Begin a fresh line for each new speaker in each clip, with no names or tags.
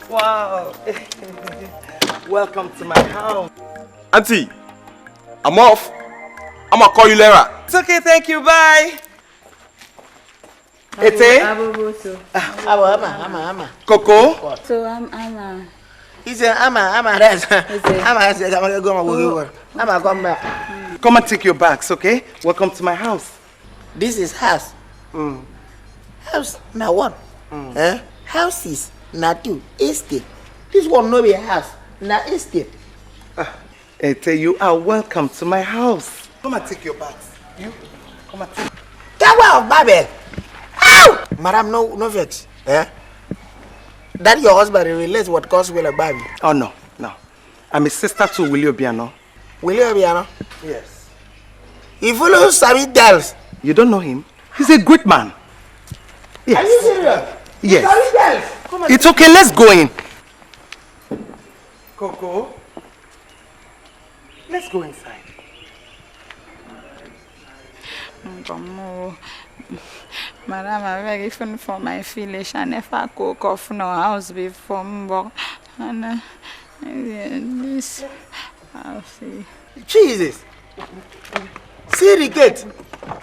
Wow. Welcome to my house.
Auntie, I'm off. I'm gonna call you later.
It's okay, thank you, bye. Ete?
Ama.
Coco?
So I'm Ama.
He's a Ama. That's Ama said I'm gonna go. Ama, come back.
Come and take your bags, okay? Welcome to my house.
This is house. House now one. Houses now two. Estate. This one no be a house. Now estate.
Ete, you are welcome to my house. Come and take your bags. You come and take.
Get out, Babel. Ow! Madam, no vex. That your husband relates what cause will a baby.
Oh no. I'm a sister to Willie Obiano.
Willie Obiano?
Yes.
He follows Sabi Dells.
You don't know him? He's a great man. Yes.
Are you serious?
Yes.
Sabi Dells. Come on.
It's okay, let's go in. Coco, let's go inside.
Madam, I'm very fun for my village. I never cook off no house before. And this house.
Jesus. See the gate.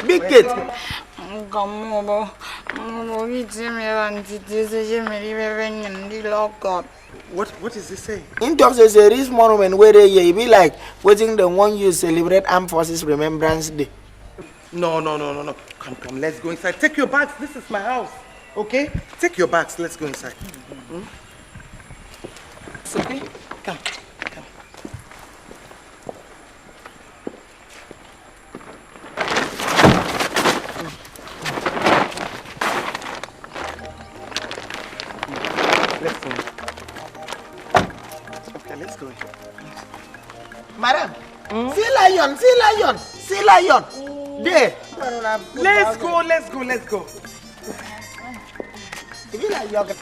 Big gate.
What is he saying?
In terms of a rich monument where they be like waiting the one you celebrate Armed Forces Remembrance Day.
No. Come, let's go inside. Take your bags. This is my house. Okay? Take your bags. Let's go inside. It's okay? Come. Let's go. Okay, let's go.
Madam, see lion. There.
Let's go.
If you like yogurt.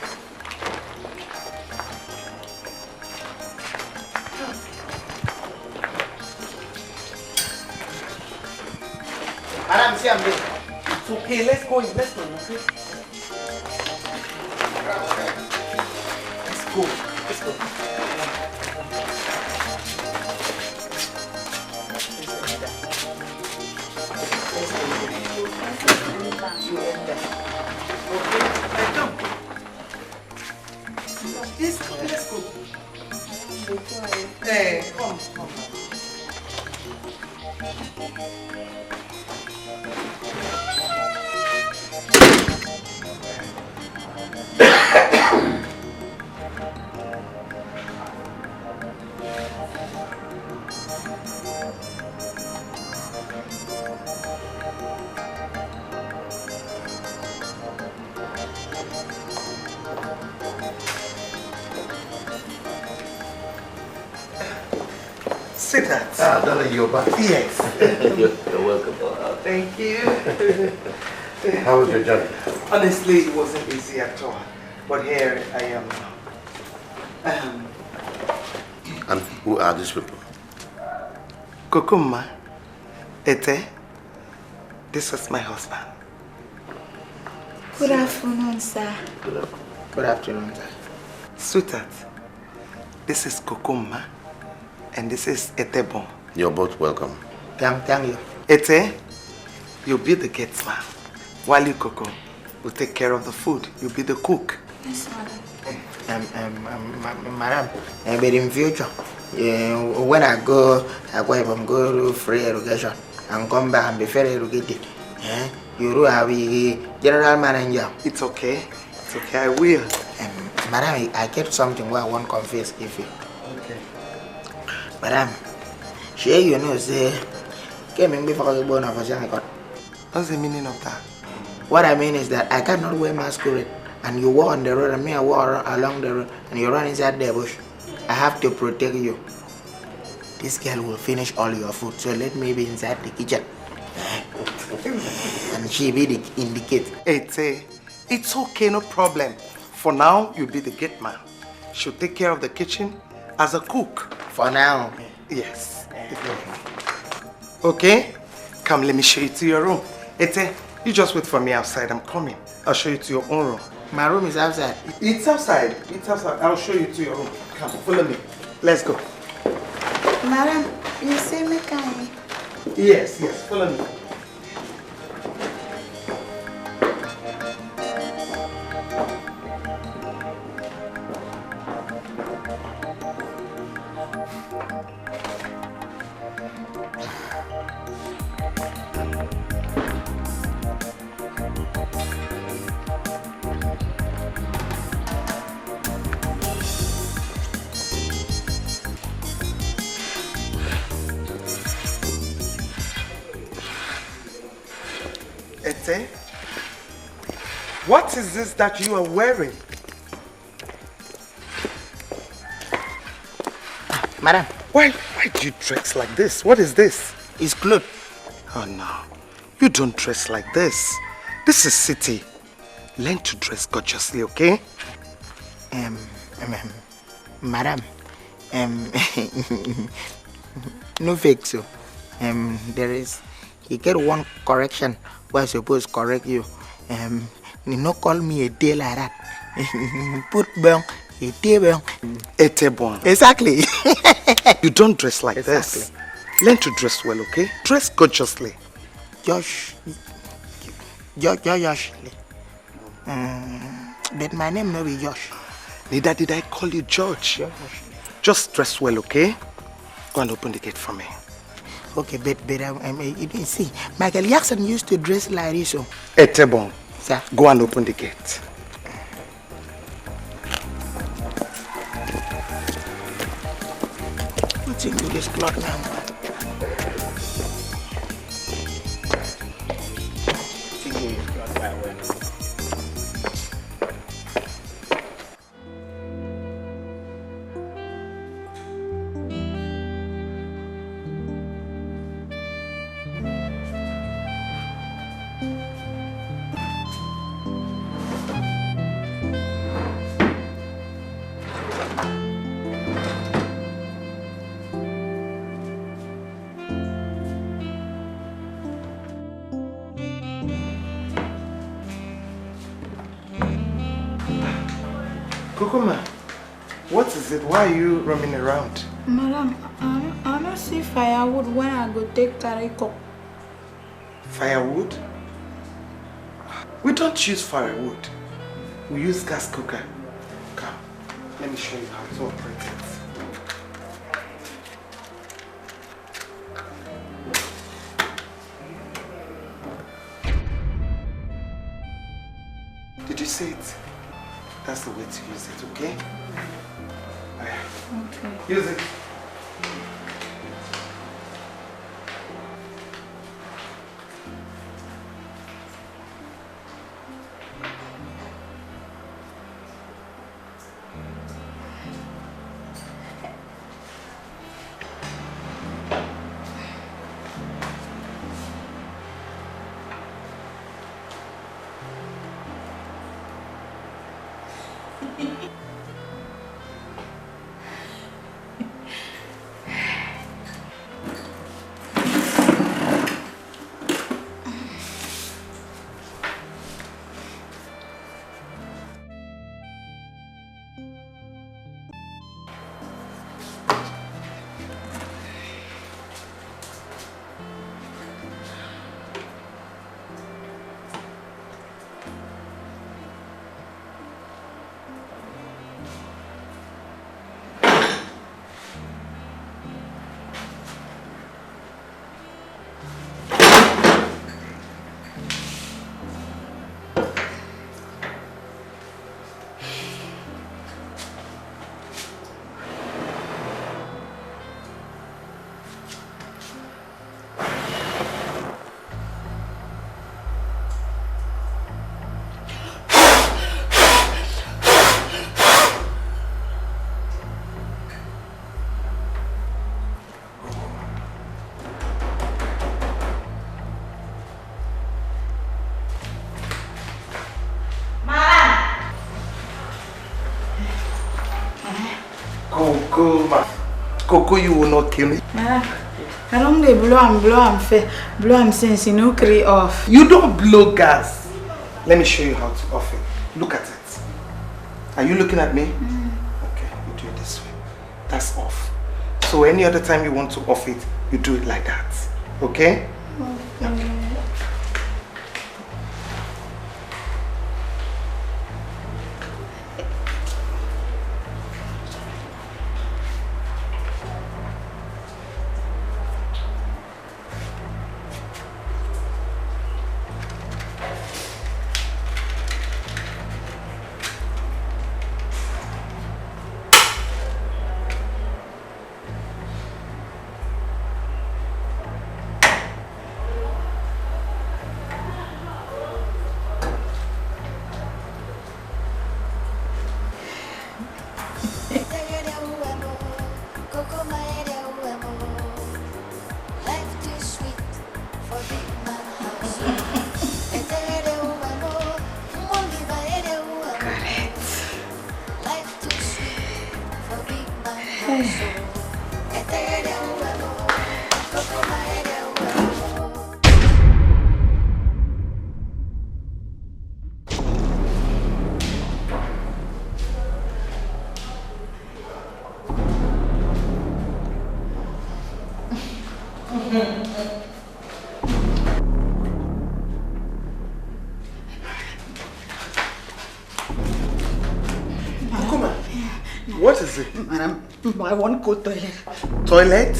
Madam, see I'm there.
It's okay, let's go. Okay? Let's go. Let's go. Hey, come. Sit that.
Darling, you're back.
Yes.
You're welcome.
Thank you.
How was your journey?
Honestly, it wasn't easy at all. But here I am now.
And who are these people?
Kokuma, Ete, this is my husband.
Good afternoon, sir.
Good afternoon, sir.
Sweetheart, this is Kokuma, and this is Etebo.
You're both welcome.
Thank you.
Ete, you'll be the gate man, while you, Coco, will take care of the food. You'll be the cook.
Yes, madam.
Madam, but in future, when I go to free education and come back and be fairly educated, you will have a general manager.
It's okay, I will.
Madam, I get something where I want to confess if you.
Okay.
Madam, sure you know, say, Came before the bone of a young god.
What's the meaning of that?
What I mean is that I cannot wear masquerade, and you walk on the road, and me I walk along the road, and you run inside the bush. I have to protect you. This girl will finish all your food, so let me be inside the kitchen. And she be the indicate.
It's okay, no problem. For now, you'll be the gate man. She'll take care of the kitchen as a cook.
For now.
Yes. Okay? Come, let me show you to your room. You just wait for me outside. I'm coming. I'll show you to your own room.
My room is outside.
It's outside. It's outside. I'll show you to your room. Come, follow me. Let's go.
Madam, you say me kind?
Yes, follow me. What is this that you are wearing?
Madam.
Why do you dress like this? What is this?
It's clothes.
Oh no, you don't dress like this. This is city. Learn to dress gorgeously, okay?
Madam, no fake so. You get one correction where I suppose correct you. You no call me a day like that. Put bang, a day bang.
Etebon.
Exactly.
You don't dress like this. Learn to dress well, okay? Dress gorgeously.
Josh. But my name no be Josh.
Neither did I call you George. Just dress well, okay? Go and open the gate for me.
Okay, but you didn't see. Michael Jackson used to dress like this. So.
Etebon.
Sir.
Go and open the gate.
What's into this clock now?
Kukuma, what is it? Why are you roaming around?
Madam, I don't see firewood when I go take carry cook.
Firewood? We don't use firewood. We use gas cooker. Come, let me show you how to operate it. Did you see it? That's the way to use it, okay?
Okay.
Use it. Coco, Coco, you will not kill me.
I don't blow am since you know create off.
You don't blow gas. Let me show you how to off it. Look at it. Are you looking at me? Okay, you do it this way. That's off. So any other time you want to off it, you do it like that. Okay? Okay. What is it?
Madam, I want to go to toilet.
Toilet?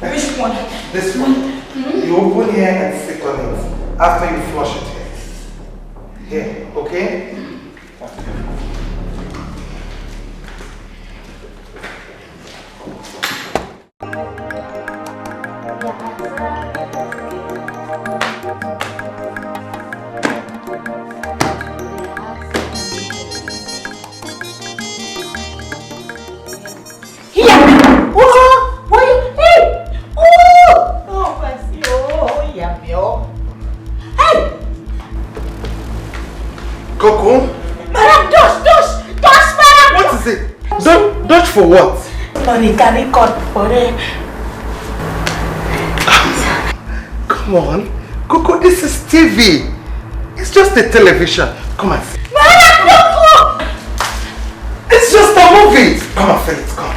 Which one?
This one. You open here and sit on it after you flush it here. Here, okay? Coco?
Madam, dust, madam!
What is it? Dodge for what?
Money can cut for it.
Come on. Coco, this is TV. It's just a television. Come on.
Madam, Coco!
It's just a movie. Come on, Felix, come.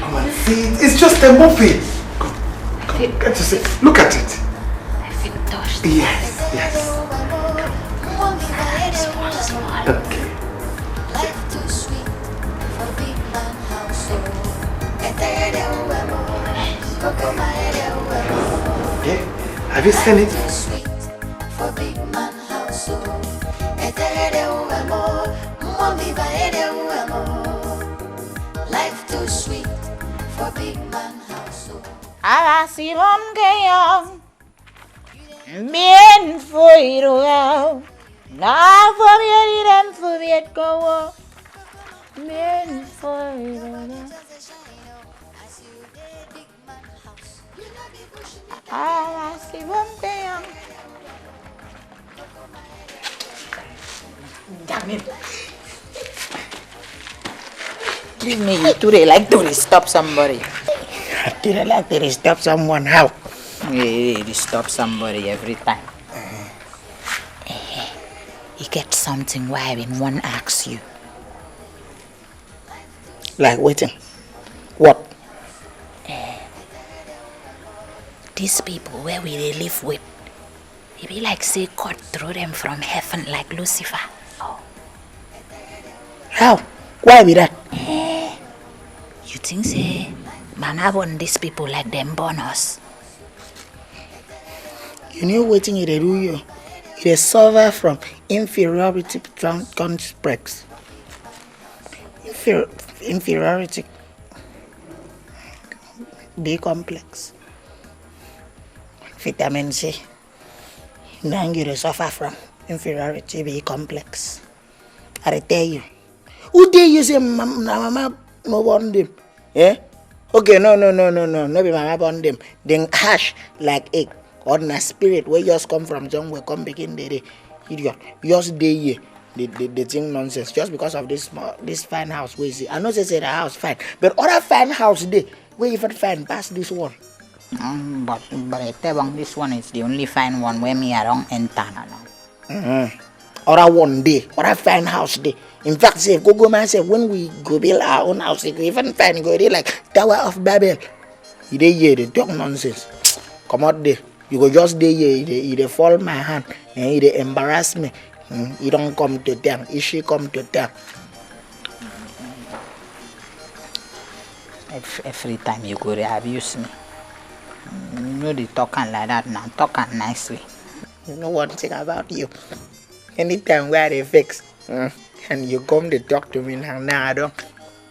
Come on, see it. It's just a movie. Come, can't you see? Look at it.
I feel thirsty.
Yes, yes. Okay. Okay. Have you seen it?
Life too sweet for big man household.
Bien fuiro, na forget forget go. Bien fuiro. Damn it. Give me you today like to stop somebody.
Did I like to disturb someone? How?
You disturb somebody every time. You get something why I didn't want to ask you.
Like waiting. What?
These people where we they live with, it be like say God throw them from heaven like Lucifer. Oh.
How? Why be that?
You think say Mama born these people like them born us?
You know waiting you they do you. They suffer from inferiority complex. Inferiority B complex. Vitamin C. Now you suffer from inferiority B complex. I tell you. Who dare you say mama no burn them. Eh? Okay, no, be mama burn them. Then hash like egg. Or na spirit where just come from somewhere, come begin the day. Idiot. Just day here. The thing nonsense. Just because of this fine house where is it? I know they say the house fine, but other fine house day where even fine past this one.
But I tell you, this one is the only fine one where me I don't enter now.
Other one day, other fine house day. In fact, say go man say when we go build our own house, it even fine go there like Tower of Babel. You dey here, they talk nonsense. Come out there. You go just there here, you fall my hand, and you dey embarrass me. You don't come to town. If she come to town.
Every time you go, they abuse me. You know they talking like that now, talking nicely.
You know one thing about you. Anytime where they fix, and you come to talk to me now,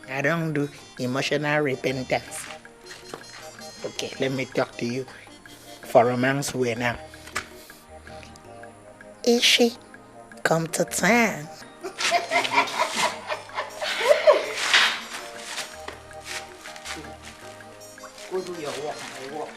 I don't do emotional repentance. Okay, let me talk to you for romance way now. Is she come to town?
Go do your walk, I walk.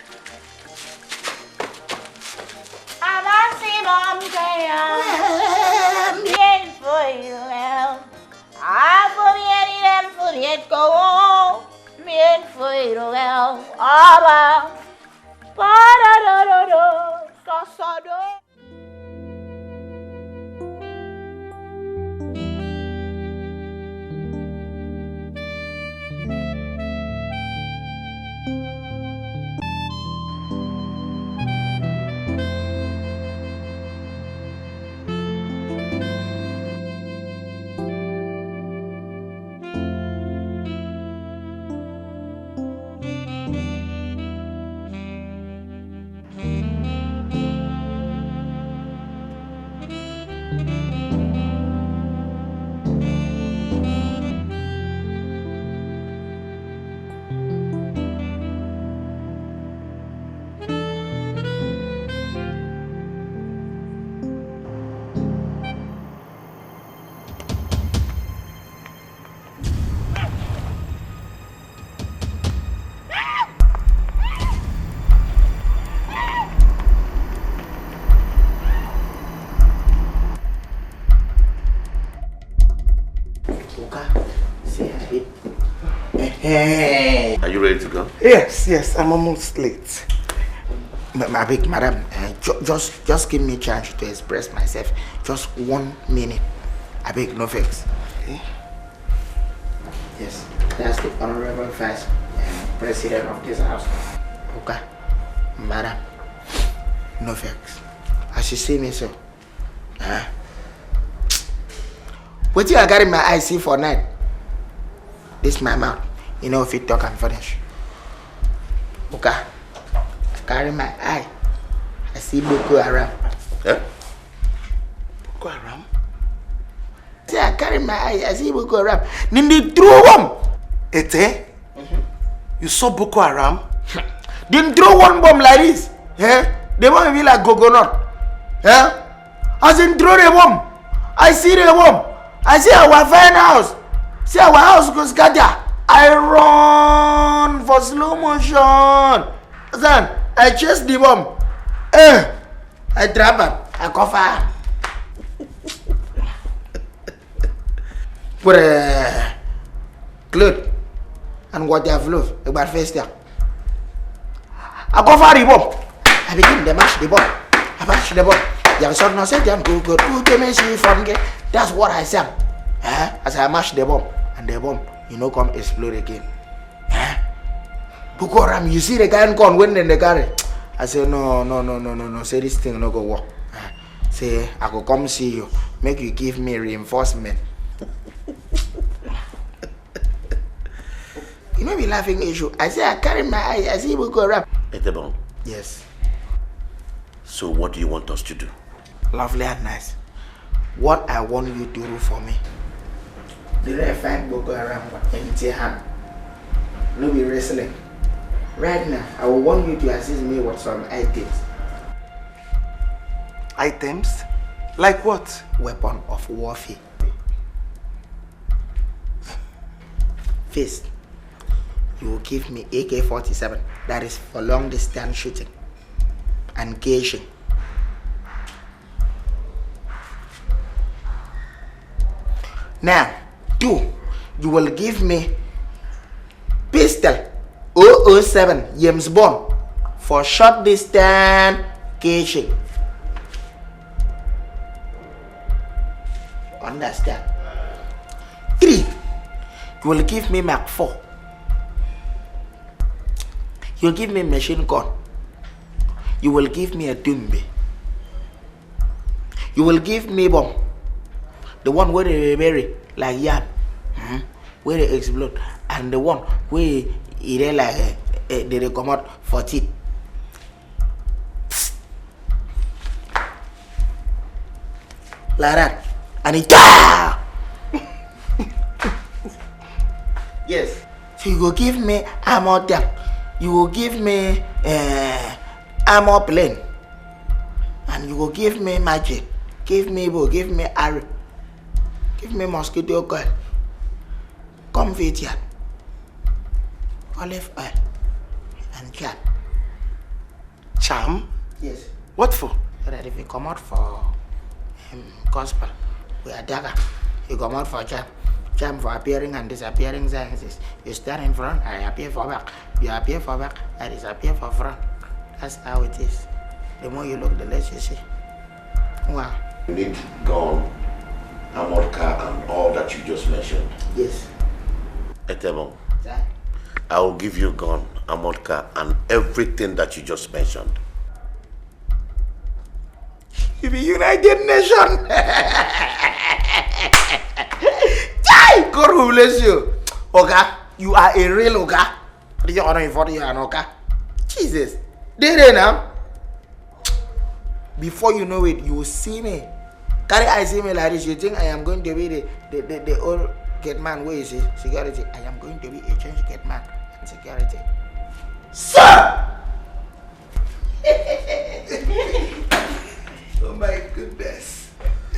Are you ready to go?
Yes, I'm almost late.
My big madam, just give me a chance to express myself. Just 1 minute. I beg, no vex. Okay. Yes, that's the honorable first president of this house. Okay, madam, no vex. As you see me, so. What you I got in my eye see for night? This my mouth. You know if you talk and finish. Okay. I carry my eye. I see Boko Haram.
Yeah?
Boko Haram?
See, I carry my eye. I see Boko Haram. Then they throw bomb.
Ete? You saw Boko Haram?
Then throw one bomb like this. Yeah? They want to be like Gogonot. Yeah? As in throw the bomb. I see the bomb. I see our fine house. See our house goes scatter. I run for slow motion. Then I chase the bomb. I trap him. I cover. Put a cloth and water flows about face there. I cover the bomb. I begin to mash the bomb. I mash the bomb. You have no say them go me see from get. That's what I sang. As I mash the bomb and the bomb, come explode again. Boko Haram, you see the guy gone when in the car. I say no. Say this thing no go work. Say I go come see you. Make you give me reinforcement. You may be laughing issue. I say I carry my eye. I see Boko Haram.
Etebon.
Yes.
So what do you want us to do?
Lovely and nice. What I want you to do for me. Did I find Boko Haram empty hand? No be wrestling. Right now, I will want you to assist me with some items.
Items? Like what?
Weapon of warfare.
First, you will give me AK-47. That is for long distance shooting and gauging. Now, 2, you will give me pistol 007 James Bond for short distance gauging. Understand? 3, you will give me Mark 4. You will give me machine gun. You will give me a Dumbe. You will give me bomb. The one where they bury like yam, where they explode, and the one where it like they come out for teeth. Like that, and it yes. So you go give me armor tank. You will give me armor plane, and you will give me magic. Give me bow. Give me arrow. Give me mosquito coil. Confrontation. Olive oil. And charm.
Charm?
Yes.
What for?
So that if you come out for gospel, we are dagger. You come out for charm. Charm for appearing and disappearing sciences. You stand in front, I appear for back. You appear for back, I disappear for front. That's how it is. The more you look, the less you see. Wow.
You need gun, armored car, and all that you just mentioned.
Yes.
Etebong,
Sir?
I will give you gun, armored car, and everything that you just mentioned.
You be United Nations. God will bless you. Oga, you are a real Oga. You are not for you an Oga. Jesus. There now. Before you know it, you will see me. Carry I see me like this. You think I am going to be the old gate man? Where is it? Security. I am going to be a change gate man and security. Sir! Oh my goodness.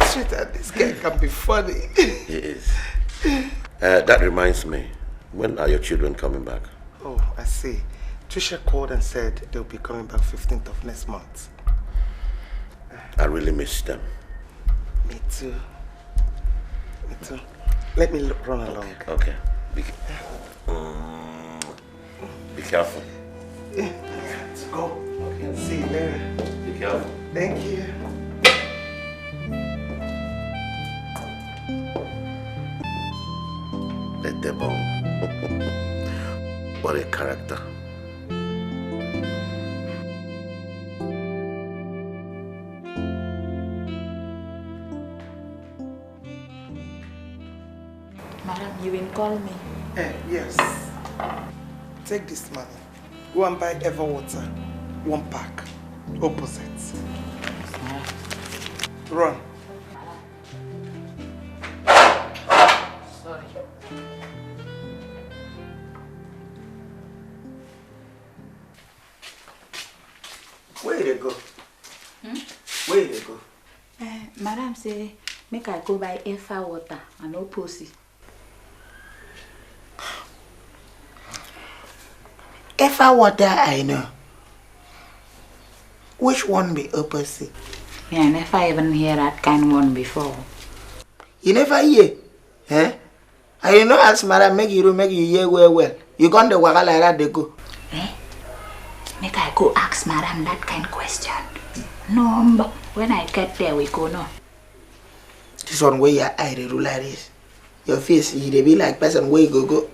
Sweetheart, this guy can be funny.
He is. That reminds me, when are your children coming back?
Oh, I see. Trisha called and said they'll be coming back 15th of next month.
I really miss them.
Me too. Me too. Let me run along.
Okay. Be careful.
Yeah, let's go. Okay. See you later.
Be careful.
Thank you.
Etebong. What a character.
Madam, you will call me.
Yes. Take this money. Go and buy Ever Water. 1 pack. Opposite. Run.
Sorry.
Where they go? Where they go?
Madam say, make I go buy Ever Water and no pussy.
Ever Water I know. Which one be opposite?
Yeah, I never even hear that kind one before.
You never hear? Eh? And you know as madam make you hear well. You gone the waka like that they go.
Eh? Make I go ask madam that kind of question. No, but when I get there we go no.
This one where your eye they do like this. Your face they be like person where you go.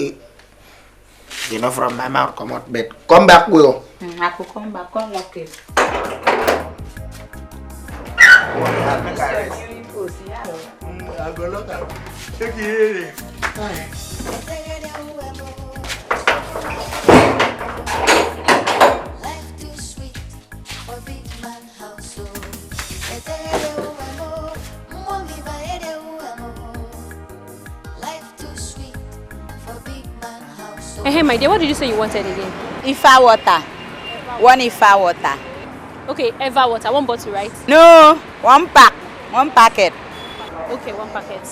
You know from my mouth come out bed. Come back Will.
I could come back, come lock it.
I go look at take it.
Life too sweet for big man household. Life too sweet for big man household.
Hey, my dear, what did you say you wanted again?
Ever Water. 1 Ever Water.
Okay, Ever Water, 1 bottle, right?
No, 1 pack. 1 packet.
Okay, 1 packet.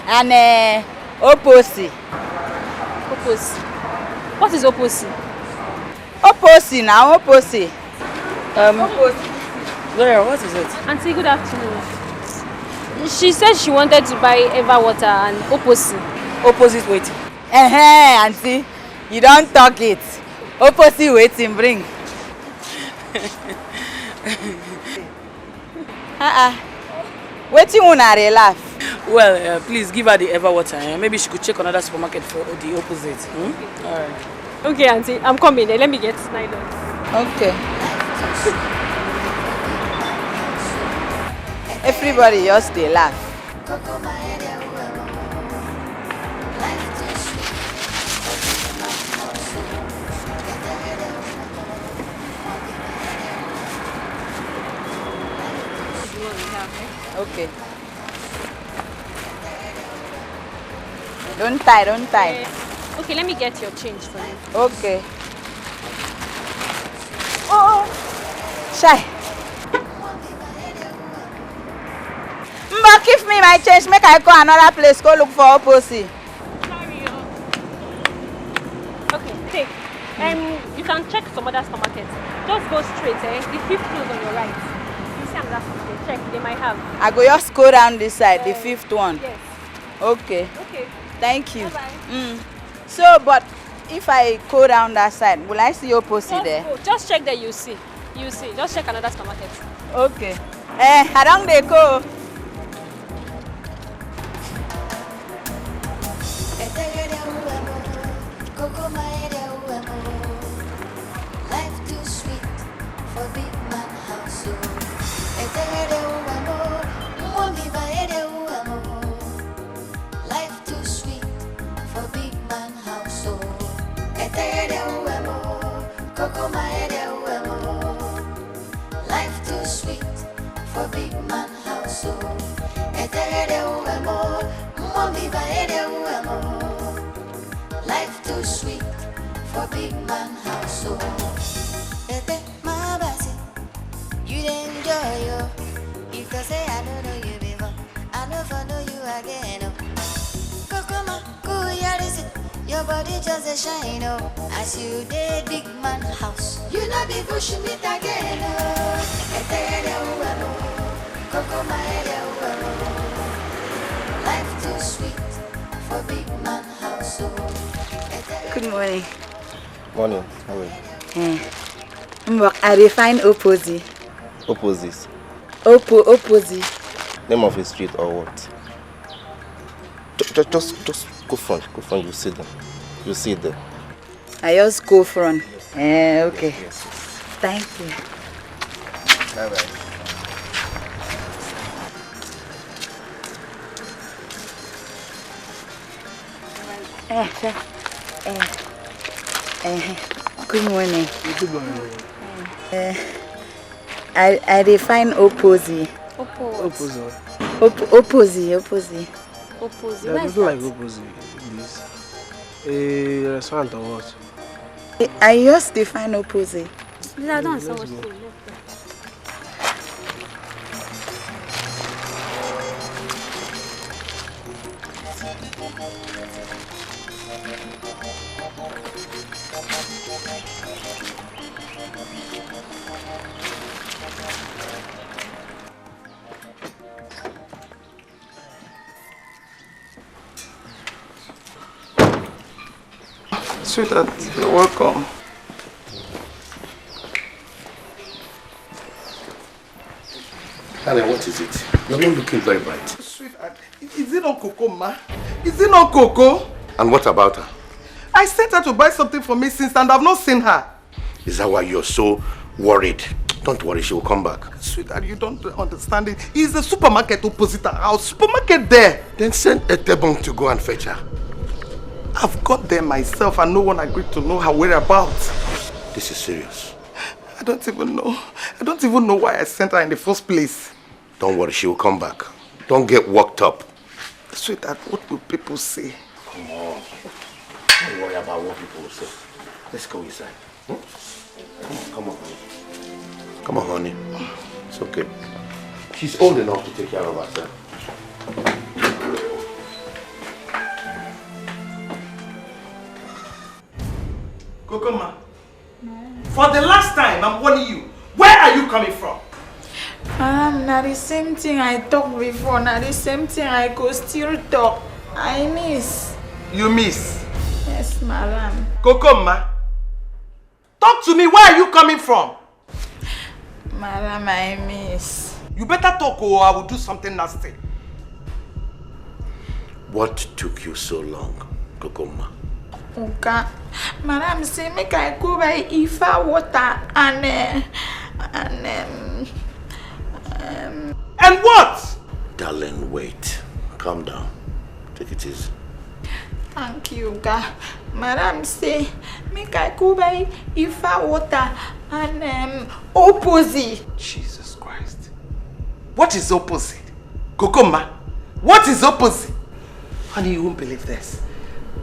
And Oposi.
opposite. What is opposite?
Opposite now, opposite.
Gloria, what is it?
Auntie, good afternoon. She said she wanted to buy Eva water and opposite.
Opposite waiting.
Auntie, you don't talk it. Opposite waiting, bring. Waiting una dey laugh.
Well, please give her the Eva water. Maybe she could check another supermarket for the opposite. Alright.
Okay, Auntie, I'm coming. Let me get nylon.
Okay. Everybody just dey laugh. Okay. Don't tie.
Okay, let me get your change for you.
Okay. Oh, Shy. Mba, give me my change. Make I go another place. Go look for opposite.
Sorry. Okay, take. You can check some other supermarkets. Just go straight, The fifth close on your right. You see another supermarket. Check, they might have.
I go just go down this side, the fifth one.
Yes.
Okay.
Okay.
Thank you.
Bye-bye.
So, but if I go down that side, will I see opposite there?
Go. Just check there, you see. You see. Just check another supermarket.
Okay. I don't dey go.
Life too sweet for big man house. Life too sweet for big man house. Life too sweet for big man house. Life too sweet for big man house. You enjoy yo. If I say I don't know you before, I never know you again. Kokoma, your body just a shine, as you did big man house. You not be pushing it again. Life too sweet for big man house.
Good morning.
Morning. How are you?
I define opposite.
Opposites.
Opposite.
Name of a street or what? Just go front. Go front. You see them. You see them.
I just go front. Okay.
Yes.
Thank you.
Bye bye.
Good morning. Good morning. I define opposite.
Opposite.
Opposite.
Opposite.
That doesn't like opposite, please. A restaurant or what?
I just define opposite.
I don't understand what you're saying.
Sweetheart, you're welcome.
Honey, what is it? You're not looking very bright.
Sweetheart, is it not Coco, ma? Is it not Coco?
And what about her?
I sent her to buy something for me since and I've not seen her.
Is that why you're so worried? Don't worry, she will come back.
Sweetheart, you don't understand it. It's the supermarket opposite our house. Supermarket there.
Then send Etebong to go and fetch her.
I've got there myself and no one agreed to know her whereabouts.
This is serious.
I don't even know. I don't even know why I sent her in the first place.
Don't worry, she will come back. Don't get worked up.
Sweetheart, what will people say?
Come on. Don't worry about what people will say. Let's go inside. Come on, honey. Come on, honey. It's okay. She's old enough to take care of herself.
Kokoma, for the last time, I'm warning you. Where are you coming from?
Not the same thing I talked before. Not the same thing I could still talk. I miss.
You miss?
Yes, madam.
Kokoma, talk to me. Where are you coming from?
Madam, I miss.
You better talk or I will do something nasty.
What took you so long, Kokoma?
Okay. Madam, say make I go buy Ifa water and
what?
Darling, wait. Calm down. Take it easy.
Thank you, God. Madam, say make I go buy Ifa water and opposite.
Jesus Christ. What is opposite? Kokoma, what is opposite? Honey, you won't believe this.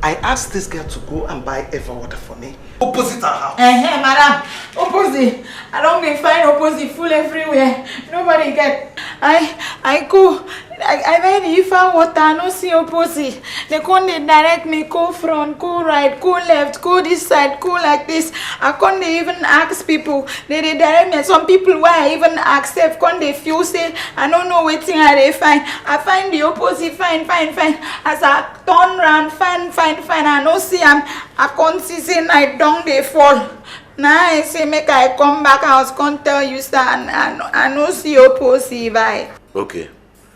I asked this girl to go and buy Eva water for me. Opposite her house.
Madam, opposite. I don't be find opposite full everywhere. Nobody get. I go. I buy the Ifa water. I don't see opposite. They can't direct me. Go front, go right, go left, go this side, go like this. I can't even ask people. They direct me. Some people why I even accept. Can't they feel say I don't know what thing I find. I find the opposite. Fine. As I turn round, fine. I don't see I can't see say I don't they fall. Now I say make I come back house, can't tell you sir, and I no see opposite by.
Okay.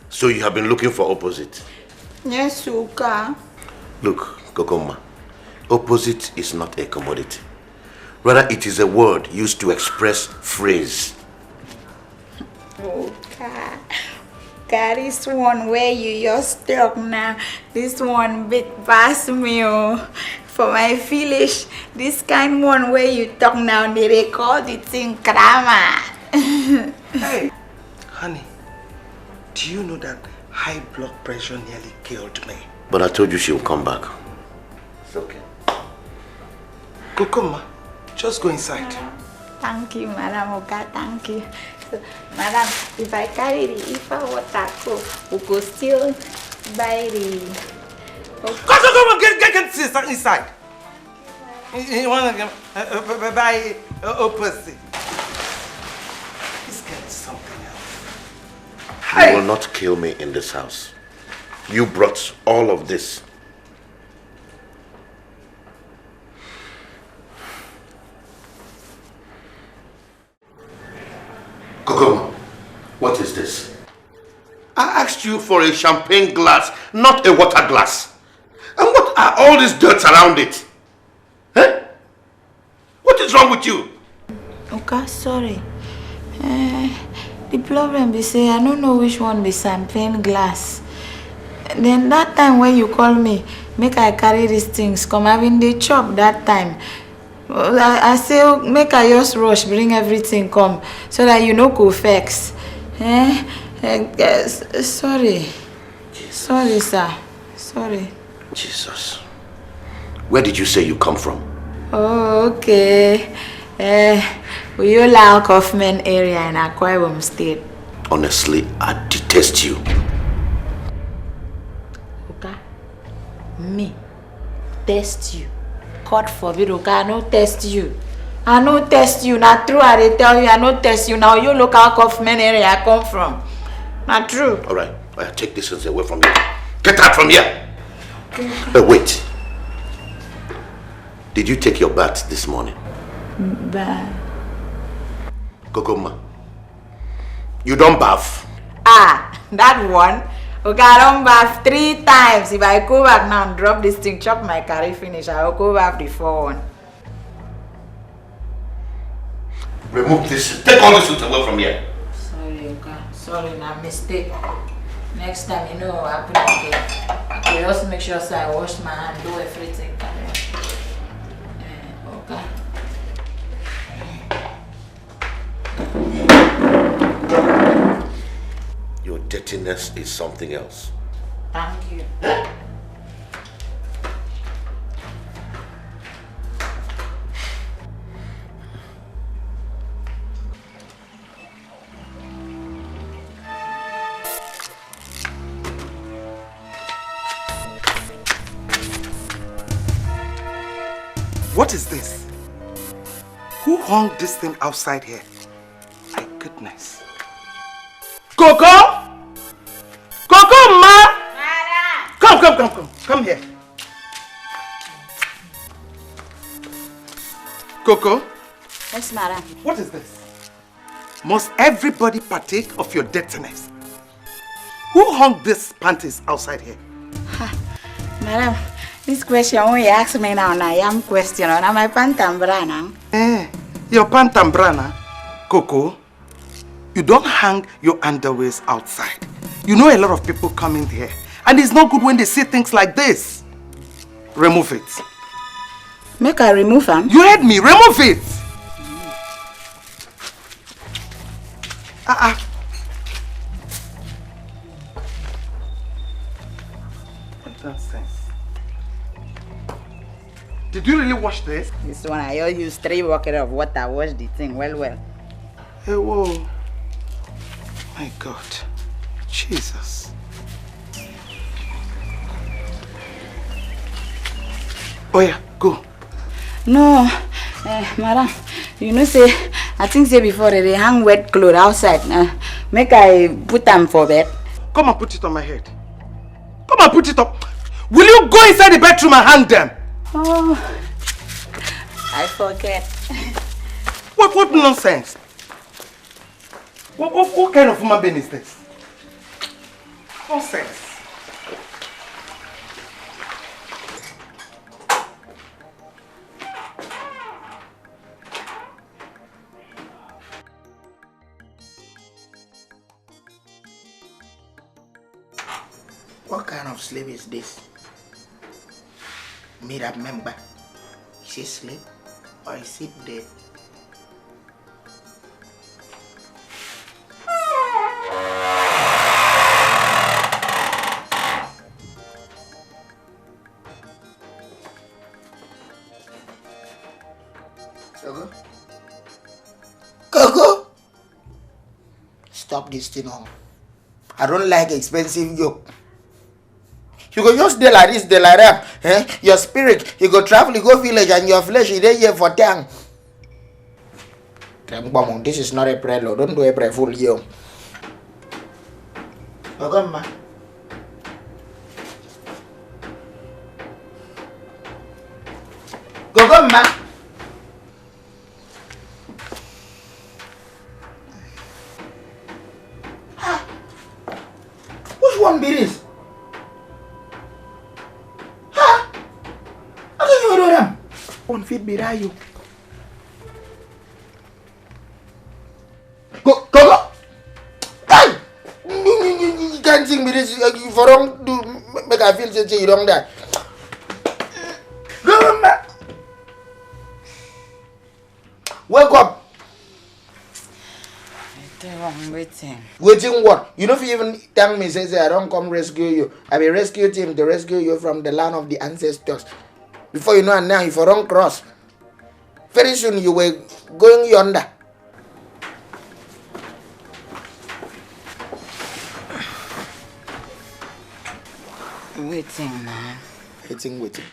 So you have been looking for opposite?
Yes, Suka.
Look, Kokoma, opposite is not a commodity. Rather, it is a word used to express phrase.
Okay. God, this one where you just talk now, this one bit past me. For my village, this kind one where you talk now, they call the thing krama.
Hey, honey, do you know that high blood pressure nearly killed me?
But I told you she will come back.
It's okay. Kokoma, just go inside.
Thank you, Madam Oka, thank you. So, Madam, if I carry the Ifa water, we could still buy the...
Come, get inside. You want to buy opposite. This girl is something else.
You will not kill me in this house. You brought all of this. Kokoma, what is this? I asked you for a champagne glass, not a water glass. And what are all these dirt around it? Huh? What is wrong with you?
Okay, sorry. The problem is say I don't know which one be champagne glass. Then that time when you call me, make I carry these things come having the chop that time. I say make I just rush, bring everything come so that you know go vex. Sorry. Sorry, sir. Sorry.
Jesus. Where did you say you come from?
Oh, okay. Uyola Kaufman area in Akwa Ibom State.
Honestly, I detest you.
Okay? Me? Test you? God forbid, okay? I no test you. I no test you. Not true, I tell you, I no test you. Now you local Kaufman area I come from. Not true.
Alright, take this things away from here. Get out from here!
Okay.
Wait. Did you take your bath this morning?
Bath?
Kokoma, you don't bath?
Ah, that one? Okay, I don't bath 3 times. If I go back now and drop this thing, chop my curry finish, I will go back the 4th one.
Remove this. Take all this food away from here.
Sorry, okay. Sorry, na mistake. Next time, you know what happen again. Okay, just make sure so I wash my hand, do everything. Okay.
Your dirtiness is something else.
Thank you.
What is this? Who hung this thing outside here? My goodness. Coco! Coco, ma! Come here. Coco?
Yes, madam.
What is this? Must everybody partake of your dirtiness? Who hung these panties outside here?
Madam, this question when you ask me now, I am question. Now my pantambrana.
Your pantambrana? Coco, you don't hang your underwears outside. You know a lot of people come in here. And it's not good when they see things like this. Remove it.
Make I remove them?
You heard me. Remove it. What nonsense. Did you really wash this?
This one I use 3 buckets of water. Wash the thing well.
Hey, whoa. My God. Jesus. Oh yeah, go.
No, madam, you know say, I think say before they hang wet clothes outside. Make I put them for bed.
Come and put it on my head. Come and put it up. Will you go inside the bedroom and hang them?
Oh, I forget.
What nonsense? What kind of human being is this? Nonsense.
What kind of sleep is this? Made up member. Is he asleep or is he dead? Coco? Stop this thing on. I don't like expensive yoke. You go just dey like this, dey like that. Your spirit, you go travel, you go village, and your flesh, you dey here for tang. This is not a prayer, Lord. Don't do a prayer full year. Welcome, ma. Go, ma. Which one be this? One feet behind you. Go. Hey! You can't sing me this. You for wrong do make I feel say you don't die. Go, man. Wake up.
I'm waiting.
Waiting what? You know if you even tell me say I don't come rescue you. I will rescue team to rescue you from the land of the ancestors. Before you know and now, if you don't cross, very soon you were going yonder.
Waiting, man.
Waiting.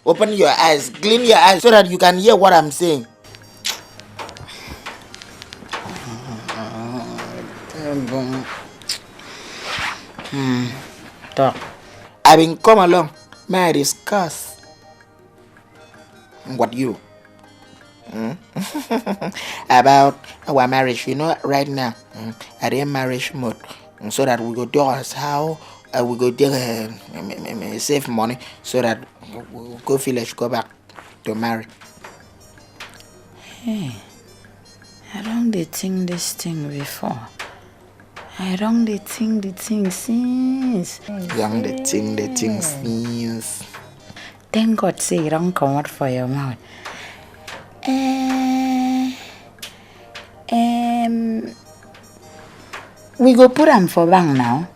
Open your eyes, clean your eyes so that you can hear what I'm saying.
Talk.
I've been come along. May I discuss? What you? About our marriage, you know, right now, at in marriage mode, so that we go do us how we go save money so that we go village, go back to marry.
Hey, I don't think this thing before. I don't think the thing since.
Young the thing since.
Thank God say you don't come out for your mouth. We go put them for bank now.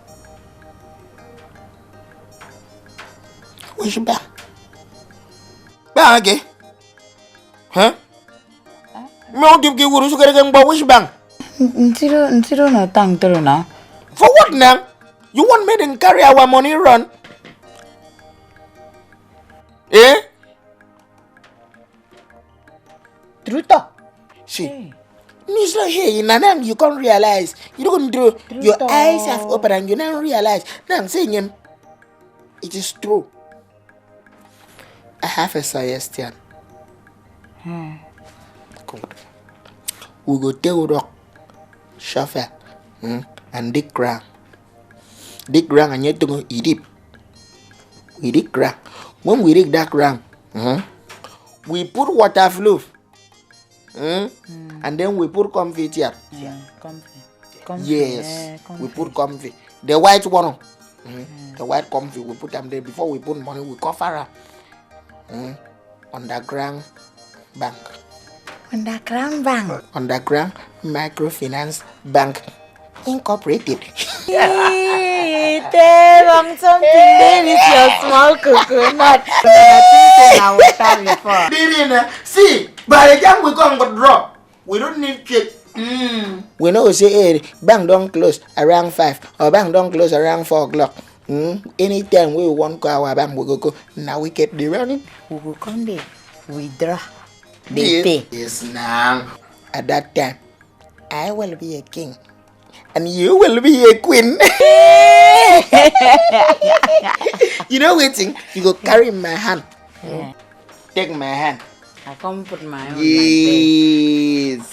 Which bank? Bank again? Huh? Me want to give you which bank?
Ntiro no thank through now.
For what now? You want me to carry our money run? Eh?
True talk.
See. It's not here. Now you can't realize. You don't do. Your eyes have opened and you don't realize. Now I'm saying him. It is true. I have a suggestion. Good. We go take rock, shovel, and dig ground. Dig ground and you to go deep. We dig ground. When we dig that ground, we put water flow. And then we put comfy here.
Comfy.
Yes, comfy. We put comfy. The white one. The white comfy, we put them there. Before we put money, we cover them. Underground bank.
Underground bank.
Underground Microfinance Bank Incorporated.
Wrong something there is your small coconut. I water before.
See, by the time we come to drop, we don't need cake. We know say hey, bank don't close around 5 or bank don't close around 4 o'clock. Anytime we want to go our bank, we go. Now we get the running.
We will come there. We draw. They pay.
Yes, now. At that time, I will be a king. And you will be a queen. You know waiting? You go carry my hand. Take my hand.
I come put my own.
Yes.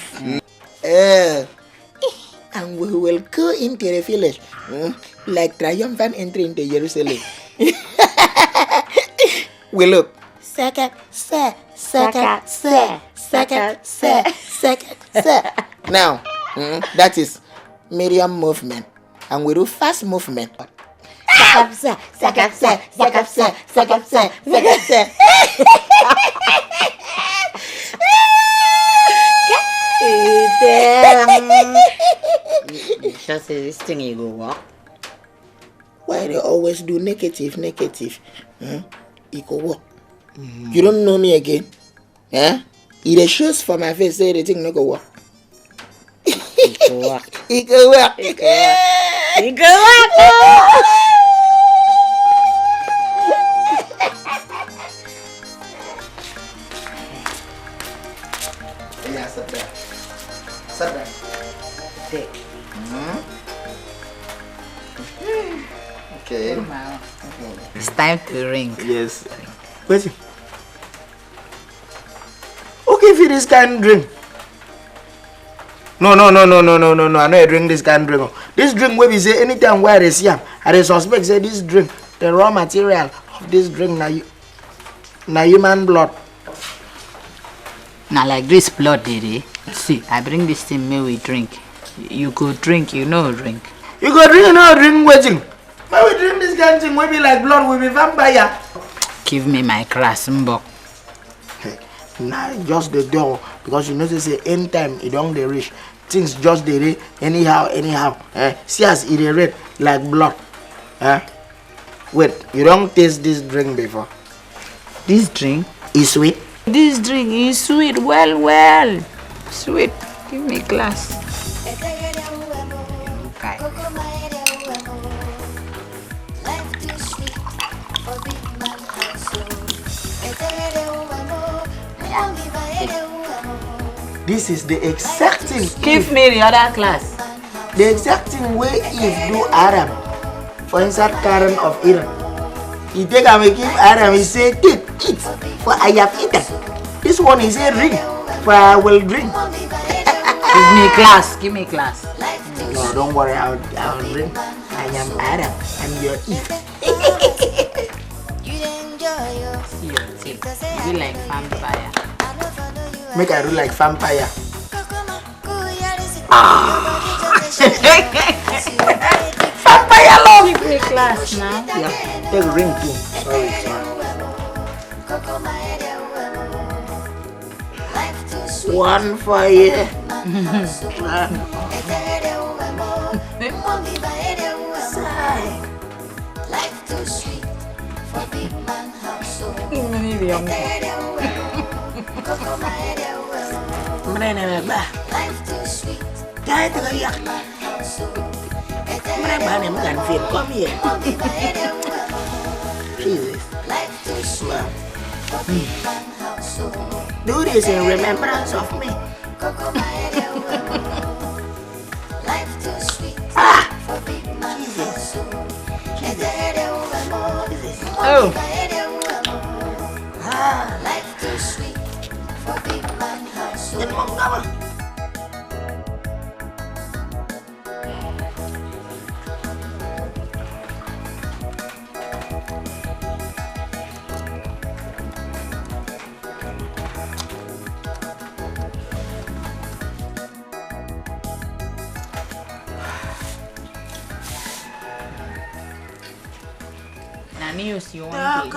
And we will go into the village like triumphant entry into Jerusalem. We look. Second. Now, that is medium movement. And we do fast movement.
Just say this thing you go walk.
Why they always do negative? You go walk. You don't know me again? It shows for my face say the thing no go work.
It go work.
It go work.
It go work.
Yeah, sit down. Sit down.
Take.
Okay.
It's time to ring.
Yes. Wait. Okay, if this kind drink. No. I know drink this kind drink. This drink where we say anytime where I see I suspect say this drink, the raw material of this drink na human blood.
Now like this blood, Didi. See, I bring this thing me we drink. You go drink, you know drink.
You go drink, you know drink waiting. Why we drink this kind of thing? We be like blood, we be vampire.
Give me my grass, mbok.
Hey, nah, just the door because you know they say anytime it don't they reach things just they anyhow. See as it red like blood. Wait, you don't taste this drink before?
This drink
is sweet.
This drink is sweet, well. Sweet. Give me glass. Okay.
This is the exact thing.
Give me the other glass.
The exact thing way Eve do Adam for inside Garden of Eden. He take and give Adam, he say, take, eat, for I have eaten. This one is a ring, for I will drink.
Give me glass.
No, don't worry, I'll drink. I am Adam, I'm your Eve.
You like vampire.
Make I do like vampire. Vampire love!
Give me glass now.
Yeah, take ring too. Sorry. One for you. Come here. Jesus. Do this in remembrance of me.
Life too sweet for big man.
Oh.
Life too sweet for big man.
News you want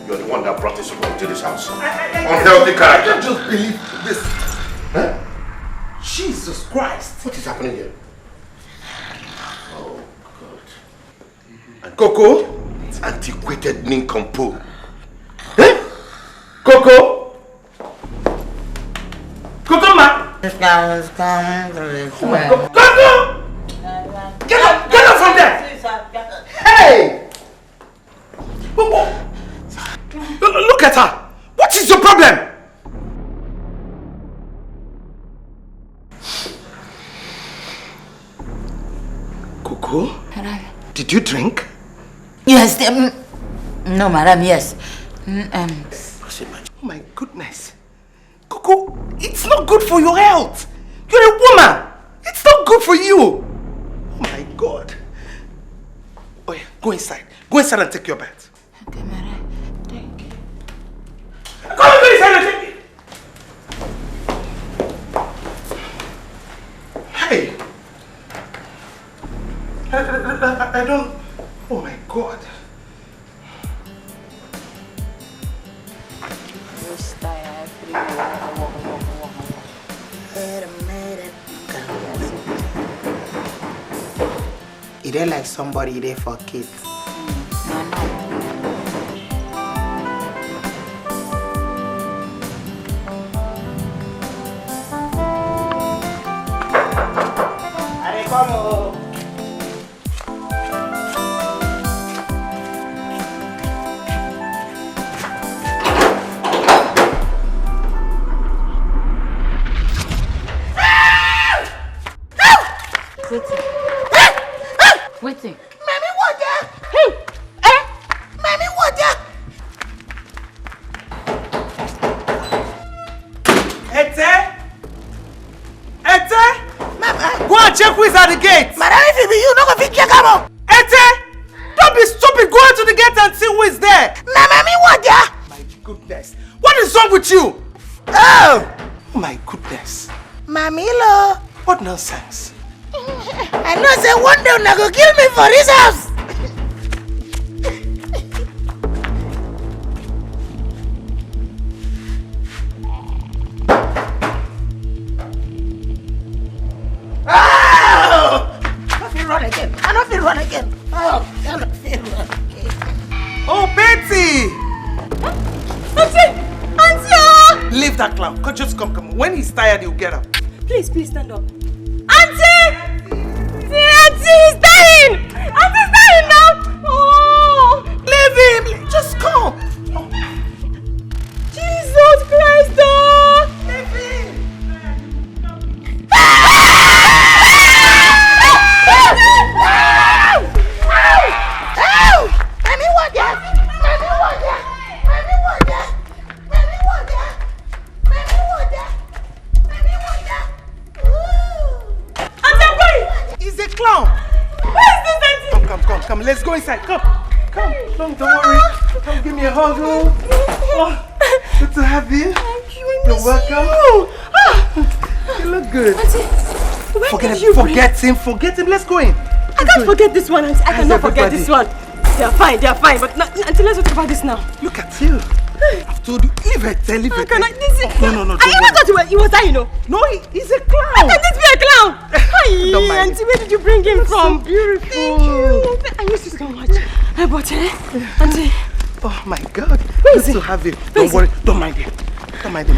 You're the one that brought this woman to this house. Unhealthy character.
I can't just believe this.
Huh?
Jesus Christ.
What is happening here? Oh, God.
Coco?
It's antiquated nincompoop.
Eh? Coco? Coco, ma? Coco! Get up from there! Hey! Look at her! What is your problem? Coco? Did you drink?
Yes, no, madam, yes.
Oh my goodness. Coco, it's not good for your health. You're a woman. It's not good for you. Oh my God. Oh yeah, go inside. Go inside and take your bath.
Okay, madam. Thank you.
Go inside and take it. Hey. I don't... Oh my God.
It ain't like somebody there for kids.
Waiting.
Mommy, water! Hey! Eh? Mommy, water!
Ete? Ete?
Mama!
Go and and check who is at the gate.
Madam, if it be you, no go fit check am out.
Ete! Don't be stupid. Go out to the gate and see who is there.
Mama, me what there?
My goodness. What is wrong with you?
Oh!
My goodness.
Mamilo.
What nonsense.
I know say one day una go kill me for this house. Oh! I feel run again. I don't feel run again. Oh, I don't feel run again.
Oh, Betty!
Auntie!
Leave that clown. Just come. When he's tired, he'll get up.
Please stand up. Auntie! Auntie is dying! Auntie's dying now! Oh!
Leave him! Just come! Oh.
Jesus Christ! Oh!
Leave him! Come, let's go inside. Come. Don't worry. Come, give me a hug. Oh, good to have you.
Thank you.
You're welcome. You look good.
Auntie,
forget him. Let's go in.
I can't forget this one, Auntie. I cannot forget this one. They are fine. But Auntie, let's talk about this now.
Look at you. I've told you, leave it.
No.
No.
I never thought he was that, you know.
No, he's a clown.
How can this be a clown?
Don't mind
Auntie, where did you bring him from?
So beautiful.
Thank you. I used to so much. But, Auntie.
Oh my God. Good to have you. Don't worry. Don't mind him.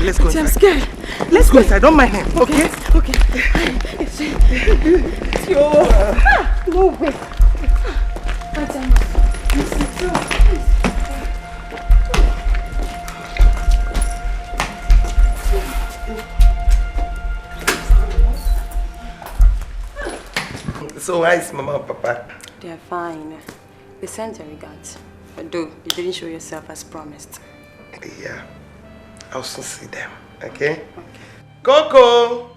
Let's go inside.
I'm scared.
Let's go inside. Don't mind him. Okay?
No way. Auntie,
So how is Mama and Papa?
They are fine. They sent your regards. Although you didn't show yourself as promised.
Yeah. I'll soon see them. Okay? Coco!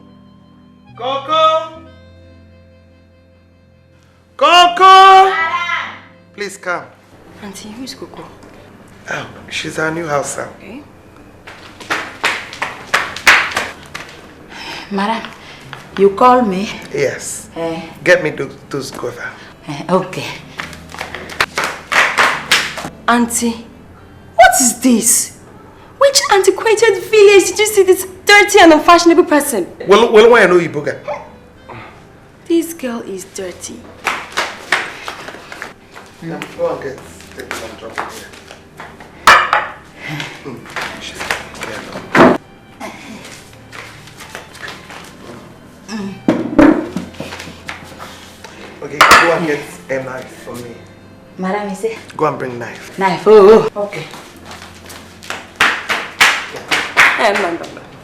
Please come.
Auntie, who is Coco?
Oh, she's our new house now.
Okay.
Madam, you call me?
Yes. Get me those guava.
Okay.
Auntie, what is this? Which antiquated village did you see this dirty and unfashionable person?
Well, why I know you, Boga?
This girl is dirty.
Go and get some drop here. She's careful. Okay, go and get a knife for me.
Madam, is it?
Go and bring knife.
Knife, oh. Okay.
No.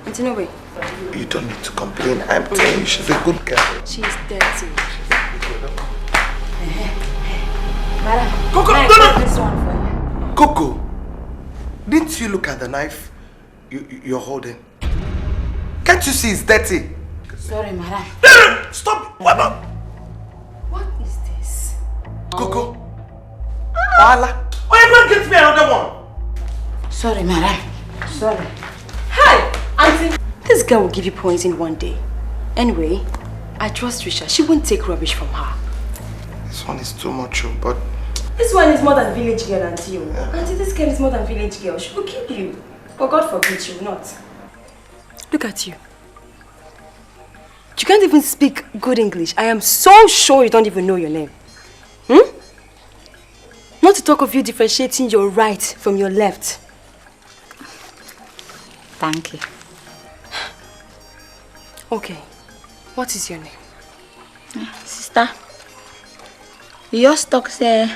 Auntie, no way.
You don't need to complain. I'm telling you, she's a good girl.
She's dirty.
Madam,
Coco,
knife,
no.
This one for you.
Coco, didn't you look at the knife you're holding? Can't you see it's dirty?
Sorry, madam.
Stop! What
What is this?
Coco? Why you going to get me another one?
Sorry, madam. Sorry.
Hi, Auntie. This girl will give you points in one day. Anyway, I trust Risha. She won't take rubbish from her.
This one is too much, but...
This one is more than village girl, Auntie. Auntie, this girl is more than village girl. She will kill you. But God forbid she will not. Look at you. You can't even speak good English. I am so sure you don't even know your name. Not to talk of you differentiating your right from your left.
Thank you.
Okay. What is your name?
Sister, you just talk say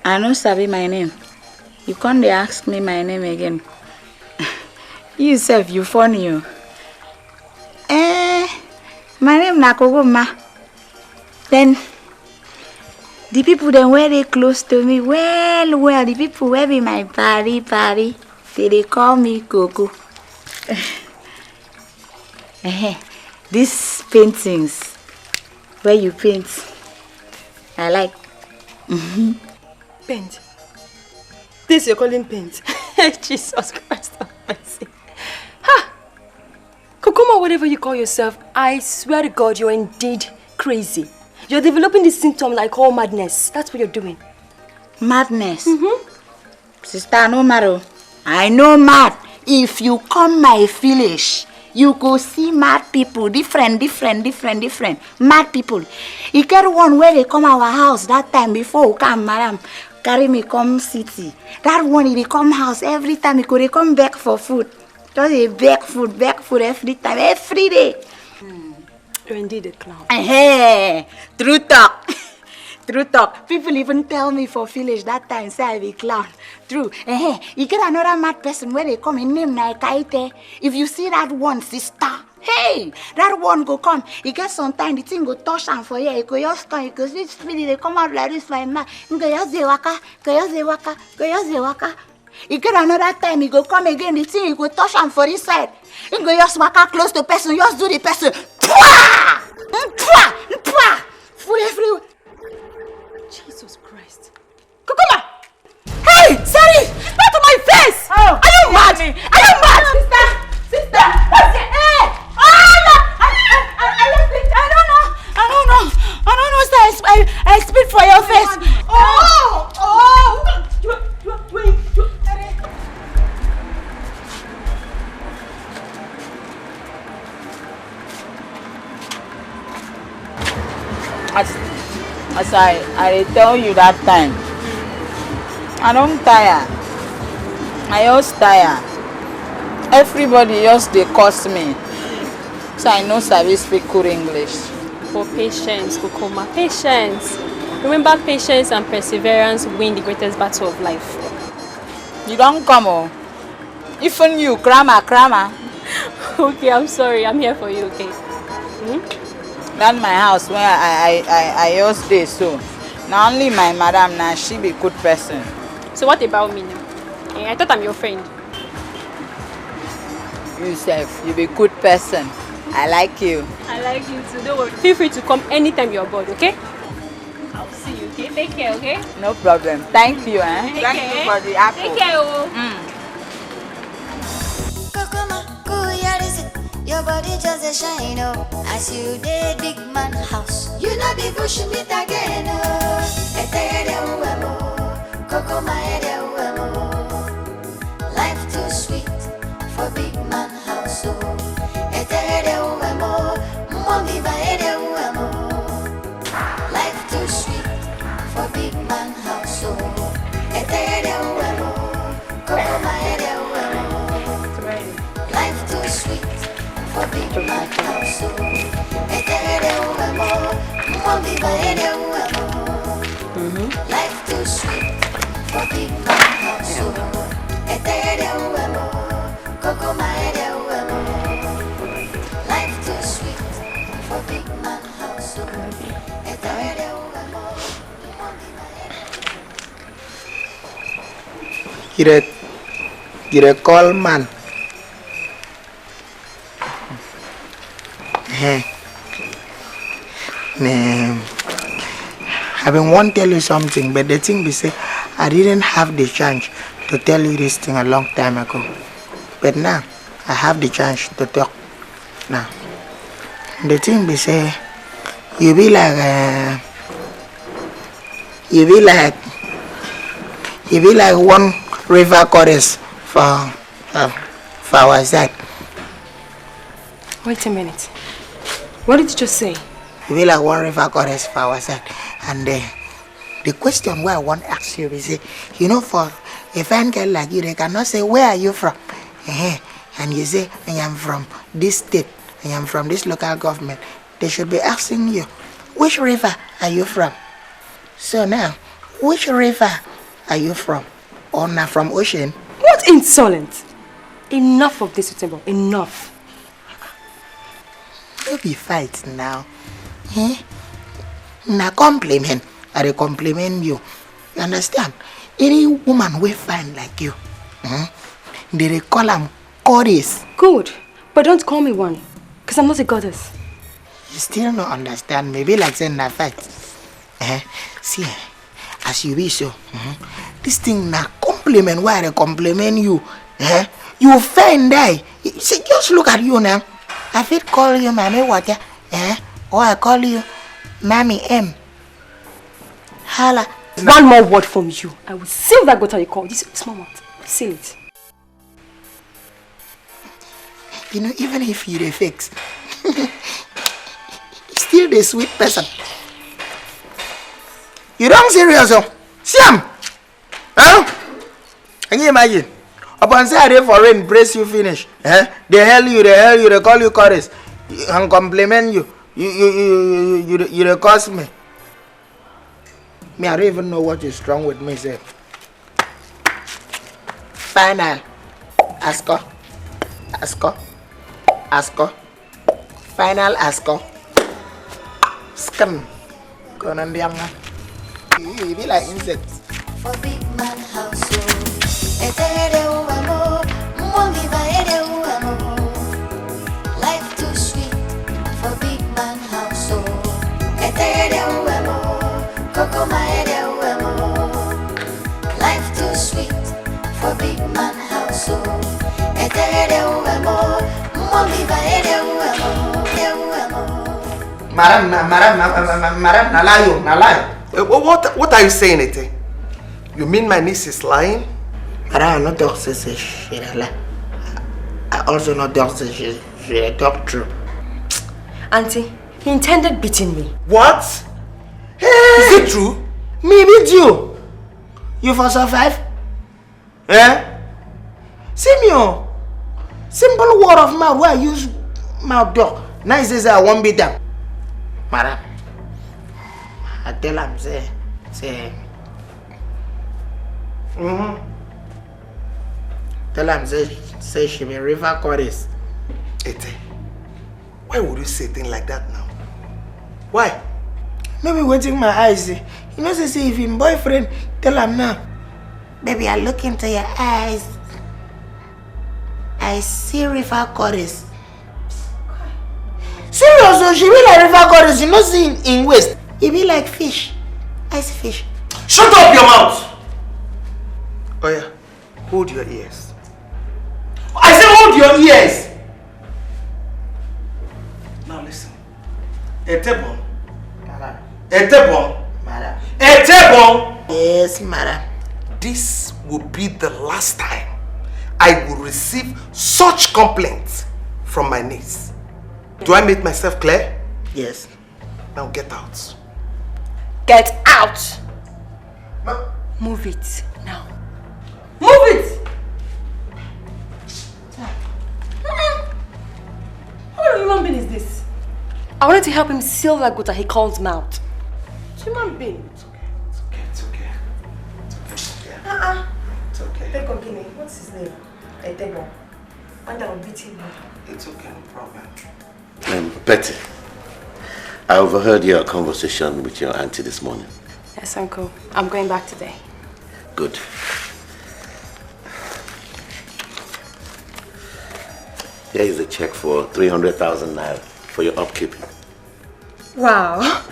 I no sabi my name. You can't ask me my name again. You self, you funny you. My name na Kogoma. Then the people then were they close to me well. The people were be my party. They call me Coco. these paintings where you paint, I like.
Paint? This you're calling paint? Jesus Christ of mercy. Ha! Kokoma, whatever you call yourself, I swear to God, you're indeed crazy. You're developing this symptom like all madness. That's what you're doing.
Madness? Sister, no matter. I know mad. If you come my village, you go see mad people, different. Mad people. You get one where they come our house that time before we come, madam. Carry me come city. That one he come house every time he could they come back for food. Just a beg food every time, every day.
You're indeed a clown.
Hey, true talk. True talk. People even tell me for village that time say I be clown. True. You get another mad person where they come in name Naikaite. If you see that one sister, hey, that one go come. You get sometime the thing go touch and for you. You go just come. You go see spirit they come out like this my man. You go just waka. You get another time you go come again. The thing you go touch and for this side. You go just waka close to person. Just do the person. Full everywhere.
Jesus Christ.
Kokoma! Hey! Sorry! Not to my face! Oh, are you mad? Are you mad? Sister! What's it? Hey! I left it. I don't know, sir. I spit for your face. As I tell you that time, I don't tire. I just tire. Everybody just they curse me. So I know Sabi speak good English.
For patience, Kokoma, patience. Remember, patience and perseverance win the greatest battle of life.
You don't come on. Even you, crammer.
Okay, I'm sorry. I'm here for you, okay?
That's my house where I just stay so. Not only my madam now, she be good person.
So what about me now? I thought I'm your friend.
Yourself, you be good person. I like you.
I like you too. Don't worry. Feel free to come anytime you're bored, okay? I'll see you, okay? Take care, okay?
No problem. Thank you, Thank you for the apple.
Take care,
Your body just a shine, as you did big man house. You not be pushing it again, life too sweet for big man house, life too sweet for big man house, life too sweet for big man house, life too sweet for big man house, life too sweet for big man house.
You call man. I've been want to tell you something, but the thing be say I didn't have the chance to tell you this thing a long time ago. But now I have the chance to talk. Now the thing be say you be like one river chorus for our side.
Wait a minute. What did you just say?
You be like one river chorus for our side. And the question where I want to ask you is, you know, for a fine girl like you, they cannot say, where are you from? And you say, I am from this state, I am from this local government. They should be asking you, which river are you from? So now, which river are you from? Or not from ocean?
What insolent! Enough of this, Utembo. Enough.
Don't be fight now. Now compliment. I compliment you. You understand? Any woman will find like you. They call them goddess.
Good. But don't call me one. Because I'm not a goddess.
You still not understand. Maybe like saying na fight. See, as you be so, this thing na compliment. Why I compliment you? You fair and die. See, just look at you now. I fit call you Mommy Water, or I call you Mommy M. Hala.
One more word from you. I will seal that gutter you call. This small mouth. Seal it.
You know, even if you're a fix, still the sweet person. You don't serious, oh? Siam! Can you imagine? Upon Saturday for rain, brace you finish. They hail you, they call you chorus. And compliment you. You cost me. Me, I don't even know what is wrong with me, sir. Final. Asko. Final asko. Scan. Konandianga. You be like insects.
For big man household. Life too sweet for big man household. Life too sweet for big man household.
Madam, what are you saying, Ete? You mean my niece is lying?
Madam, I'm not talking shit. I also not talking shit. She talk true.
Auntie, he intended beating me.
What? Hey! Is it true?
Me beat you. You for survive? Simeon. Simple word of mouth where I use mouth dog. Now he says I won't beat them. Madam, I tell him say. Tell him say she be river goddess.
Ete, why would you say things like that now? Why?
Maybe waiting my eyes. You know, say if him boyfriend tell him now. Baby, I look into your eyes. I see river goddess. Serious, so she be like river goddess. You know, see in waist. It be like fish. I see fish.
Shut up your mouth! Oh yeah, hold your ears. I said hold your ears! Now listen. Etebon.
Madam.
Etebon.
Madam.
Etebon!
Yes, madam.
This will be the last time I will receive such complaints from my niece. Do I make myself clear?
Yes.
Now get out.
Get out! Move it now. Move it! What a human being is this? I wanted to help him seal that gutter he calls mouth. Human being.
It's okay. It's okay. It's okay.
Pekogine, what's his name? Etebo. And I'll beat him.
It's okay, no problem.
Betty, I overheard your conversation with your auntie this morning.
Yes, Uncle. I'm going back today.
Good. Here is a check for 300,000 naira for your upkeep.
Wow.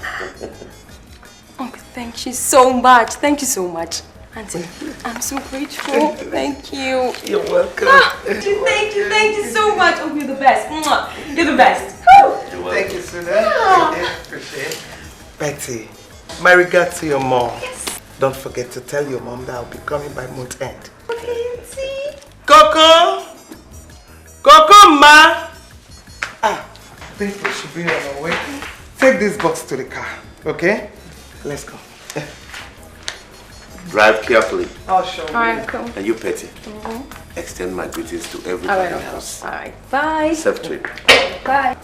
Uncle, thank you so much. Thank you so much. Auntie, I'm so grateful. Thank you.
You're welcome.
Thank you so much. Oh, you're the best. You're the best.
Thank you, Suna. Appreciate it. Betty, my regards to your mom.
Yes.
Don't forget to tell your mom that I'll be coming by month end.
Okay, see?
Coco! Coco, ma! I think we should be on our way. Take this box to the car, okay? Let's go.
Drive carefully.
I'll show you.
Alright, cool.
And you, Petty, extend my greetings to everybody in the house.
Alright, bye.
Safe trip.
Bye.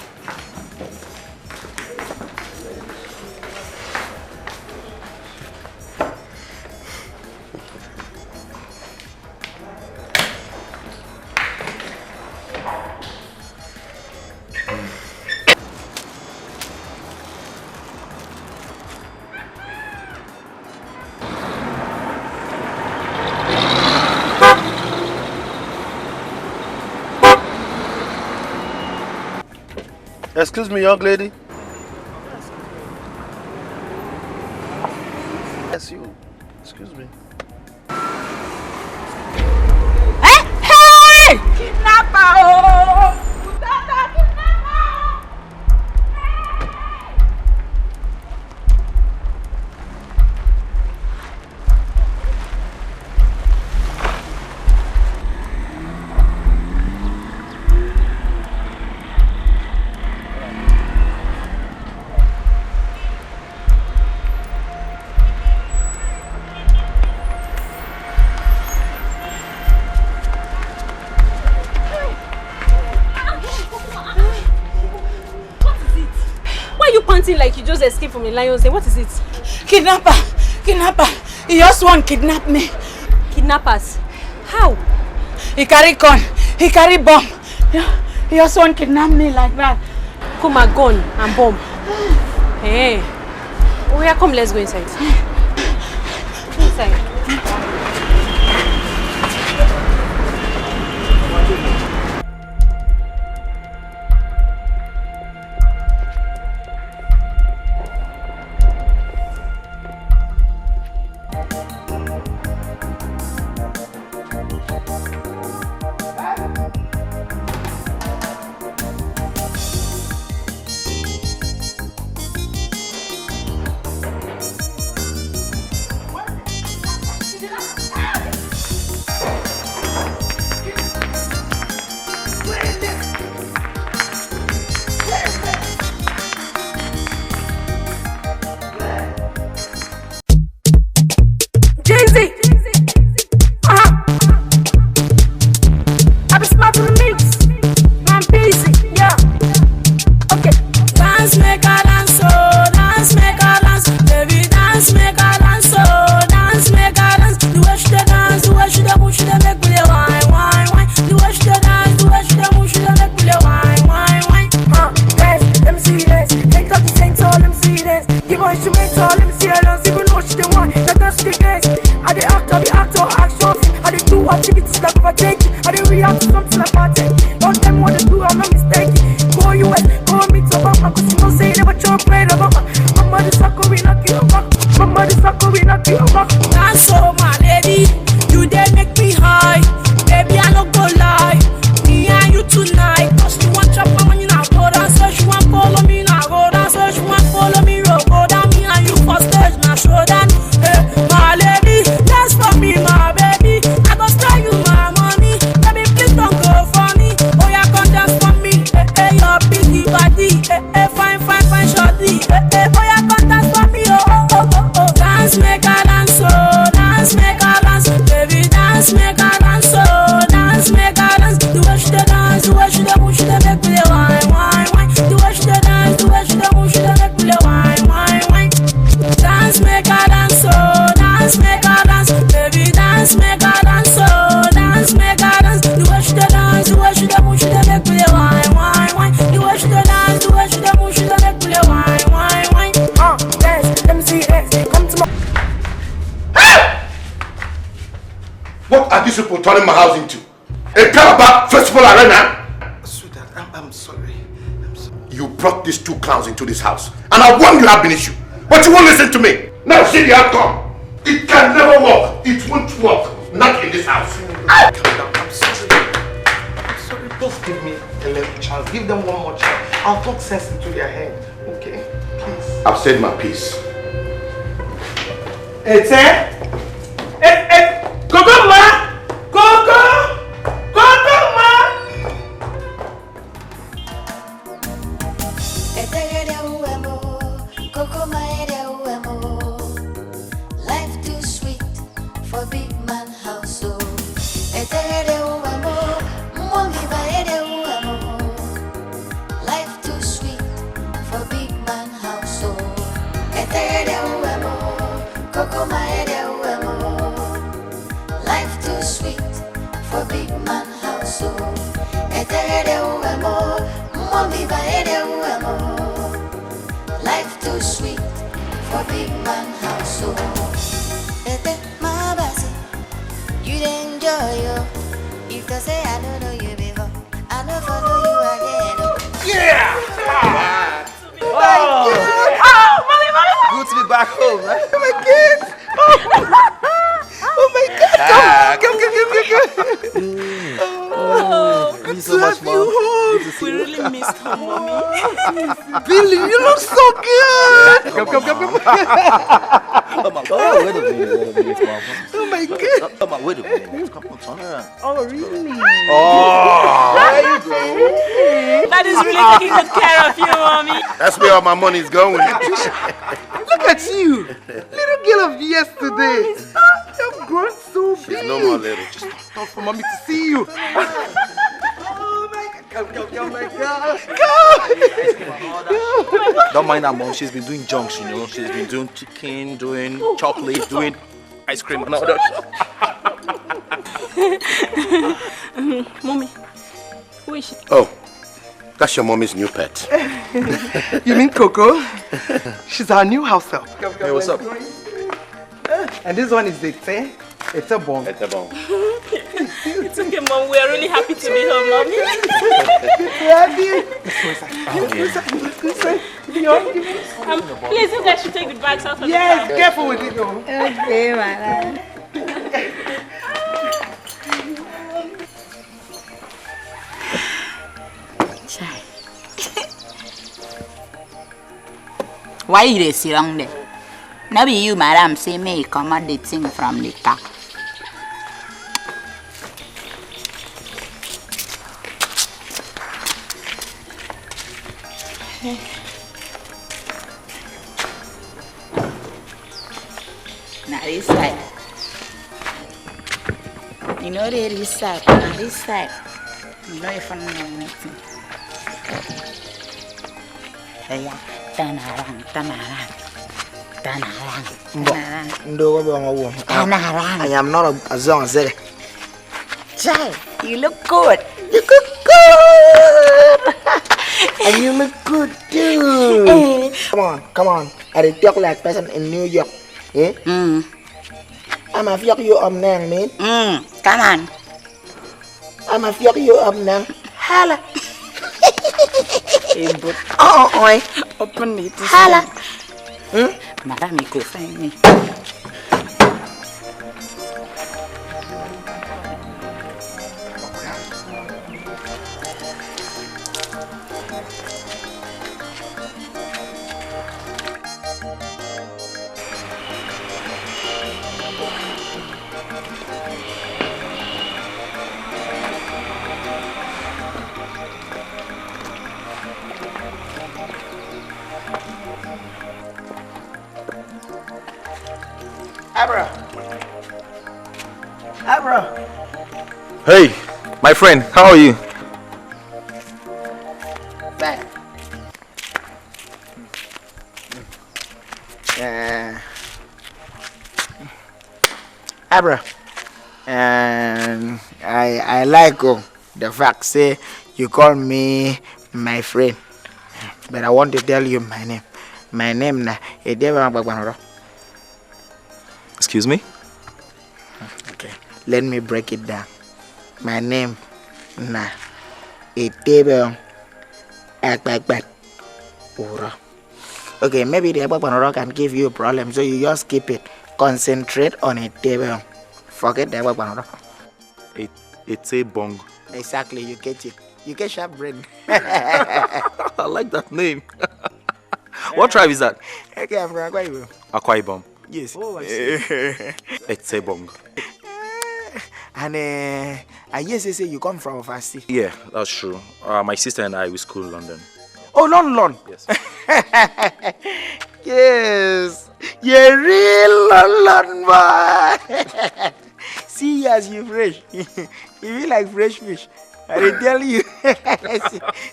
Excuse me, young lady. Yes, you. Excuse me.
Hey! Kidnapper! Oh!
Like you just escaped from a lion's den. What is it?
Kidnapper! Kidnapper! He just want to kidnap me.
Kidnappers? How?
He carry gun. He carry bomb. He just want to kidnap me like that.
Come a gun and bomb. Hey. Oh yeah, come, let's go inside. Inside.
Turning my house into a Calabar festival arena.
Sweetheart, I'm sorry.
You brought these two clowns into this house, and I warned you have an issue, but you won't listen to me. Now see the outcome. It can never work. It won't work. Not in this house.
Calm down. I'm sorry. Just give me a little chance. Give them one more chance. I'll talk sense into their head. Okay? Please.
I've said my piece.
It's Go, ma!
Life too sweet for big man house. Life too sweet for big man house. Life too sweet for big man house. Life too sweet for big man house. My bassy, you enjoy you. If they say I don't know you before, I don't follow you again.
Yeah!
Thank you.
Good to be back home, man.
Oh my God.
missed her, mommy.
Billy, you look so good. Come.
Oh, wait a minute, Mama.
Oh my God.
Come on, wait a minute. Come on, turn around.
Oh, really?
Oh, there you go.
That is really taking good care of you, mommy.
That's where all my money's going.
Look at you. Little girl of yesterday. You've grown so big.
She's no more little. Just
Stop for mommy to see you. Oh my God. Come, my God. Come.
Don't mind her, mom. She's been doing junks, you know. She's been doing chicken, doing chocolate, doing ice cream and all that.
Mommy, who is she?
Oh, that's your mommy's new pet.
You mean Coco? She's our new house help.
Hey, what's up?
And this one is the tea. It's a bomb.
It's a bomb.
It's okay, mom. We are really happy to be her, mommy.
Please, you guys should take the bags out of the car.
Yes, careful with it though.
Okay, madam.
Why you dey sit down there? No be you, madam, say me come out the thing from the car. Now this side. You know this side. Now this side. You know if I'm not anything. Yeah. Turn around.
I am not a zone.
Child, you look good.
You look good. And you look good too. Come on. I talk like person in New York. Eh? I'ma fuck you up now, man.
Come on.
I'ma fuck you up now. Holla.
Open it.
Holla.
Madam, you go find me.
Abra.
Hey, my friend, how are you?
Back. Abra. And I like the fact say you call me my friend. But I want to tell you my name. My name na
Excuse me?
Okay, let me break it down. My name na Etebe Akbakbat Ura. Okay, maybe the Akbakbat can give you a problem, so you just keep it. Concentrate on Etebe. Forget the Akbakbat.
It's a bong.
Exactly, you get it. You get sharp brain.
I like that name. What tribe is that?
Okay, I'm from Akwa Ibom.
Akwa Ibom.
Yes.
Oh, I see. It's a bong.
And I guess they say you come from overseas.
Yeah, that's true. My sister and I, we school in London.
Oh, London.
Yes.
Yes. You're real London boy. See as you fresh. You feel like fresh fish. I tell you.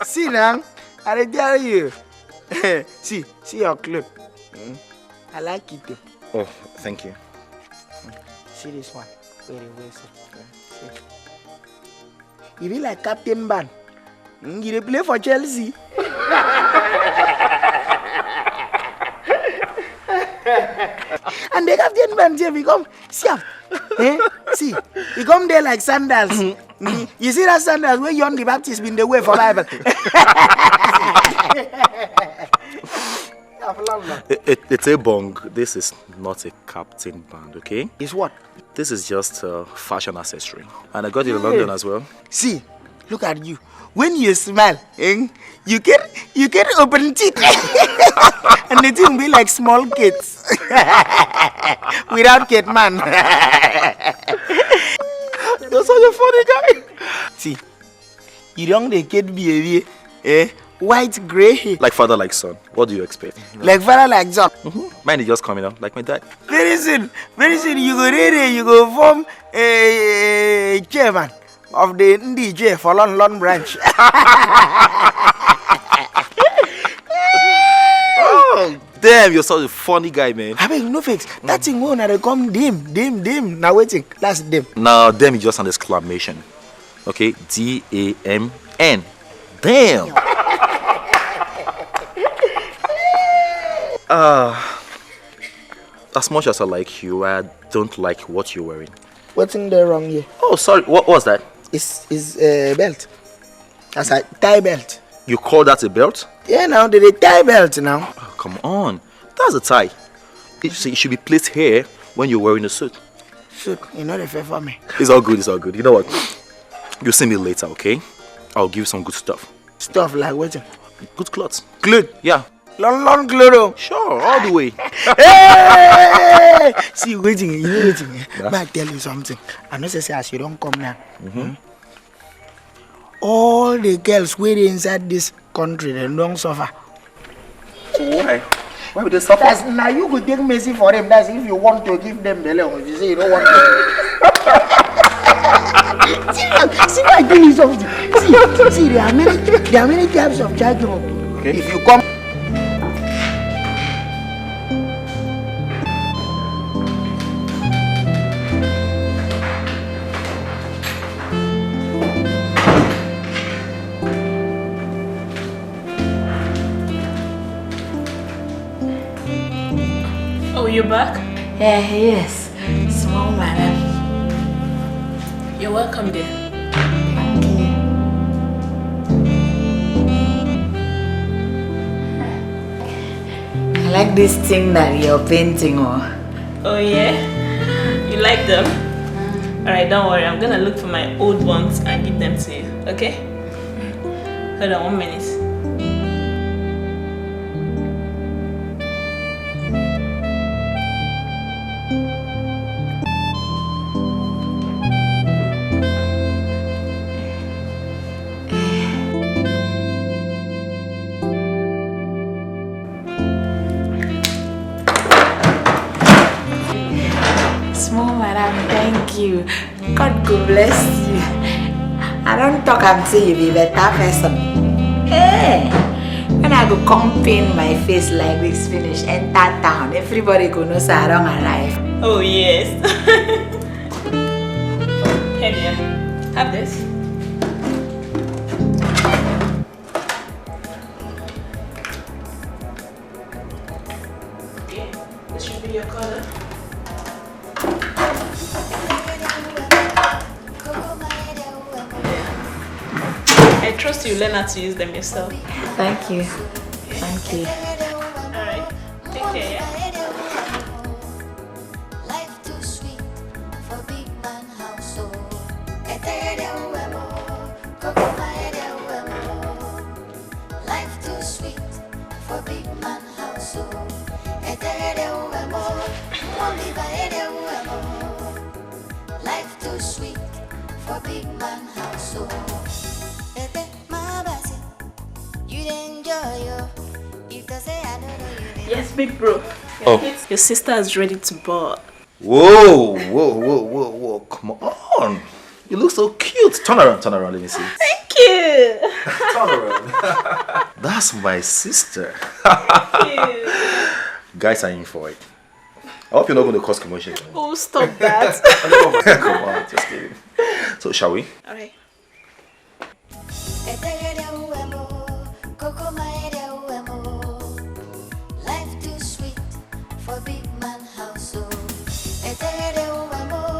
See now. I tell you. See your clothes. I like it too.
Oh, thank you.
See this one. Very well. See. You be like Captain Ban. You play for Chelsea. And the Captain Ban here become siap. See, he come there like sandals. You see that sandals where John the Baptist been the way for Bible.
It's a bong. This is not a captain band, okay?
It's what?
This is just a fashion accessory. And I got it in London as well.
See,
Look at you. When you smile, you can open teeth. And the thing be like small kids. Without kid man. You're such a funny guy. See, you don't the kid behavior, white, grey.
Like father, like son. What do you expect?
Like father, like son.
Mine is just coming out, like my dad.
Very soon, you go ready, you go form a chairman of the NDJ for London branch.
Oh, damn, you're such a funny guy, man.
I mean, no fix. That thing won't come dim. Now waiting, that's dim.
Now, damn is just an exclamation. Okay, D-A-M-N. Damn. As much as I like you, I don't like what you're wearing.
What's in there wrong here?
Oh, sorry, what was that?
It's a belt. That's a tie belt.
You call that a belt?
Yeah, now they tie belt now.
Oh, come on, that's a tie. It should be placed here when you're wearing a suit.
Suit, you know the fair for me.
It's all good, it's all good. You know what? You'll see me later, okay? I'll give you some good stuff.
Stuff like what?
Good clothes.
Clothes?
Yeah.
Long clothes.
Sure, all the way.
Hey! See, waiting. Yeah. But I tell you something. I know say as you don't come now. All the girls waiting inside this country, they don't suffer.
Why? Why would they suffer?
That's, now you could take mercy for them. That's if you want to give them belly, or if you say you don't want to. See, I tell you something. See, there are many types of judgment.
Okay.
If you come.
Oh, you're back?
Yeah, yes. Small madam.
You're welcome there.
Thank you. I like this thing that you're painting on.
Oh yeah? You like them? Alright, don't worry. I'm gonna look for my old ones and give them to you, okay? Hold on 1 minute.
Small madam, thank you. God go bless you. I don't talk and say you be better person. Hey, when I go come paint my face like this, finish, enter town, everybody go know say I don't arrive.
Oh yes. Here dear, have this. Okay, this should be your color. I trust you learn how to use them yourself.
Thank you. Thank you.
Alright, take care, yeah?
Life too sweet for big man household. Life too sweet for big man household. Life too sweet for big man household. You enjoy your. If they say I don't know you.
Yes, big bro. Your sister is ready to board.
Whoa. Come on. You look so cute. Turn around, let me see.
Thank you.
Turn around. That's my sister.
Thank you.
Guys are in for it. I hope you're not going to cause commotion.
Oh, stop that.
Come on, just kidding. So, shall we?
Alright.
Life too sweet for big man household. Life too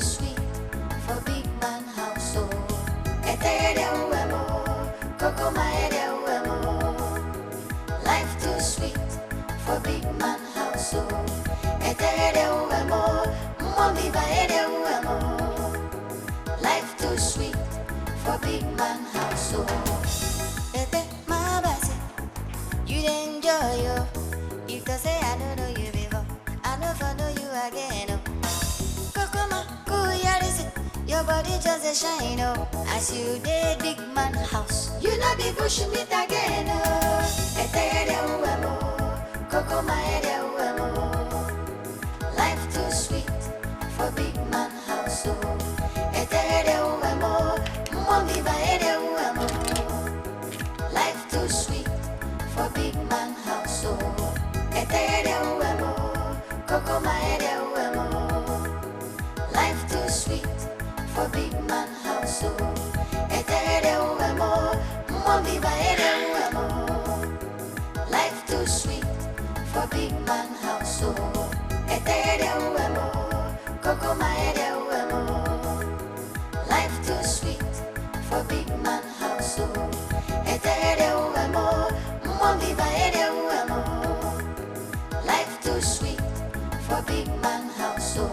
sweet for big man household. Life too sweet for big man household. big man house. So, my bassy, you enjoy yo. If they say I don't know you before, I never know you again. Kokoma, your body just a shine, oh. As you did big man house, you not be pushing it again, oh. Kokoma, life too sweet for big man house, oh. Life too sweet for big man house, oh. Kokoma, life too sweet for big man house, oh. Life too sweet for big man house, oh. Life too sweet for big man house, oh. Life too sweet for big man house, oh.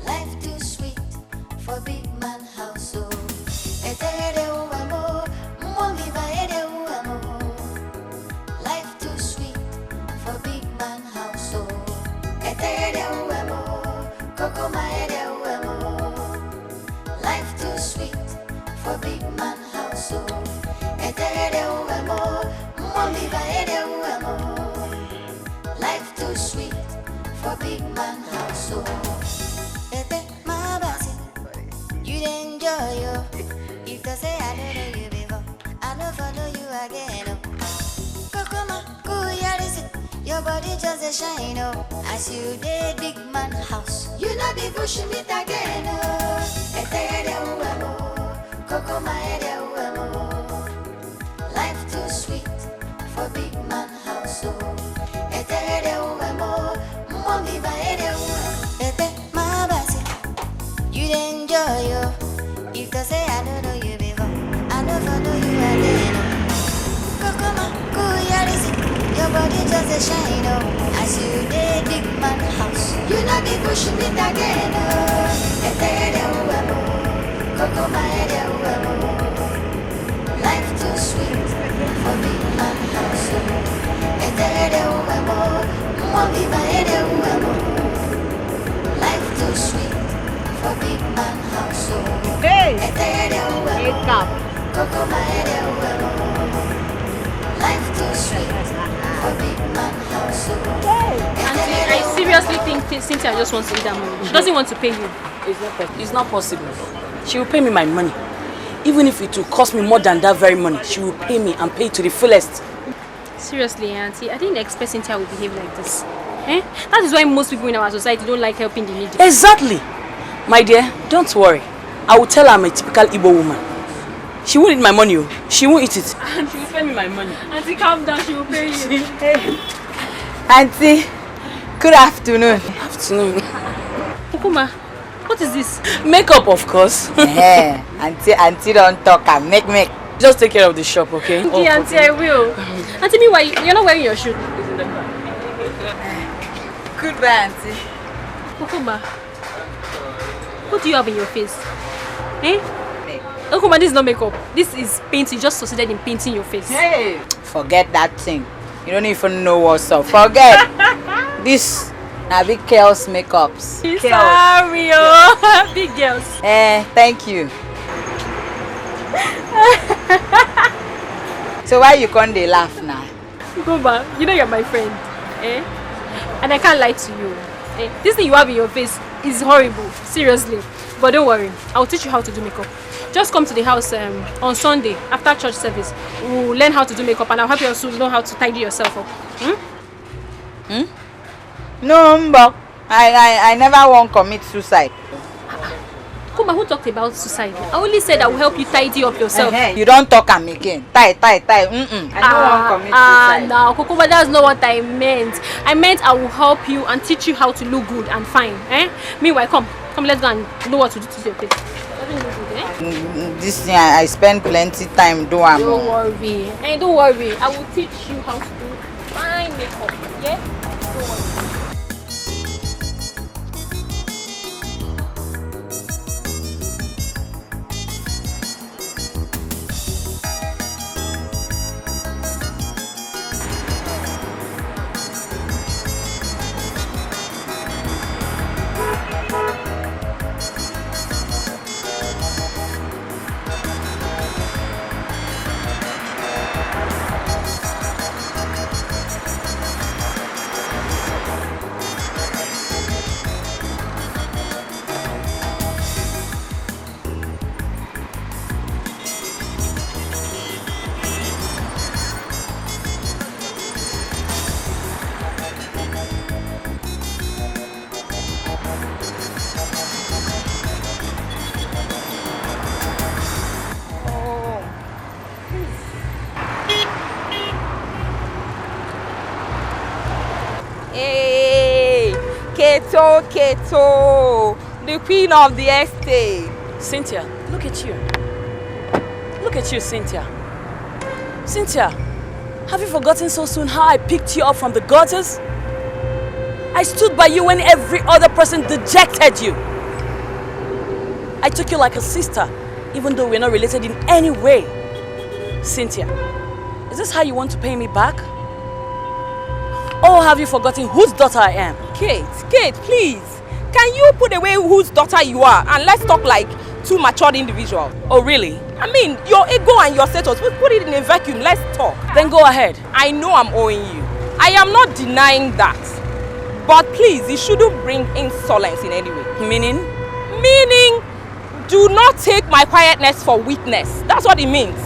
Life too sweet for big man house, oh. Life too sweet for big man house, oh. Life too sweet for big man house, oh. Life too sweet for big man house, oh. My bassy, you enjoy yo. If they say I don't know you before, I never know you again, oh. Kokoma, your body just a shine, oh. As you did big man house, you not be pushing it again, oh. Kokoma, life too sweet for big man house, oh. My bassy, you enjoy yo. If they say I don't know you before, I never know you again, oh. Kokoma, your body just a shine, oh. As you did big man house, you not be pushing it again, oh. Kokoma, life too sweet for big man house, oh. Life too sweet for big man house, oh.
Hey! Wake up.
Life too sweet for big man house, oh.
Auntie, I seriously think Cynthia just wants to eat that money. She doesn't want to pay you.
It's not possible. She will pay me my money. Even if it will cost me more than that very money, she will pay me and pay it to the fullest.
Seriously, Auntie, I didn't expect Cynthia would behave like this. Eh? That is why most people in our society don't like helping the needy.
Exactly. My dear, don't worry. I will tell her I'm a typical Igbo woman. She won't eat my money. She won't eat it.
And she will spend me my money. Auntie, calm down. She will pay you.
Auntie, good afternoon.
Afternoon.
Ukuma, what is this?
Makeup, of course.
Yeah, auntie don't talk and make.
Just take care of the shop, okay?
Auntie, I will. Auntie, meanwhile, you're not wearing your shoe.
Goodbye, auntie.
Ukuma, what do you have in your face? Eh? Ukuma, this is not makeup. This is paint. You just succeeded in painting your face.
Hey! Forget that thing. You don't even know what's up. Forget. This na big girls makeups.
Sorry, oh. Big girls.
Thank you. So why you can't dey laugh now?
Ukuma, you know you're my friend. Eh? And I can't lie to you. Eh? This thing you have in your face is horrible. Seriously. But don't worry. I'll teach you how to do makeup. Just come to the house on Sunday after church service. We'll learn how to do makeup and I'll help you also know how to tidy yourself up.
No, but I never want to commit suicide.
Come
Mama, who talked about suicide? I only said I will help you tidy up yourself.
You don't talk am again. Tie. I don't want to commit suicide.
No, Kokova, that's not what I meant. I meant I will help you and teach you how to look good and fine. Meanwhile, come, let's go and know what to do to your face.
This thing I spend plenty time doing.
Don't worry. Don't worry. I will teach you how to do fine makeup. Yeah? Don't worry.
Keto, the queen of the estate.
Cynthia, look at you. Look at you, Cynthia. Cynthia, have you forgotten so soon how I picked you up from the gutters? I stood by you when every other person dejected you. I took you like a sister, even though we're not related in any way. Cynthia, is this how you want to pay me back? Or have you forgotten whose daughter I am?
Kate, please. Can you put away whose daughter you are and let's talk like two matured individuals?
Oh, really?
I mean, your ego and your status, put it in a vacuum. Let's talk.
Then go ahead.
I know I'm owing you. I am not denying that. But please, it shouldn't bring insolence in any way.
Meaning?
Meaning, do not take my quietness for weakness. That's what it means.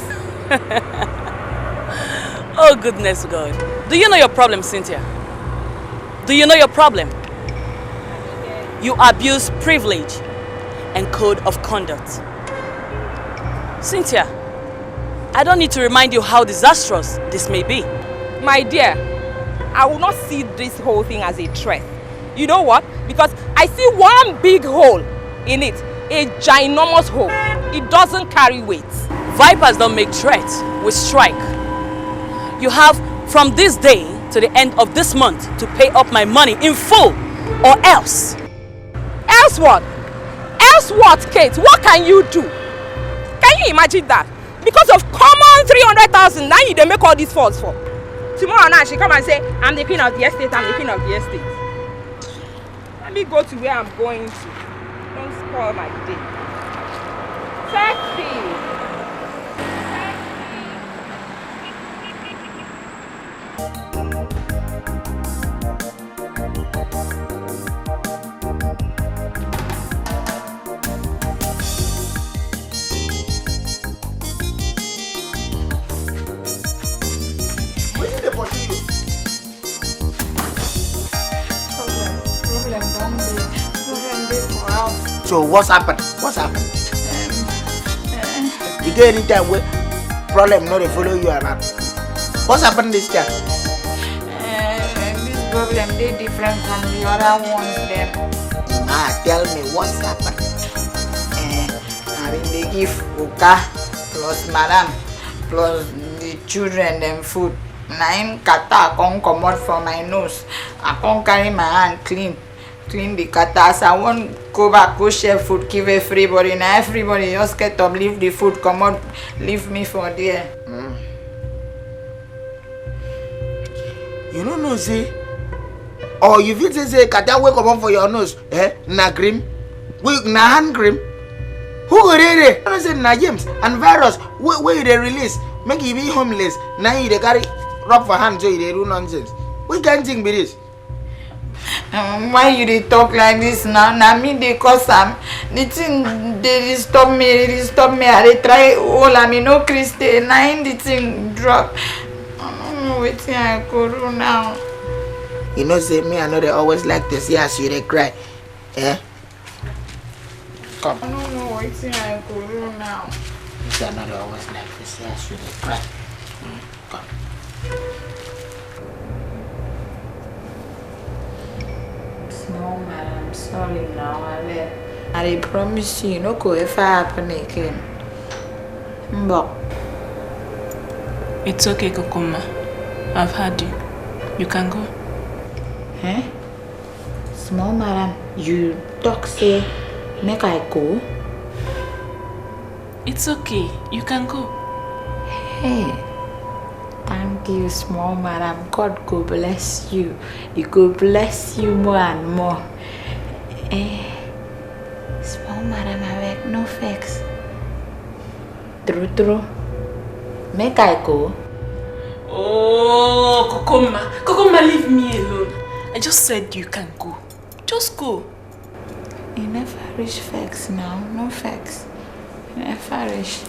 Oh, goodness God. Do you know your problem, Cynthia? Do you know your problem? You abuse privilege and code of conduct. Cynthia, I don't need to remind you how disastrous this may be.
My dear, I will not see this whole thing as a threat. You know what? Because I see one big hole in it. A ginormous hole. It doesn't carry weight.
Vipers don't make threats, we strike. You have from this day to the end of this month to pay up my money in full, or else.
Else what? Else what, Kate? What can you do? Can you imagine that? Because of common 300,000, now you don't make all these faults for. Tomorrow night she come and say, I'm the queen of the estate, I'm the queen of the estate. Let me go to where I'm going to. Don't spoil my day. Sexy.
So what's happened? What's happened? You get any time where problem not to follow you around? What's happened this time?
This problem they different from the other ones them.
Tell me what's happened.
I mean they give Uka plus Madam plus the children them food. Nine kata I come out from my nose. I can't carry my hand clean the katas. I won't go back, go share food, give everybody. Now everybody just get up, leave the food, come out, leave me for there.
You don't know, say, or you feel say, kata wake up for your nose, na grim, na hand grim. Who go there? I don't say na James and virus. Where they release, make you be homeless. Now you they carry rub for hand so you they do nonsense. We can't think with this.
Why you dey talk like this now? Na me dey cause am. The thing they disturb me. I dey try hold am, no Christy. Na in the thing drop. I don't know wetin I go do now.
You know, say me, I know they always like to see as you they cry. Come.
I don't know what
waiting I go do now.
It's not always like this. Yes, you try. Come.
No, man, I'm sorry now. I promise you, no go ever happen again. But
It's okay, Kokoma. I've heard you. You can go.
eh? Small madam, you talk say make I go?
It's okay. You can go.
Hey, thank you, small madam. God go bless you. He go bless you more and more. Small madam, I beg no vex. True. Make I go?
Oh, Kokoma. Kokoma, leave me alone. I just said you can go. Just go.
You never reach vex now. No vex. You never reach.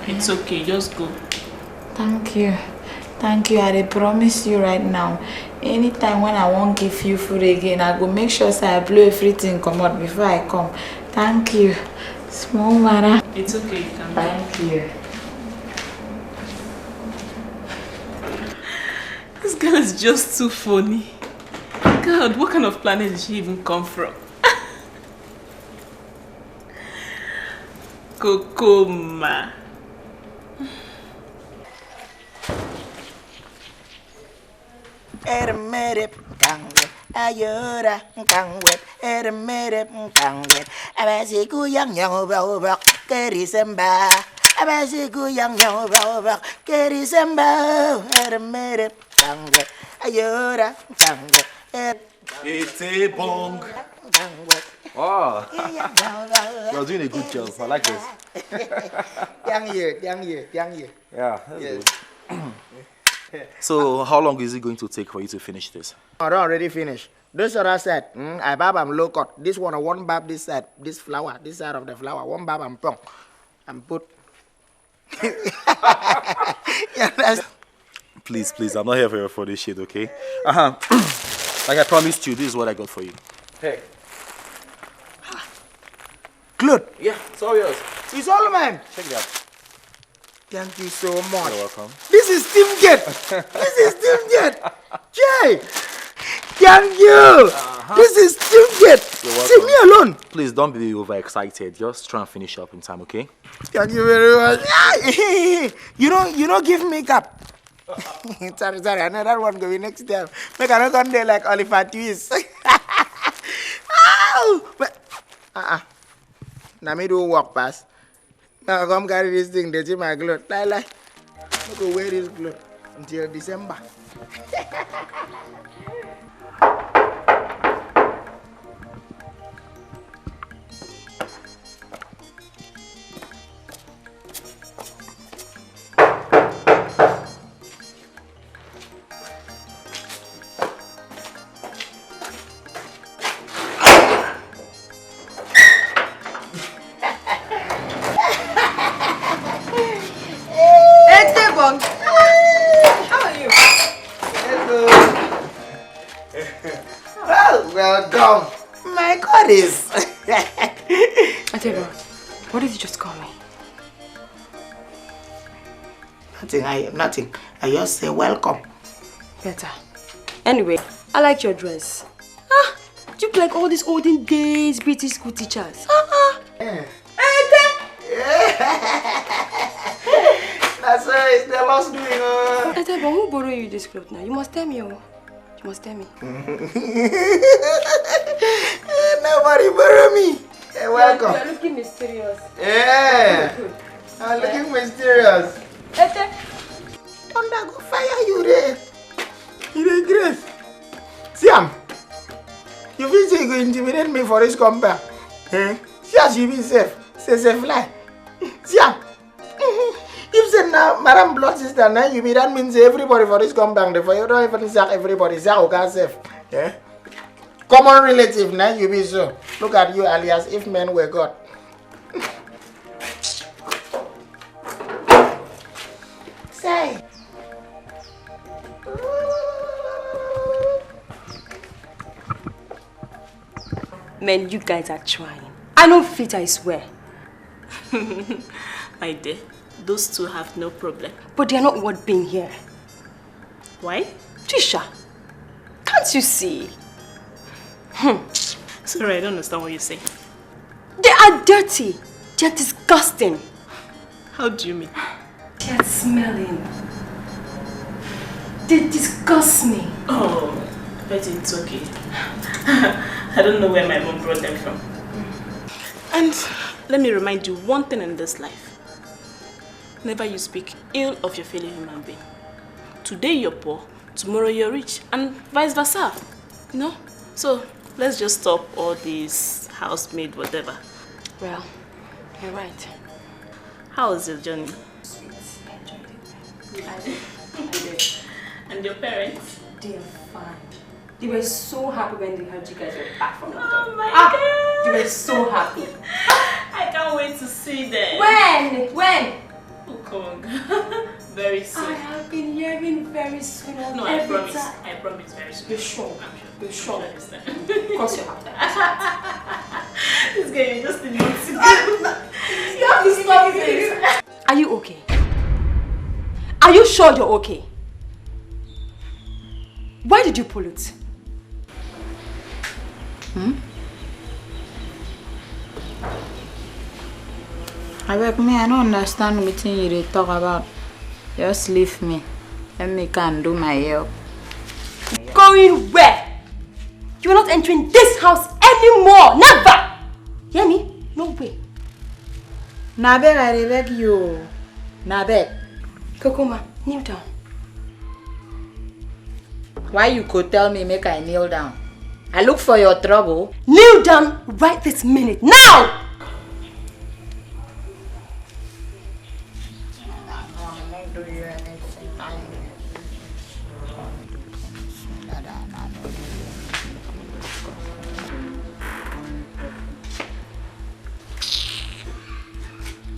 It's okay. Just go.
Thank you. I promise you right now. Anytime when I won't give you food again, I go make sure so I blow everything come out before I come. Thank you. Small matter.
It's okay. You can go.
Thank you.
This girl is just too funny. God, what kind of planet did she even come from? Kokoma.
Ayora kangwet eremere kangwet abasiku yang obak kerisemba abasiku yang obak kerisemba eremere kangwet ayora kangwet
It's a bong. Wow. You're doing a good job. I like this.
Thank you.
Yeah, that's good. So, how long is it going to take for you to finish this?
I already finished. This other side, I bab am low cut. This one bab this side, this flower, this side of the flower. One bab am pong. And put.
Please, I'm not here for this shit, okay? Like I promised you, this is what I got for you. Hey.
Good.
Yeah, it's all yours.
It's all mine.
Check it out.
Thank you so much.
You're welcome.
This is Team Get. Jay. Thank you. This is Team Get.
You're welcome.
See me alone.
Please don't be overexcited. Just try and finish up in time, okay?
Thank you very much. You don't give me up. sorry. Another one going next time. Make another one day like Oliver Twist. Now me do walk past. Now come carry this thing, they see my clothes. Lie. I go wear this clothes until December. Well done. My goddess.
Ateba, what did you just call me?
Nothing. I just say welcome.
Better. Anyway, I like your dress. You look like all these olden days British school teachers.
That's it's the lost doing.
Ateba, who borrow you this clothes now? You must tell me. You must tell me.
Nobody borrow me. Hey, welcome.
You're looking mysterious.
Yeah. I'm looking mysterious. Thunder go fire you there. You dey grace. Siam. You feel say you go intimidate me for this compound? See as you be safe. Say fly. Siam. If say now Madam Blood Sister now you be that means everybody for this compound for you don't even sack everybody sack okay safe. Yeah? Common relative now you be so. Look at you alias if men were God. Say.
Man, you guys are trying. I know fit, I swear.
My dear, those two have no problem.
But they are not worth being here.
Why?
Trisha, can't you see?
Sorry, I don't understand what you're saying.
They are dirty. They are disgusting.
How do you mean?
They are smelling. They disgust me.
Oh, but it's okay. I don't know where my mom brought them from. And let me remind you one thing in this life. Never you speak ill of your fellow human being. Today you're poor, tomorrow you're rich, and vice versa. You know? So let's just stop all this housemaid whatever.
Well, you're right.
How was your journey? I did. And your parents?
They are fine. They were so happy when they heard you guys were back from London.
Oh my God!
They were so happy.
I can't wait to see them.
When?
Oh, come on. Very soon.
I have been hearing very soon.
No, I promise. I promise very soon.
You're sure?
You're sure this time.
Cross your heart.
This guy is just a naughty girl.
You have to stop this. Are you okay? Are you sure you're okay? Why did you pull it?
I don't understand what you talk about. Just leave me. Let me can do my help.
Going where? You're not entering this house anymore. Never. Hear me? No way.
Nabek, I beg you. Nabek.
Kokoma, kneel down.
Why you could tell me make I kneel down? I look for your trouble.
Kneel down right this minute. Now!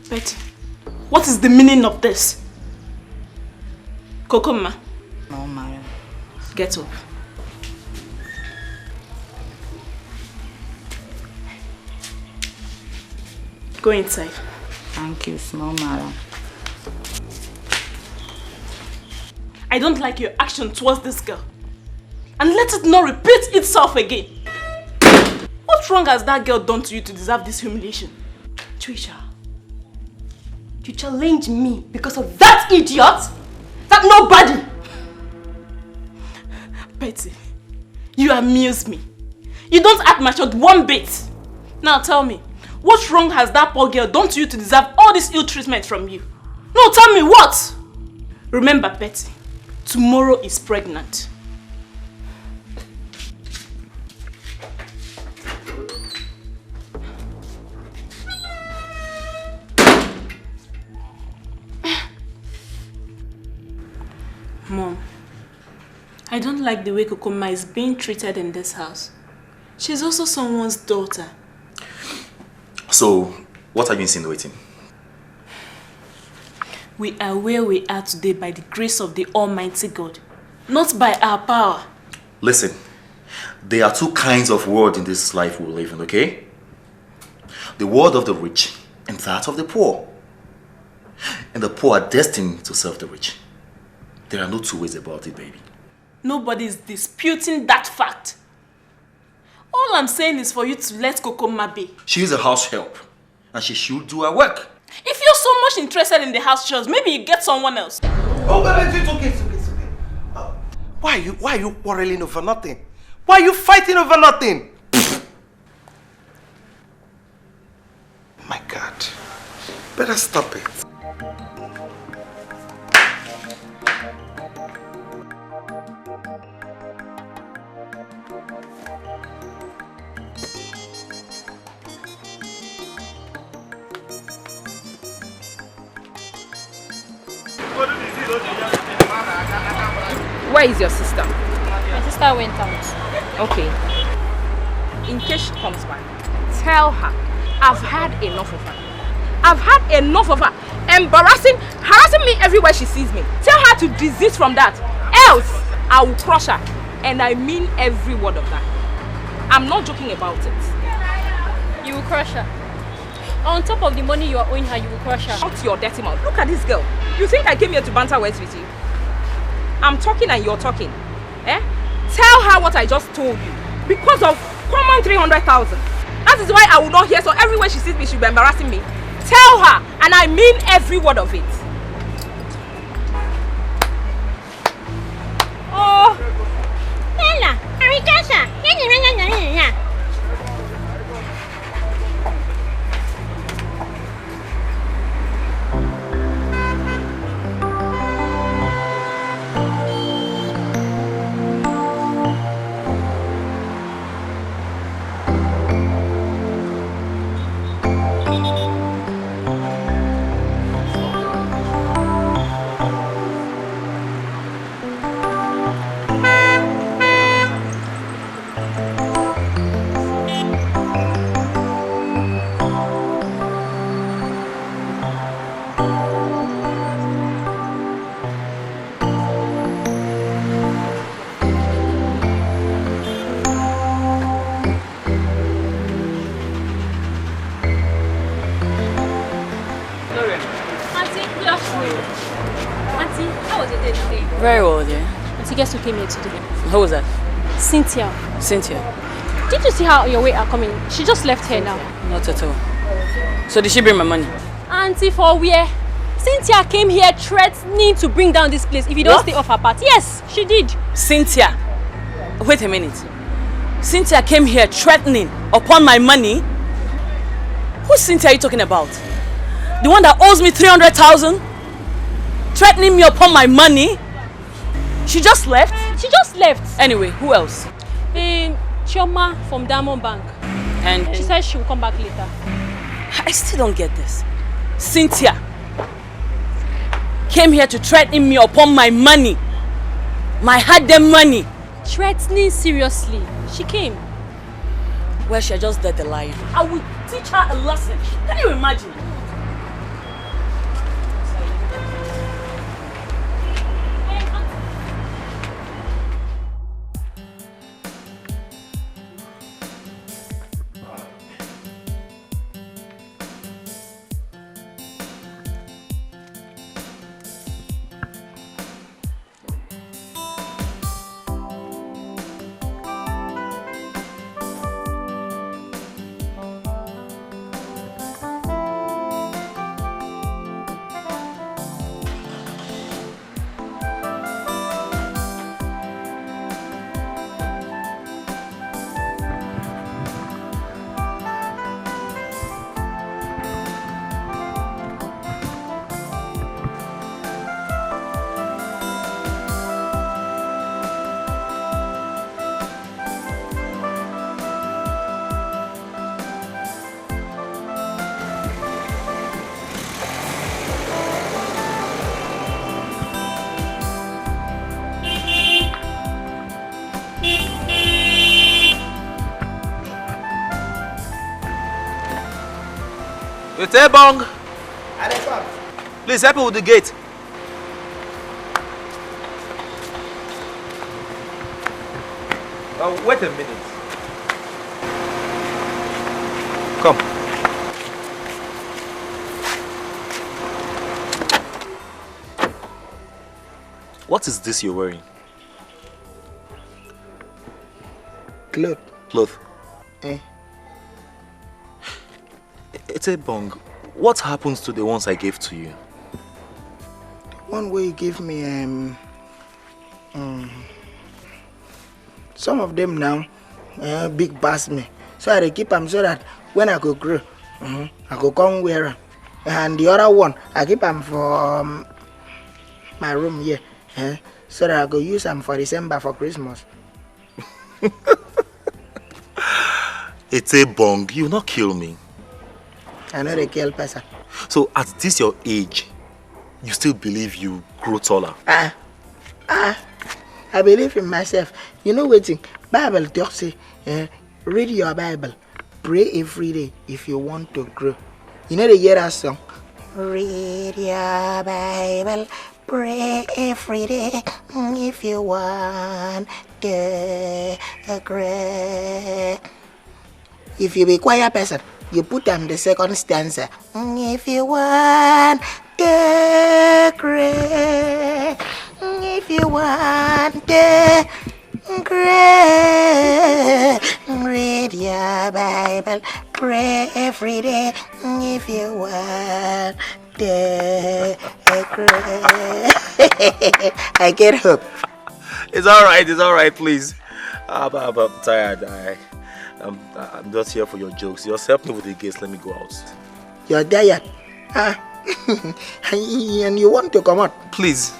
Betty, what is the meaning of this? Kokoma.
No, Mara.
Get up. Go inside.
Thank you, small madam.
I don't like your action towards this girl. And let it not repeat itself again. What wrong has that girl done to you to deserve this humiliation?
Trisha, you challenge me because of that idiot? That nobody?
Betty, you amuse me. You don't act matured one bit. Now tell me, what wrong has that poor girl done to you to deserve all this ill treatment from you? No, tell me what? Remember, Betty, tomorrow is pregnant. Mom, I don't like the way Kokoma is being treated in this house. She's also someone's daughter.
So, what are you insinuating?
We are where we are today by the grace of the Almighty God, not by our power.
Listen, there are two kinds of world in this life we live in, okay? The world of the rich and that of the poor. And the poor are destined to serve the rich. There are no two ways about it, baby.
Nobody is disputing that fact. All I'm saying is for you to let Kokoma be.
She is a house help, and she should do her work.
If you're so much interested in the house chores, maybe you get someone else.
Oh, but it's okay, it's okay, it's okay. Why are you quarreling over nothing? Why are you fighting over nothing? My God. Better stop it.
Where is your sister?
My sister went out.
Okay. In case she comes back, tell her I've had enough of her. I've had enough of her. Harassing me everywhere she sees me. Tell her to desist from that. Else, I will crush her. And I mean every word of that. I'm not joking about it.
You will crush her. On top of the money you are owing her, you will crush her.
Shut your dirty mouth. Look at this girl. You think I came here to banter words with you? I'm talking and you're talking. Eh? Tell her what I just told you. Because of common 300,000. That is why I will not hear. So everywhere she sees me, she'll be embarrassing me. Tell her, and I mean every word of it. Oh.
Ella, Arikasha,
Very well, dear.
Auntie, guess who came here today?
Who was that?
Cynthia.
Cynthia.
Did you see her on your way are coming? She just left here now.
Not at all. So did she bring my money?
Auntie, for where? Cynthia came here threatening to bring down this place if you don't stay off her path. Yes, she did.
Cynthia. Wait a minute. Cynthia came here threatening upon my money? Who's Cynthia are you talking about? The one that owes me 300,000? Threatening me upon my money? She just left?
She just left.
Anyway, who else?
Chioma from Diamond Bank.
And
she said she will come back later.
I still don't get this. Cynthia came here to threaten me upon my money. My hard-earned money.
Threatening seriously. She came.
Well, she just dead the lion. I will teach her a lesson. Can you imagine?
Hey, Bong. Please help me with the gate. Wait a minute. Come. What is this you're wearing?
Cloth.
Cloth.
Eh.
It's a Bong. What happens to the ones I gave to you?
One way you give me some of them now big past me, so I keep them so that when I go grow, I go come wear them. And the other one I keep them for my room here, so that I go use them for December for Christmas.
It's a Bong. You not kill me.
I know they kill person.
So at this your age, you still believe you grow taller?
I believe in myself. You know what? Bible talks say, read your Bible, pray every day if you want to grow. You know they hear that song? Read your Bible, pray every day if you want to grow. If you be quiet person, you put on the second stanza. If you want the great, if you want the great, read your Bible, pray every day. If you want the great. I get hope.
It's alright, please. I'm tired. I'm just here for your jokes. Just help me with the gates, let me go out.
You're tired? And you want to come out?
Please.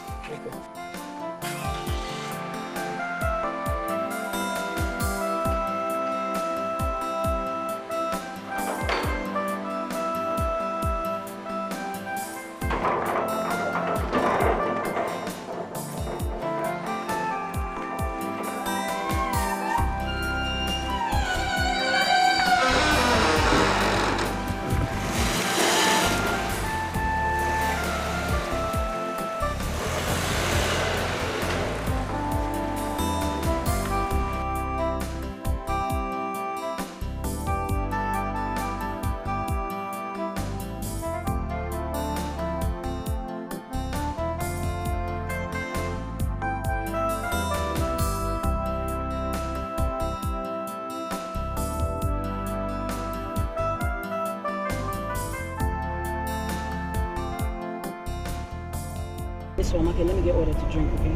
Okay, let me get order to drink, okay?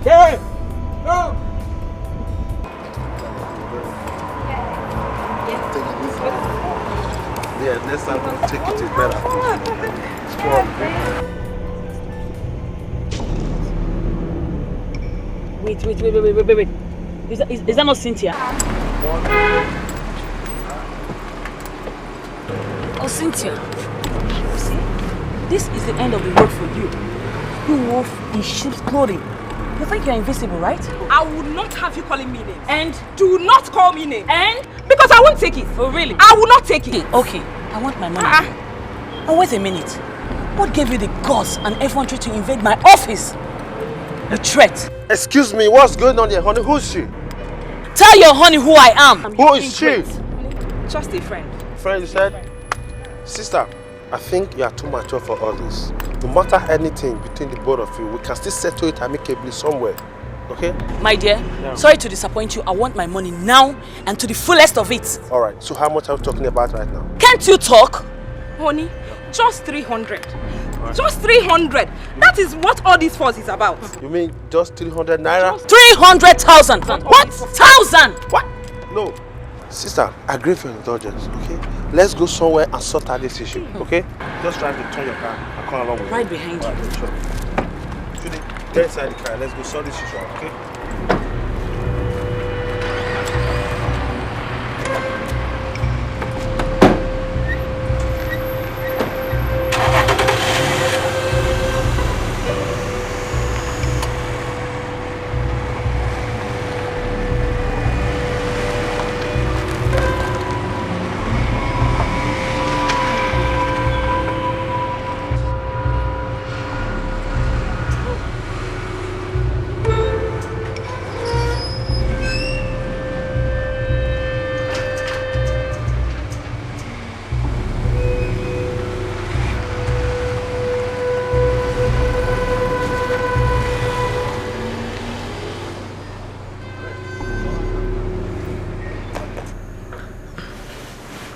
Hey! No!
Yeah, next time we'll take it to better. Strong.
Wait. Is that not Cynthia? Oh, Cynthia. See? This is the end of the road for you. You wolf in sheep's clothing. You think you're invisible, right?
I would not have you calling me names.
And?
Do not call me names.
And?
Because I won't take it.
Oh, really?
I will not take it.
Okay. I want my money. Oh, wait a minute. What gave you the guts and effrontery to invade my office? A threat.
Excuse me, what's going on here, honey? Who's she?
Tell your honey who I am.
Who is she?
Just a friend.
Friend, you said? Sister, I think you are too mature for all this. No matter anything between the both of you, we can still settle it amicably somewhere. Okay?
My dear, sorry to disappoint you. I want my money now and to the fullest of it.
Alright, so how much are we talking about right now?
Can't you talk?
Honey, just 300. Just 300. That is what all this fuss is about.
You mean just 300 naira?
300,000. What? 1,000?
What? No. Sister, I crave your indulgence, okay? Let's go somewhere and sort out this issue, okay? Just try to turn your car and come along with
right behind you.
Right, sure. Judy, get inside the car. Let's go sort this issue out, okay?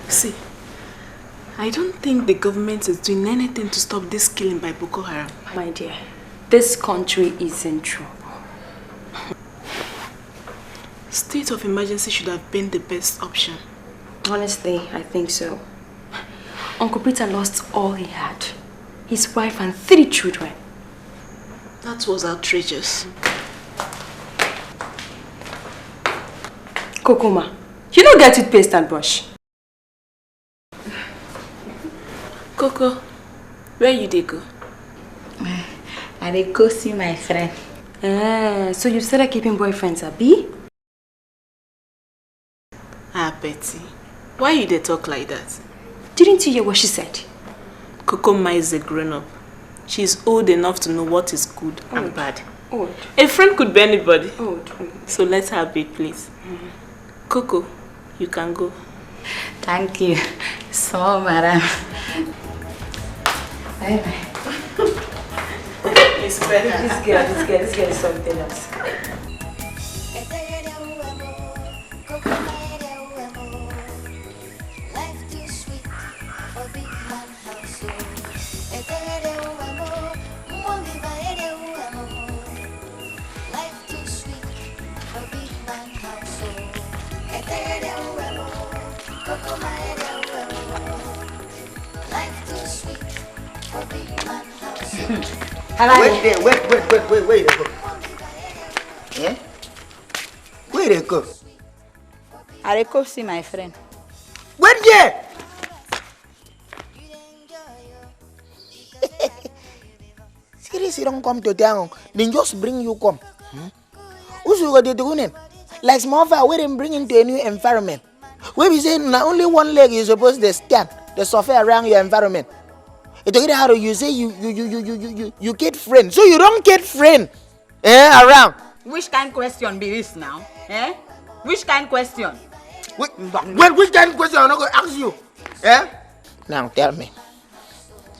See, I don't think the government is doing anything to stop this killing by Boko Haram.
My dear, this country is in trouble.
State of emergency should have been the best option.
Honestly, I think so. Uncle Peter lost all he had. His wife and 3 children.
That was outrageous.
Kokoma, you don't get toothpaste and brush.
Coco, where you dey go?
I dey go see my friend.
So you started keeping boyfriends, Abi?
Ah, Betty, why you dey talk like that?
Didn't you hear what she said?
Coco Ma is a grown-up. She's old enough to know what is good and bad.
Old.
A friend could be anybody.
Old.
So let her be, please. Coco, you can go.
Thank you. So, madam. Bye-bye.
It's better.
This girl is something else.
Life too sweet for big man household. Life too sweet for big man household. Life too sweet for big man household.
Wait there, wait. Yeah? Where they go?
I go see my friend.
Wait there! Seriously, don't come to town. Then just bring you come. Who's you got to do it? Like small fire, where them bring into a new environment. Where we say not only one leg you're supposed to stand, the software around your environment. It's okay how you say you get friends. So you don't get friend around.
Which kind of question be this now? Eh? Which kind of question?
Which kind of question I'm not going to ask you? Now tell me,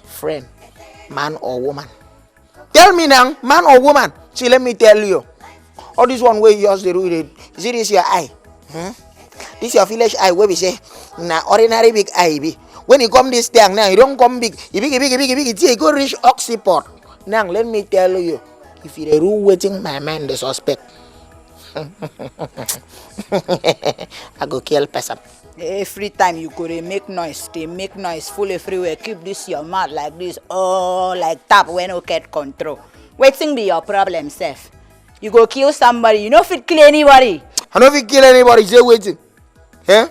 friend, man or woman? Tell me now, man or woman? See, let me tell you. All this one way you just do it. Is it this your eye? This your village eye where we say, na ordinary big eye be. When you come this thing now, you don't come big. You big. You go reach oxyport. Now let me tell you, if you the rule waiting my man the suspect. I go kill person.
Every time you go, they make noise full everywhere. Keep this your mouth like this, like tap when you get control. Waiting be your problem, Seth. You go kill somebody, you know if it kill anybody.
I know if you kill anybody, say waiting. So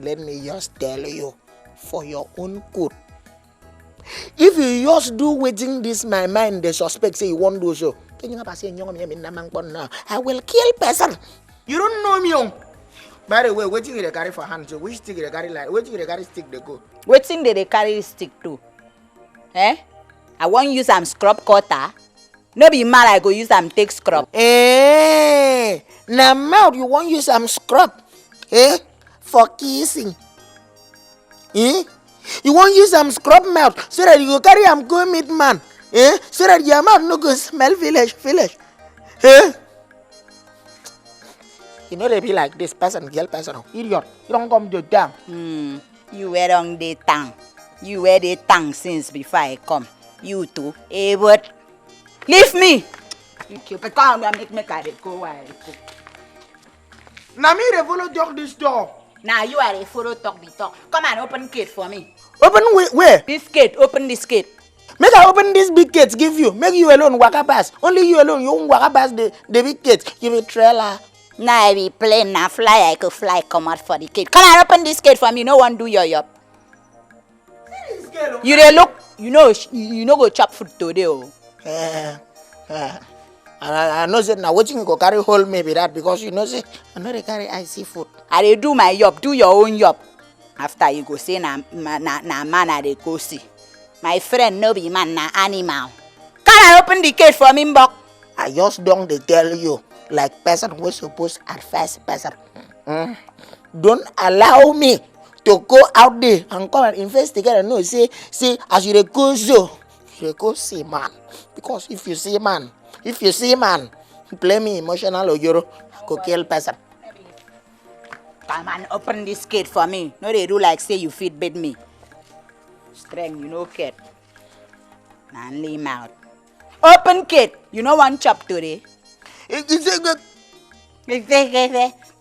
let me just tell you, for your own good. If you just do waiting this my mind, the suspect say you won't do so. I will kill person. You don't know me. By the way, waiting they carry for hand, so which stick they carry like waiting they carry stick they go.
Waiting they carry stick too. I won't use some scrub cutter. No be mad I go use some take scrub.
Now mouth you won't use some scrub. For kissing. You won't use some scrub mouth so that you go carry go meet man. So that your mouth no go smell village. You know they be like this person, girl person. Idiot. You don't come to town.
You were on the tongue. You were the tongue since before I come. You too. But leave me. You keep it calm and make me carry go while.
Now me they follow talk this door.
Now you are a follow talk the talk. Come and open gate for me.
Open where?
This gate. Open this gate.
Make I open this big gate, give you. Make you alone waka pass. Only you alone. You won't waka pass the big gate. Give me trailer.
Now I be plane, now fly. I could fly come out for the gate. Come and open this gate for me. No one do your job. You dey look. You know go chop food today.
I know that now watching you go carry hold maybe that because you know say I know they carry icy food.
I dey do my job. Do your own job. After you go say na man I dey go see. My friend no be man na animal. Can I open the gate for me, Mbok?
I just don't they tell you like person was supposed to advise person. Don't allow me to go out there and come and investigate and know say as you go so you go see man because if you see man play me emotional or you go kill person.
Come and open this gate for me. No, they do like say you feed bed me. Strength, you know, kid. Manly mouth. Open gate. You know one chop today.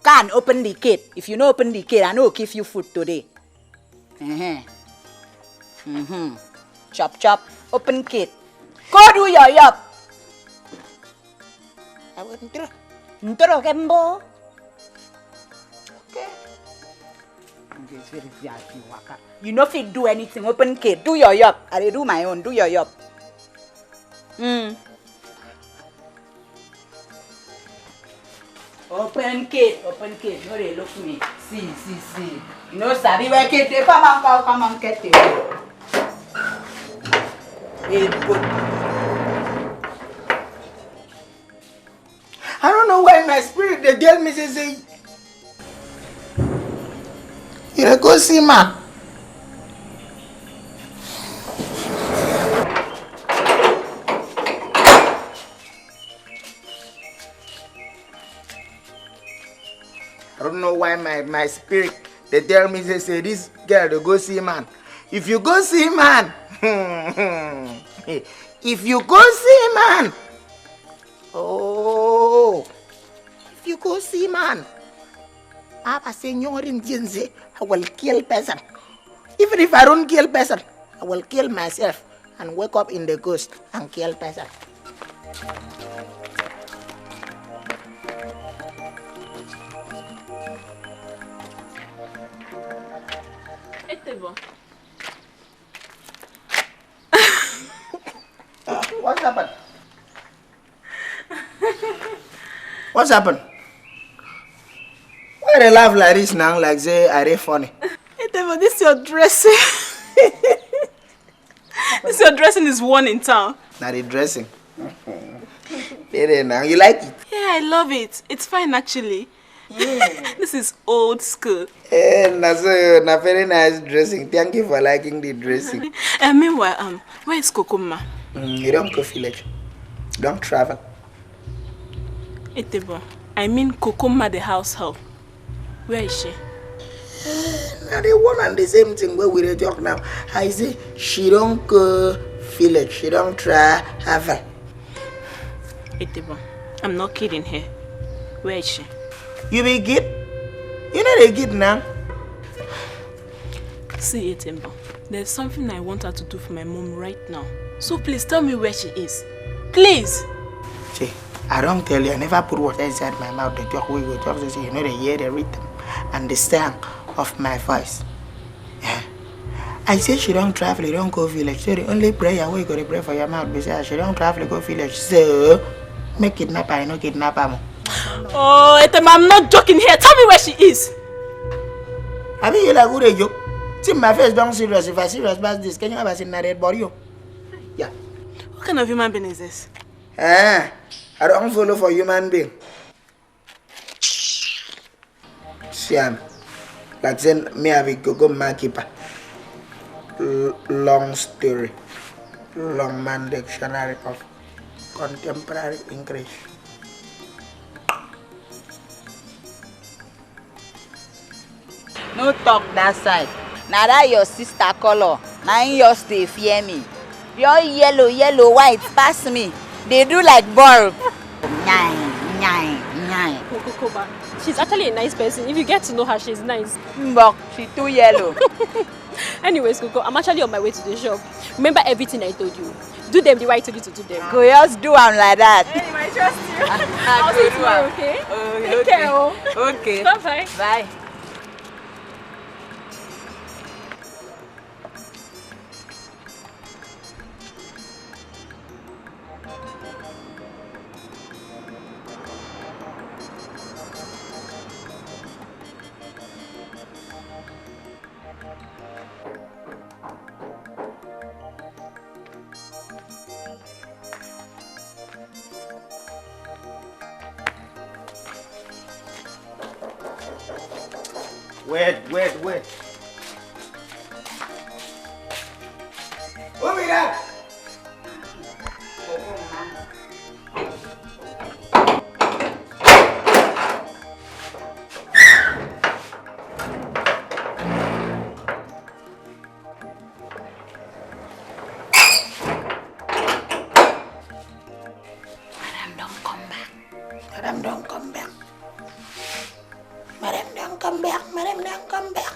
Can't open the gate. If you no open the gate, I know give you food today. Chop. Open gate. Go do your job.
I wouldn't do.
Ntoro kembo. Okay. You know if you do anything, open gate. Do your job. I do my own. Do your job. Open gate. No, they look me. See. You know, sabi where gate they come on, get it. Good.
I don't know why my spirit they tell me say you go see man. my spirit. They tell me, they say, this girl, they go see man. If you go see man, if you go see man, oh, if you go see man, Papa Senor in Jinze, I will kill person. Even if I don't kill person, I will kill myself and wake up in the ghost and kill person. What's happened? What's happened? Why they laugh like this now? Like say, are they funny?
Etebo, this your dressing. This your dressing is one in town.
Now the dressing. Now you like it?
Yeah, I love it. It's fine actually. This is old school.
That's very nice dressing. Thank you for liking the dressing.
Meanwhile, where is Kokoma?
You don't go village. Don't travel.
Etebo, I mean Kokoma the house help. Where is she?
Now they one and the same thing where we talk now. I say she don't go village. She don't travel.
Etebo, I'm not kidding here. Where is she?
You be good? You know they good now.
See, Etebo, there's something I want her to do for my mom right now. So please tell me where she is. Please.
See, I don't tell you. I never put words inside my mouth. They talk, we go talk. They say, you know, they hear the rhythm and the sound of my voice. Yeah. I say she don't travel, you don't go village. So the only prayer we go to pray for your mouth. Besides, she don't travel, go village. So make kidnapper, I know kidnapper.
Oh, Etebo, I'm not joking here. Tell me where she is.
I mean, you like who they joke. See, my face don't serious. If I serious about this, can you ever see that body? Yeah.
What kind of human being is this?
I don't follow for human being. See, like then me have a go keeper. Long story. Long man dictionary of contemporary English.
No talk that side. Now that your sister color, now yours they fear me. Your yellow, white, pass me. They do like bulb.
Kokoba. She's actually a nice person. If you get to know her, she's nice.
But she's too yellow.
Anyways, Coco, I'm actually on my way to the shop. Remember everything I told you. Do them the way I told you to do them.
Go just do them like that.
Anyway, I trust you. I'll see you tomorrow, okay? Take care.
Okay.
Bye-bye.
Bye.
Wait. Who be that? Madam, don't come back.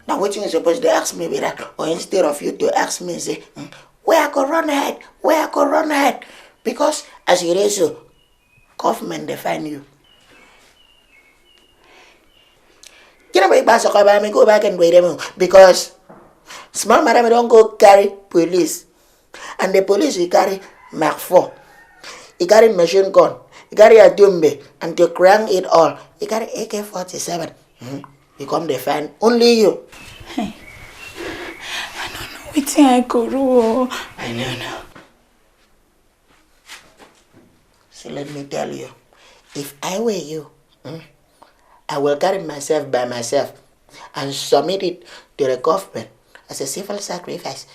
Now what you supposed to ask me with that? Or instead of you to ask me, say, where I could run ahead? Because as you raise so, government define you. You know, go back and wait a minute. Because small madam don't go carry police. And the police will carry Mark 4. He carry machine gun. He carry a Dumbe. And to crank it all, he carry AK-47. He come define only you.
Hey, I don't know what I could do.
I know. So let me tell you, if I were you, I will carry myself by myself and submit it to the government as a civil sacrifice,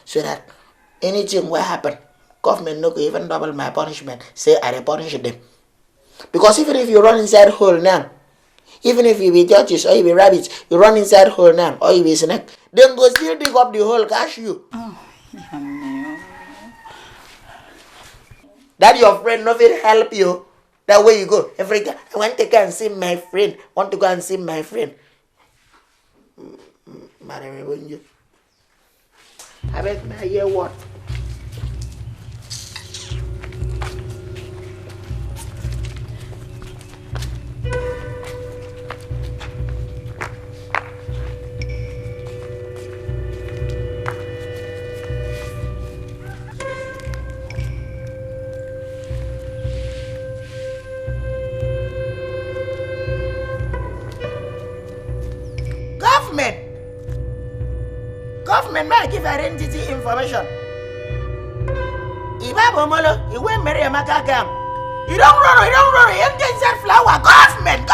so that anything will happen, government no go even double my punishment. Say I punish them. Because even if you run inside hole now, Even if you be tortoise or you be rabbit, you run inside hole now, or you be snake, then go still dig up the hole, catch you.
Oh,
That your friend no will help you. That way you go. Every time, I want to go and see my friend. Madam, when you, I bet my hear what? Government may give identity information. Iba bomolo, iwe marry amaka gam. You don't run, you get that flower. Government.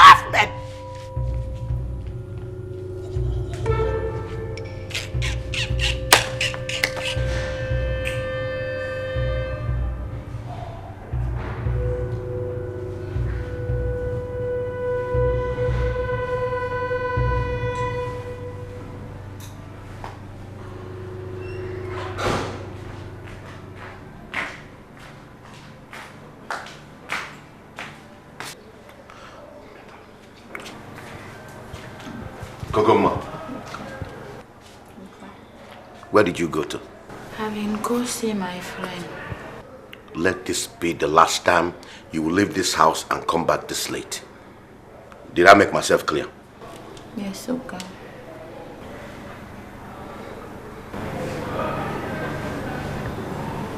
Kogoma, where did you go to?
I will go see my friend.
Let this be the last time you will leave this house and come back this late. Did I make myself clear?
Yes, okay.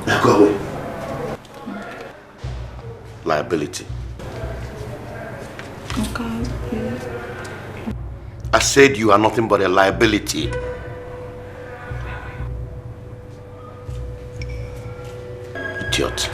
Now go away. Liability.
Okay.
I said you are nothing but a liability. Idiot.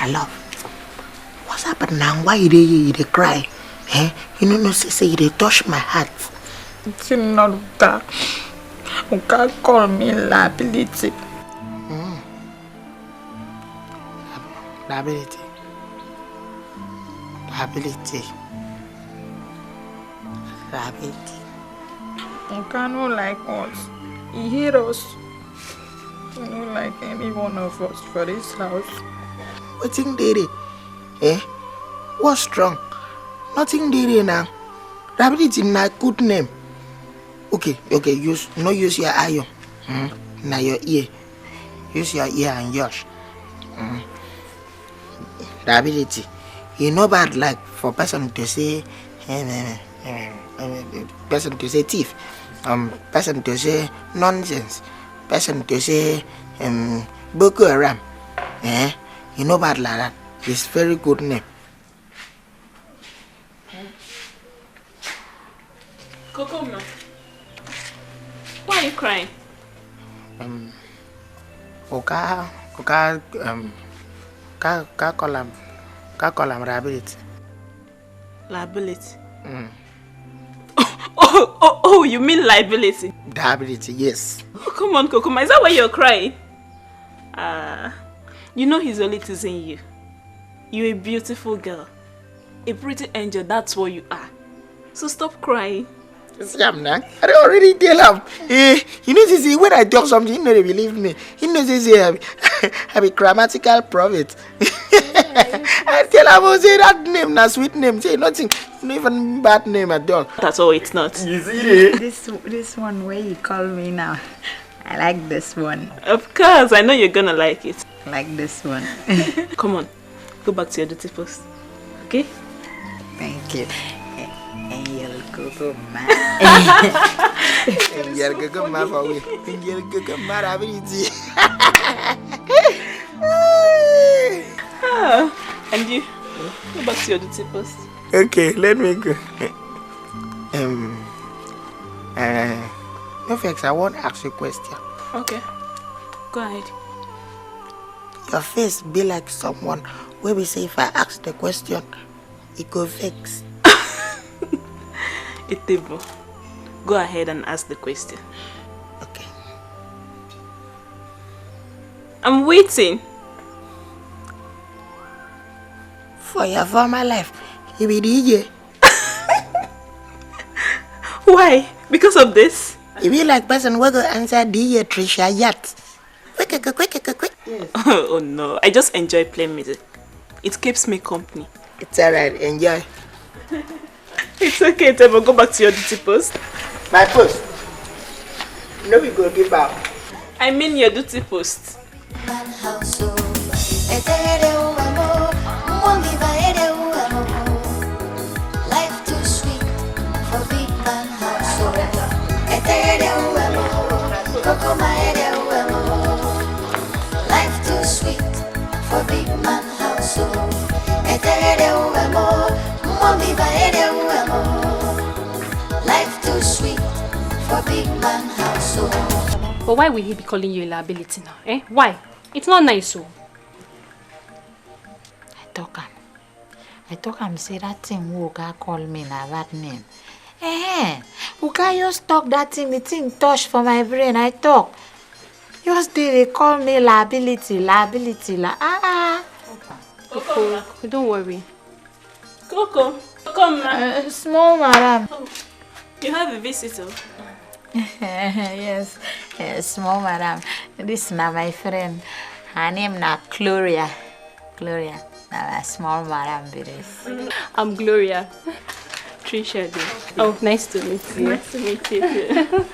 I love. What's happened now? Why you cry? Eh? You know, say you touch my heart.
It's not that. You can't call me liability.
Liability.
You cannot like us. He hate us. You don't like any one of us for this house.
Nothing did it. Eh? What's wrong? Nothing did it now. Rabbit is not good name. Okay. Use your eye. Now your ear. Use your ear and yours. Rabbit. You know bad like for person to say person to say thief. Person to say nonsense. Person to say Boko Haram. Eh? You know bad like that. It's very good name.
Kokoma, why are you crying?
Kakolam rabbit.
Liability. Oh, you mean liability?
Liability, yes.
Oh, come on, Kokoma, is that why you're crying? You know he's only teasing you. You're a beautiful girl. A pretty angel, that's what you are. So stop crying.
See, I'm not. I already tell him. You know, see, when I talk something, you know they believe me. You know, say, I be grammatical prophet. I tell him, say that name, na sweet name. Say nothing, not even bad name at all.
That's all, it's not.
You see it?
This one where you call me now. I like this one.
Of course, I know you're gonna like it.
I like this one.
Come on, go back to your duty post. Okay?
Thank you. And you'll go mad.
And you'll go mad for me. And you'll go mad ability.
And you, go back to your duty post.
Okay, let me go. No thanks, I want to ask you a question.
Okay, go ahead.
Your face be like someone where we say if I ask the question, it go vex.
Itebo, go ahead and ask the question.
Okay.
I'm waiting.
For your former life, you be DJ.
Why? Because of this?
You be like person who go answer DJ Trisha Yacht. Quick.
Oh no, I just enjoy playing music. It keeps me company.
It's alright, enjoy.
It's okay, Tebo, go back to your duty post.
My post? No, we go give up.
I mean your duty post.
Life too sweet for big man household. Life too sweet for big man household. Life too sweet for big man household.
But why will he be calling you a liability now? Eh? Why? It's not nice, so.
I talk him say that thing Uga call me na that name. Uga just talk that thing, the thing touch for my brain. I talk. Just they call me liability.
Coco, don't worry.
Coco, come ma.
Small madam.
You have a visitor.
Yes, small madam. This is my friend. Her name na Gloria. Now a small madam be this.
I'm Gloria. Trisha. Oh, nice to meet you.
Nice to meet you too.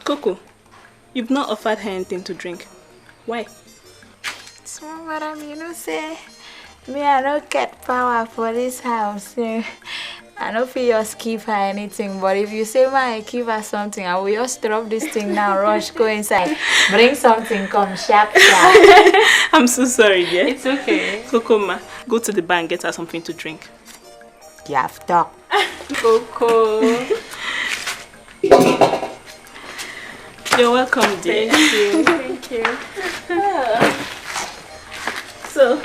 Coco, you've not offered her anything to drink. Why?
Small madam, you know say me I don't get power for this house. I don't feel just give her anything, but if you say I give her something, I will just drop this thing now, rush, go inside, bring something, come sharp.
I'm so sorry, dear.
It's okay.
Coco ma, go to the bar and get her something to drink.
You have talk.
Coco.
You're welcome, dear.
Thank you.
So,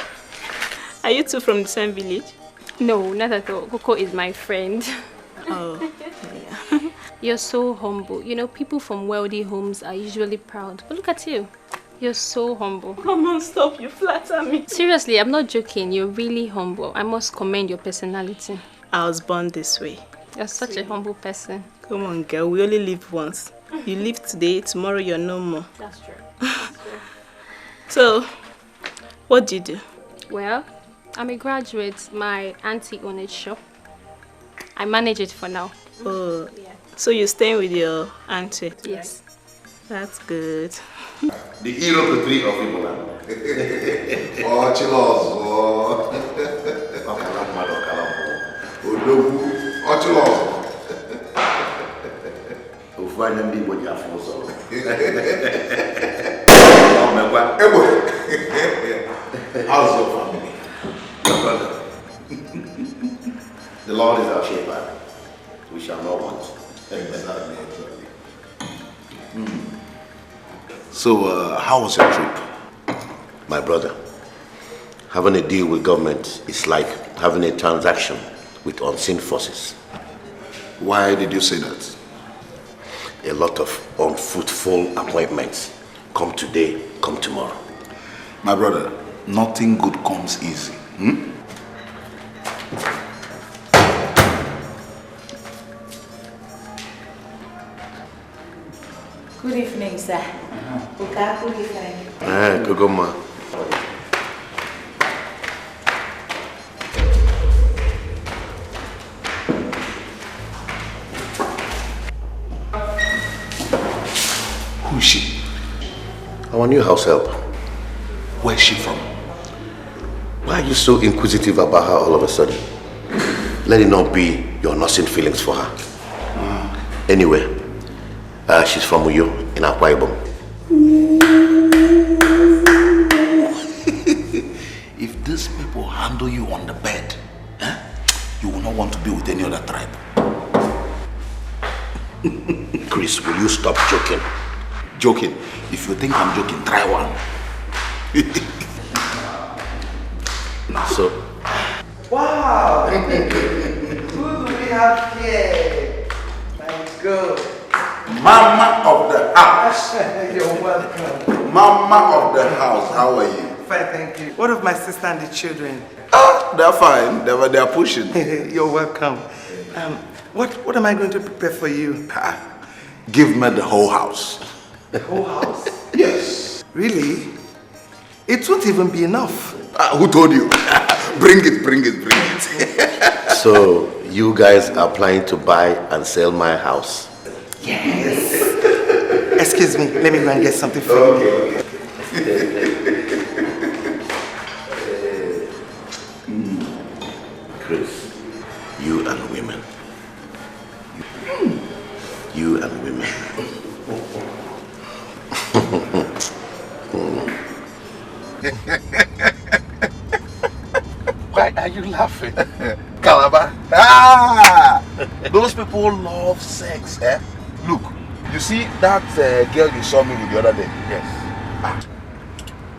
are you two from the same village?
No, not at all. Coco is my friend.
Oh, yeah.
You're so humble. You know, people from wealthy homes are usually proud. But look at you. You're so humble.
Come on, stop. You flatter me.
Seriously, I'm not joking. You're really humble. I must commend your personality.
I was born this way.
You're such a humble person.
Come on, girl. We only live once. You live today, tomorrow you're no more.
That's true.
So, what do you do?
Well, I'm a graduate. My auntie owns a shop. I manage it for now.
Oh, yeah. So you're staying with your auntie?
Yes.
That's good.
The hero to three of people now. Oh, chilos. Oh, chilos. We'll find them people you have also. How's your family? Your brother. The Lord is our shepherd. We shall not want. Exactly. So, how was your trip? My brother, having a deal with government is like having a transaction with unseen forces. Why did you say that? A lot of unfruitful appointments. Come today, come tomorrow.
My brother, nothing good comes easy.
Good evening, sir. Good evening.
Kogoma. Who is she? Our new house help.
Where's she from?
Why are you so inquisitive about her all of a sudden? Let it not be your nursing feelings for her. Anyway, she's from Uyo in Akwa Ibom.
If these people handle you on the bed, you will not want to be with any other tribe.
Chris, will you stop joking?
Joking? If you think I'm joking, try one.
So.
Wow! Who do we have here? My girl.
Mama of the house.
You're welcome.
Mama of the house, how are you?
Fine, thank you. What of my sister and the children?
They're fine. They're pushing.
You're welcome. What am I going to prepare for you?
Give me the whole house.
The whole house?
Yes.
Really? It won't even be enough.
Who told you? Bring it.
So, you guys are planning to buy and sell my house?
Yes. Excuse me, let me go and get something for you.
Chris, you and women. You and women.
Why are you laughing? Calabar? Those people love sex, eh? Look, you see that girl you saw me with the other day?
Yes.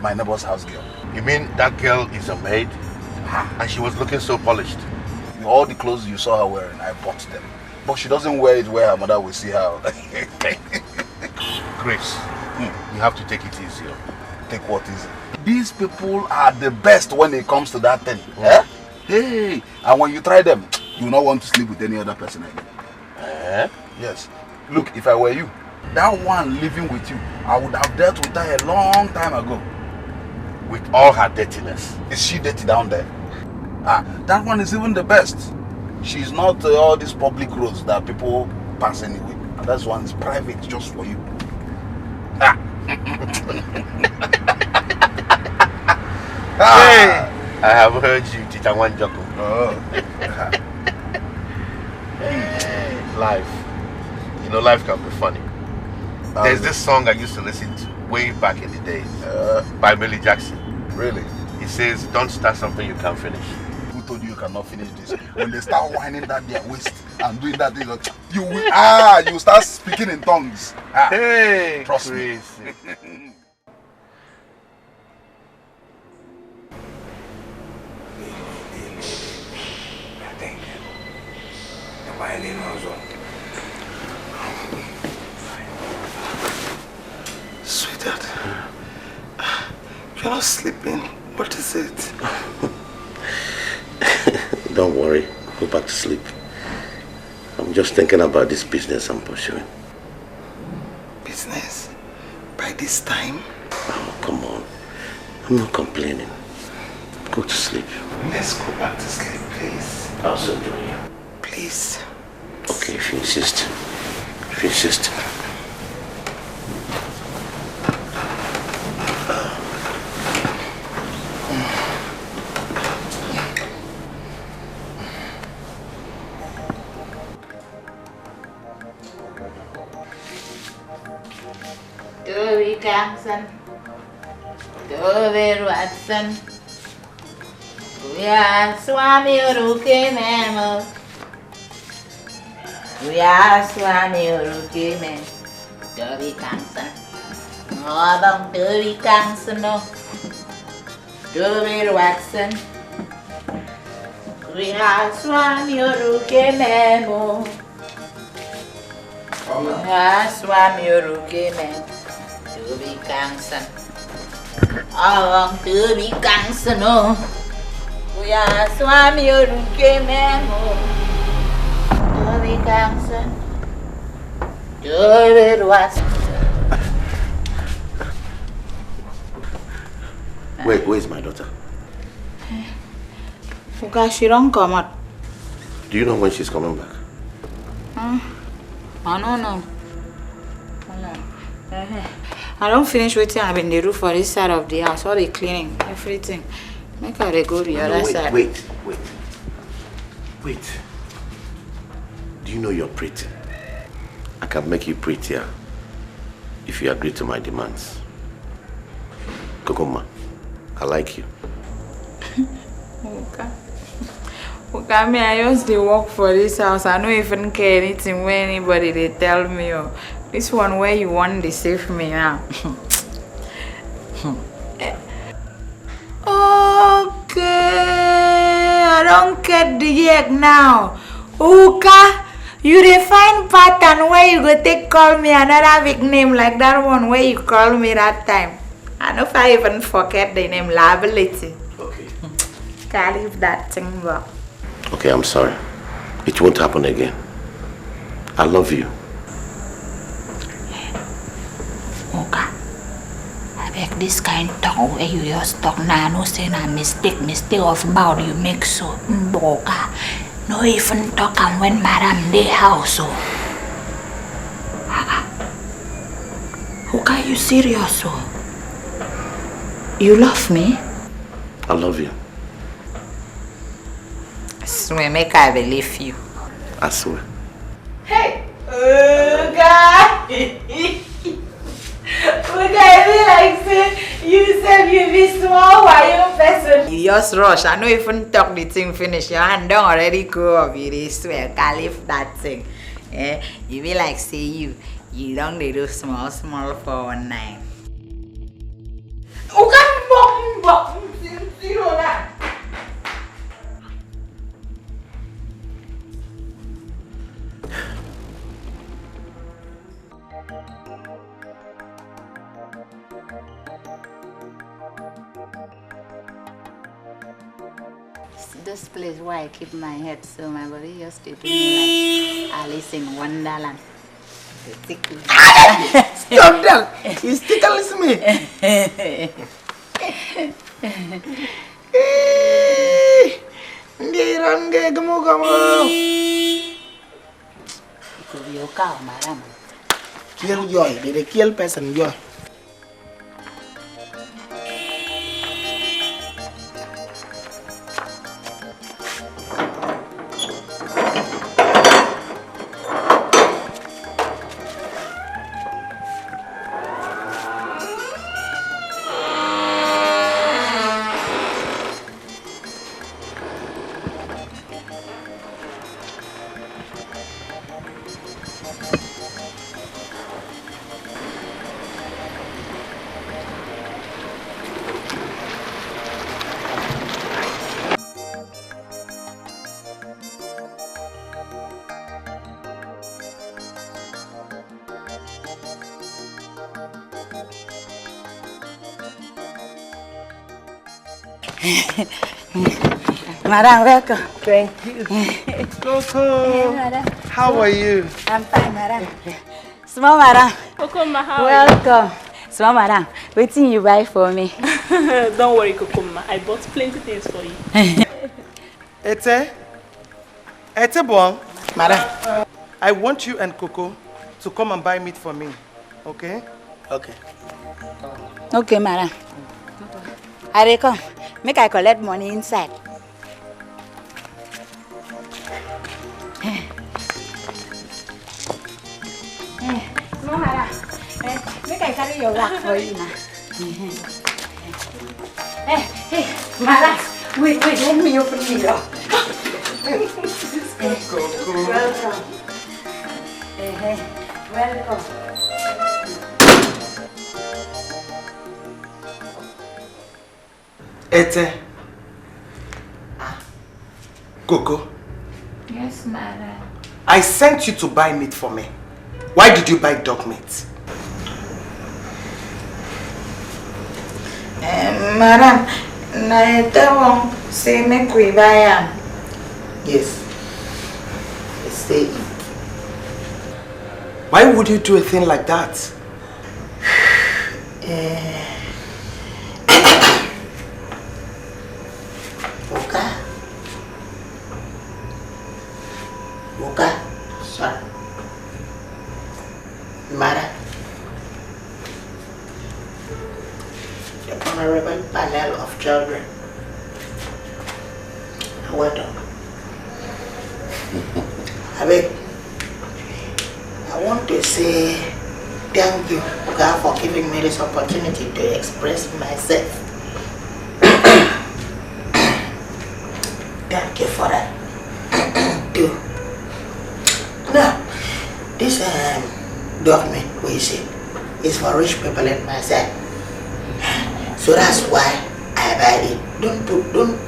My neighbor's house girl.
You mean that girl is a maid? And she was looking so polished?
All the clothes you saw her wearing, I bought them. But she doesn't wear it where her mother will see her.
Grace, you have to take it easy.
Take what easy? These people are the best when it comes to that thing. Eh? Hey, and when you try them, you will not want to sleep with any other person again. Yes. Look, if I were you, that one living with you, I would have dealt with her a long time ago.
With all her dirtiness.
Is she dirty down there? That one is even the best. She's not all these public roads that people pass anyway. And that one is private just for you.
Hey, I have heard you, Teacher Wanjoko. Life. You know, life can be funny. There's this song I used to listen to way back in the days by Millie Jackson.
Really?
It says, don't start something you can't finish.
Who told you cannot finish this? When they start whining that their waist and doing that, you will start speaking in tongues.
Hey,
trust me.
Sweetheart, you're not sleeping. What is it?
Don't worry, go back to sleep. I'm just thinking about this business I'm pursuing.
Business? By this time?
Oh, come on. I'm not complaining. Go to sleep.
Let's go back to sleep, please.
I'll soon join you.
Please.
Okay, if you insist. If you insist.
Jackson, Dover Watson, we are Swami Uruke Memo. We are Swami Uruke Memo. Dover Johnson, Mother Dover Johnson, Dover Watson. We are Swami Uruke Memo. We are Swami Uruke Memo. To be cancer. Oh, to be cancer, no. We are Swami Uruke Memo. To be cancer. To be Watson.
Wait, where is my daughter?
Because she don't come out.
Do you know when she's coming back?
I don't know. I don't finish waiting. I've been the roof for this side of the house. All the cleaning, everything. Make her go to the other side.
Wait. Do you know you're pretty? I can make you prettier if you agree to my demands. Kokoma, I like you.
Okay, me, I just dey work for this house. I don't even care anything when anybody they tell me. Oh, this one where you want to save me now. Okay, I don't get the egg now. Uka, you define pattern where you go take call me another big name like that one where you call me that time. I know if I even forget the name liability.
Okay.
Can't leave that thing back.
Okay, I'm sorry. It won't happen again. I love you.
Okay. I beg this kind of talk where you just talk now. No say na mistake of mouth you make so. Okay. No even talk and when madam dey house so. Okay, you serious so? You love me?
I love you.
I swear, make I believe you.
I swear.
Hey! Uga! Uga, I feel like say you said you be small while person.
You just rush. I know even talk the thing finish. Your hand don't already go up. You dey swear, can't lift that thing. Eh? You be like say you don't dey do small for one night.
Uga, zero that.
This place where I keep my head so my body just to do me like Alice in Wonderland.
Stop that! You tickles me.
Kill joy. They kill person joy.
Madam, welcome.
Thank you. Coco, how are you?
I'm fine, madam. Small madam.
Kokoma, how are
Welcome. Small madam, waiting you buy for me.
you? Don't worry, Kokoma. I bought plenty things for you.
Ete bon.
Madam.
I want you and Coco to come and buy meat for me. Okay?
Okay.
Okay, madam. I dey come. Make I collect money inside. No, madam. Make I carry your bag for you now. Hey, madam. Wait, let me open the door. Welcome. Welcome.
Ete. Coco.
Yes, madam.
I sent you to buy meat for me. Why did you buy dog meat?
Madam, Ete won't say make we buy am.
Yes. Say it.
Why would you do a thing like that?
Madam, the honorable panel of children. Well done. I want to say thank you, God, for giving me this opportunity to express myself. Thank you for that. Too. Now, this document we see is for rich people like myself. So that's why I buy it. Don't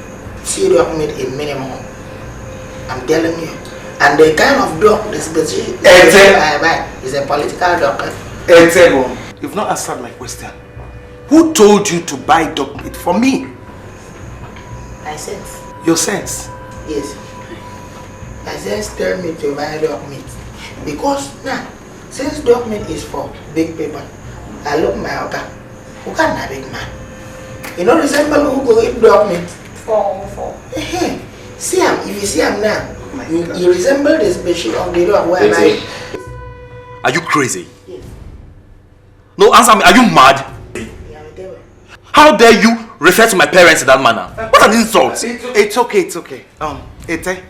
see document in minimum. I'm telling you. And the kind of document I buy is a political document.
You've not answered my question. Who told you to buy document for me?
My sense.
Your sense?
Yes. My sense tell me to buy document. Because now, since document is for big people, I look my other. Who can a big man? You know resemble who go eat document? For. See him, if you see him now, you resemble the species of the dog where I.
Are you crazy? Yes. No, answer me. Are you mad? How dare you refer to my parents in that manner? What an insult!
It's okay. Ete,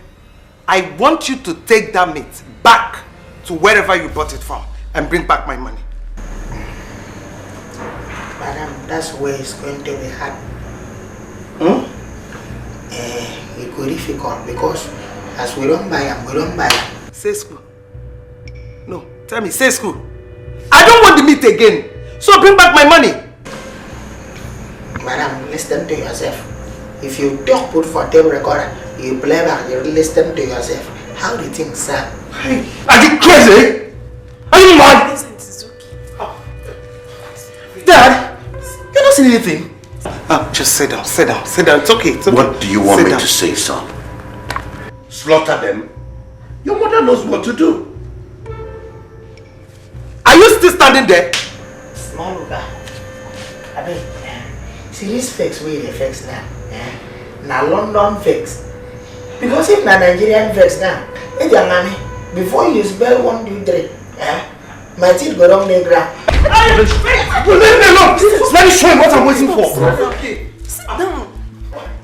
I want you to take that meat back to wherever you bought it from and bring back my money.
Madam, that's where it's going to be hard. It could be difficult because as we don't buy them, we don't buy them.
Say school. No, tell me, say school. I don't want the meat again. So bring back my money.
Madam, listen to yourself. If you talk put for tape recorder, you play back, you listen to yourself. How do you think, sir?
Are you crazy? Are you mad?
Listen, it's okay.
Dad, you're not saying anything.
Just sit down. It's okay.
What do you want me to say, son? Slaughter them? Your mother knows what to do.
Are you still standing there?
Small guy. I mean, see this fix where they fix now. Now London fix. Because if na Nigerian fix now, hey your mommy, before you spell 1, 2, 3, my teeth go down the ground.
Leave me alone! Let me show you what I'm waiting for.
Okay. Sit down.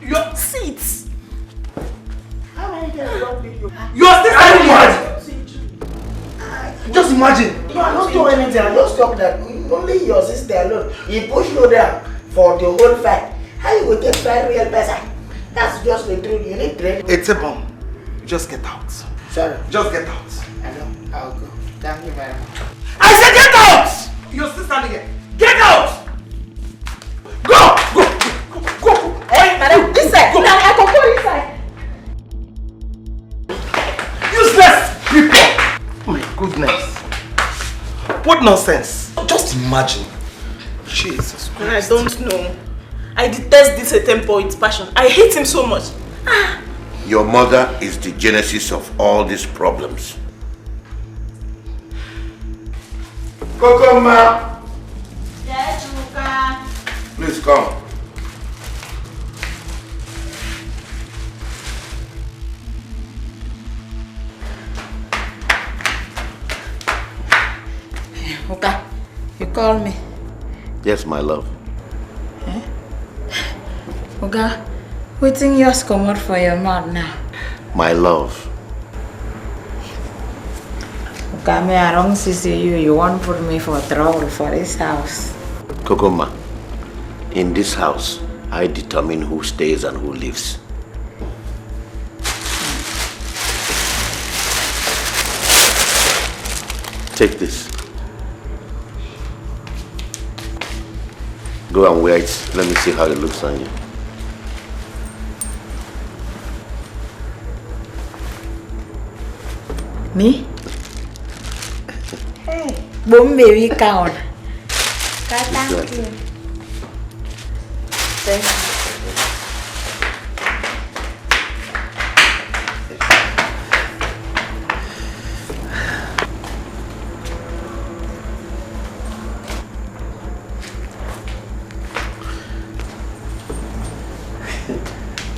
Your seat.
How many days don't you?
You are still standing mad! Just imagine.
No, I don't do anything. I just talk that only your sister alone. He push you down for the whole fight. How you go take 5 real person? That's just the truth. You need training.
It's a bomb. Just get out.
Sorry.
Just get out.
I know. I'll go. Thank you very much.
I said get out! You're still standing here. Get out! Go!
Hey, madam, this side. Go. I can go inside.
Useless people! My goodness. What nonsense.
Just imagine.
Jesus Christ.
I don't know. I detest this attempt with passion. I hate him so much.
Your mother is the genesis of all these problems.
Kokoma!
Please come.
Okay, you call me.
Yes, my love.
Oga, waiting yours come out for your mouth now.
My love.
Oga, me I don't see you want put me for trouble for this house.
Kokoma, in this house, I determine who stays and who leaves. Take this. Go and wear it. Let me see how it looks on you.
Me? Hey, boom baby count. Thank you. Thank you.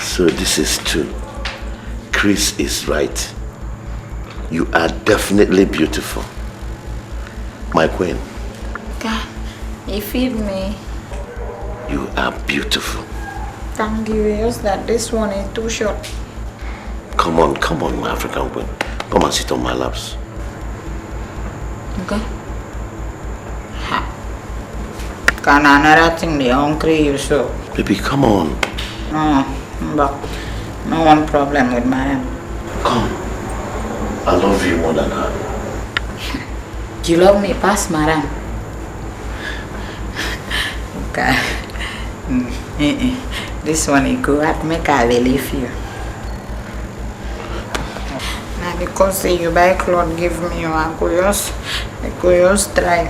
So this is true. Chris is right. You are definitely beautiful. My queen.
God, you feed me.
You are beautiful.
Thank you. Just that this one is too short.
Come on, my African queen. Come and sit on my laps.
Okay. Can another thing they hungry you so?
Baby, come on.
No, but no one problem with my hand.
Come. I love you more than her.
You love me past Maran. Okay. This one is good. I make I believe you. Now because you buy clothes, give me your I could just try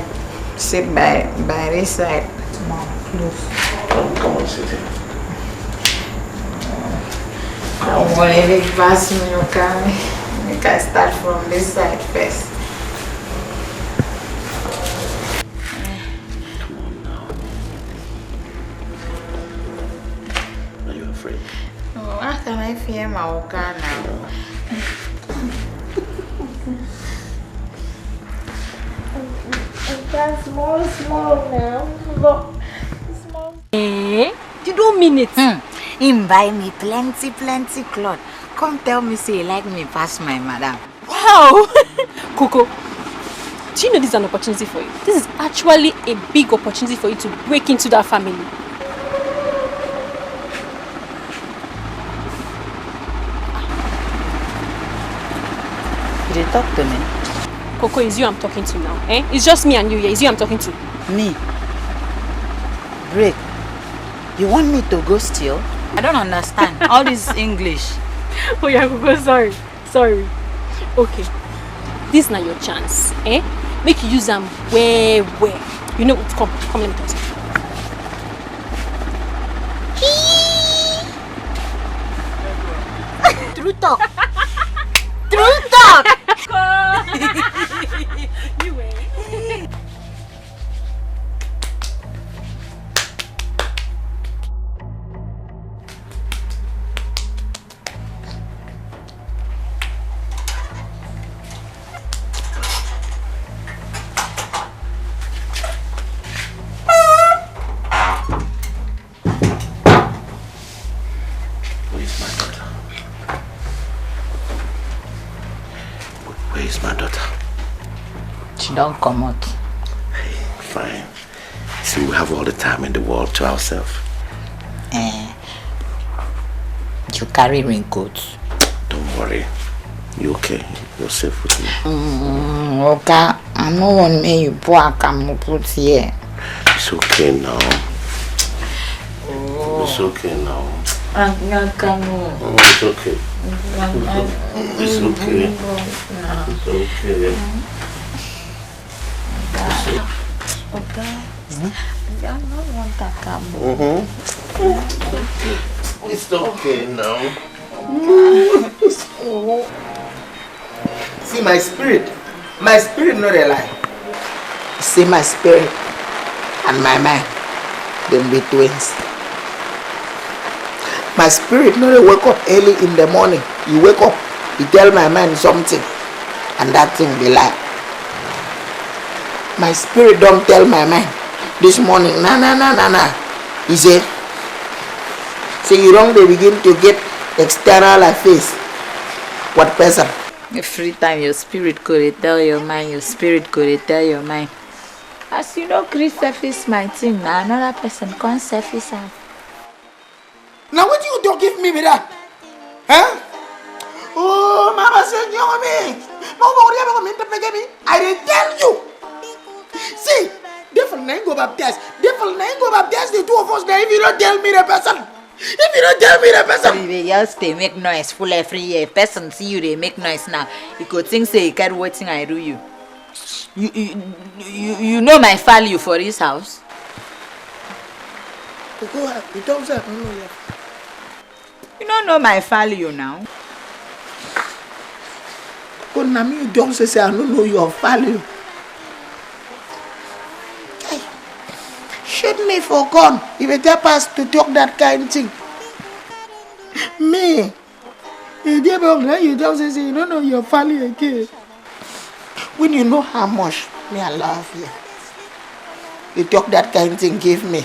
sit by this side. Mom, close.
Come on, sit here.
Don't worry, if you pass me, you can start from this side first. Oh, how can I fear my Oka now?
That's small now. Look. Small.
Eh? You don't mean it? Him buy me plenty clothes. Come tell me say you like me past my madam.
Wow! Coco, do you know this is an opportunity for you? This is actually a big opportunity for you to break into that family.
You did talk to me?
Coco, it's you I'm talking to now. Eh? It's just me and you here. It's you I'm talking to.
Me? Break? You want me to go steal? I don't understand. All this English.
Oh yeah, Coco, sorry. Okay. This is not your chance. Eh? Make you use them where. You know, come, let me touch you.
True talk. True talk.
You wait.
Don't come out.
Hey, fine. See, we have all the time in the world to ourselves.
You carry raincoats.
Don't worry. You okay? You're safe with me.
Okay. I don't want me you put here.
It's okay now. It's okay now.
It's
okay. It's okay. It's okay.
Okay. I don't want to come.
It's okay now.
See, my spirit not a lie. See, my spirit and my mind, them be twins. My spirit not a wake up early in the morning. You wake up, you tell my mind something, and that thing be lie. My spirit don't tell my mind this morning, nah. He say you wrong, they begin to get external face. What person?
Every time your spirit could tell your mind, your spirit could tell your mind. As you know, Chris surface my thing, now another person can't surface her.
Now what you don't give me that? Huh? Oh, Mama said, you know me. I didn't tell you. See, devil ain't go baptize. The two of us now if you don't tell me the person.
They just they make noise full every year. Person see you, they make noise now. You could think say you can't waiting I do you. You know my value for this house.
Go ahead. You don't say I don't know yet.
You don't know my value now.
But now you don't say I don't know your value. Shoot me for gun if it happens to talk that kind of thing. Me, you don't say you don't know your value again. When you know how much Me, I love you. You talk that kind of thing, give me.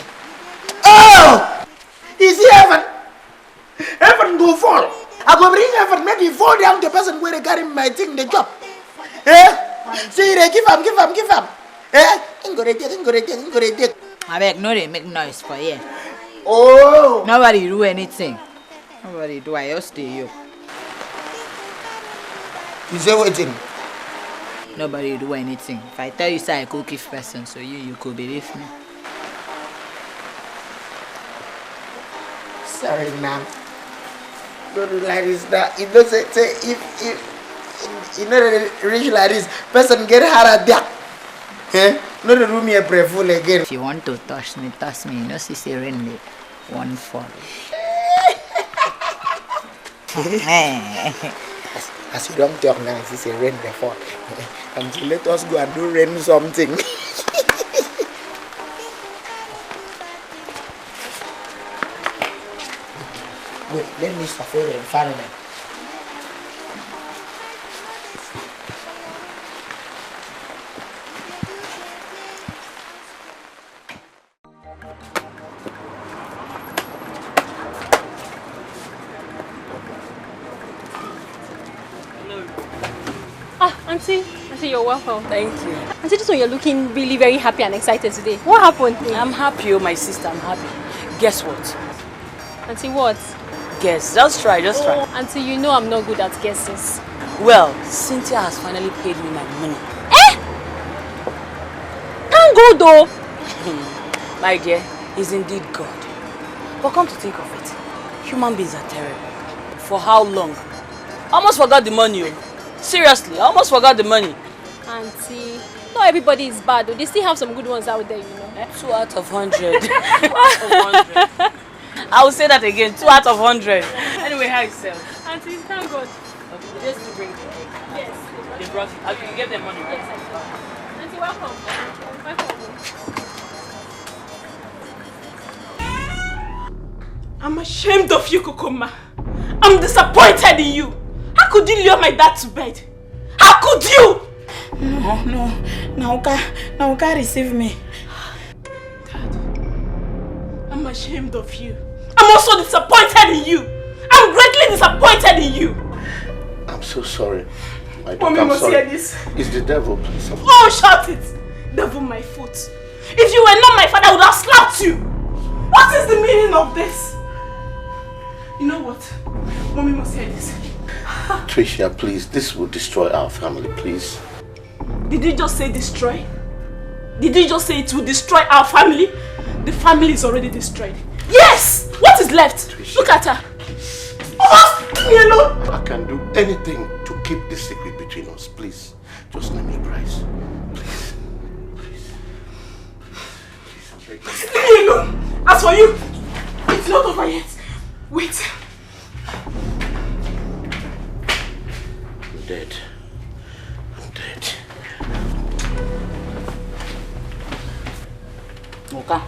Oh! You see heaven? Heaven go fall. I go bring heaven, make you fall down the person where they carry my thing, the job. Eh? See, they give up. Eh? Go take.
I beg, no, they make noise for you.
Oh!
Nobody do anything. Nobody do, I just stay you.
You say what thing?
Nobody do anything. If I tell you, say I could give person, so you could believe me.
Sorry, ma'am. Don't do like this now. You know, say if you know the rich like this, person get hard at that. Eh? No, the room here pray full again.
If you want to touch me, you know, see, say rain late. One fall.
As you don't talk now, she say rain the fall. Until let us go and do rain something. Wait, let me suffer the environment.
Auntie, you're welcome.
Thank you.
Auntie, this one you're looking really very happy and excited today. What happened?
I'm happy, oh my sister, I'm happy. Guess what?
Auntie, what?
Guess. Just try.
Auntie, you know I'm not good at guesses.
Well, Cynthia has finally paid me my money.
Eh? Thank God though.
My dear, he's indeed God. But come to think of it, human beings are terrible. For how long? I almost forgot the money. Oh. Seriously, I almost forgot the money.
Auntie, not everybody is bad though. They still have some good ones out there, you know.
2 out of 100. 2 out of 100. I will say that again. 2 out of 100. Anyway, how yourself?
Auntie, thank God.
Okay, just to bring it.
Yes.
They brought it. Okay, you get them money, right?
Yes, Auntie, welcome.
I'm ashamed of you, Kokoma. I'm disappointed in you. How could you lure my dad to bed? How could you?
No. Nauka receive me.
Dad, I'm ashamed of you. I'm also disappointed in you. I'm greatly disappointed in you.
I'm so sorry.
Mommy must hear this.
It's the devil, please.
Oh, shout it! Devil my foot. If you were not my father, I would have slapped you. What is the meaning of this? You know what? Mommy must hear this.
Tricia, please, this will destroy our family, please.
Did you just say destroy? Did you just say it will destroy our family? The family is already destroyed. Yes! What is left? Tricia. Look at her. Oh, leave me alone.
I can do anything to keep this secret between us, please. Just name your price. Please,
leave me alone. As for you, it's not over yet. Wait.
I'm dead.
Okay.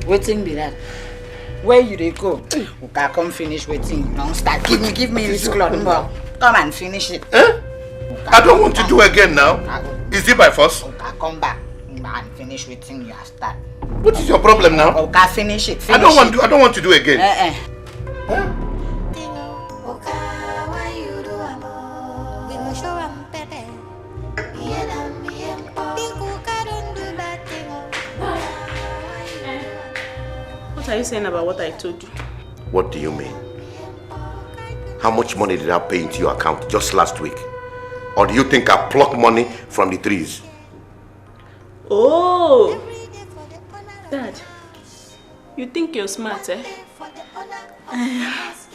Waiting be that. Where you they go? Okay, come finish waiting. Don't start. Give me this cloth. Come and finish it.
Eh? I don't want to do again now. Is it by force?
Okay, come back and finish waiting. You have start.
What is your problem now?
Okay, finish it.
I don't want to do again.
Huh?
What are you saying about what I told you?
What do you mean? How much money did I pay into your account just last week? Or do you think I plucked money from the trees?
Oh! Dad, you think you're smart, eh?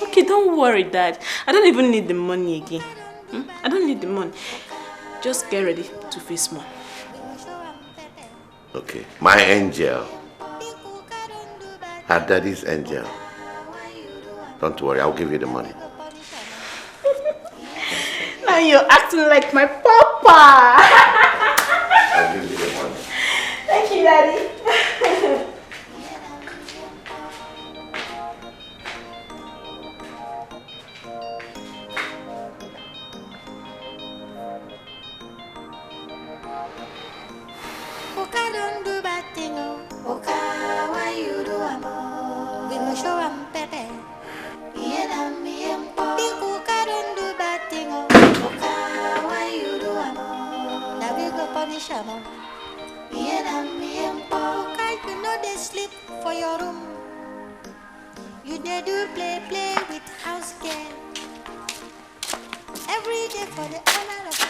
Okay, don't worry, Dad. I don't even need the money again. I don't need the money. Just get ready to face Mom.
Okay, my angel. Her daddy's angel. Don't worry, I'll give you the money.
Now you're acting like my papa.
I'll give you the money.
Thank you, Daddy.
Oka don't do bad thing, oh. Oka, why you do amo? We go show am pepe. Yena mi empo. Big Oka don't do bad thing, oh. Oka, why you do amo? Now we go punish amo. Yena mi empo. Oka, you know they sleep for your room. You dey do play with house girl. Every day for the honor of the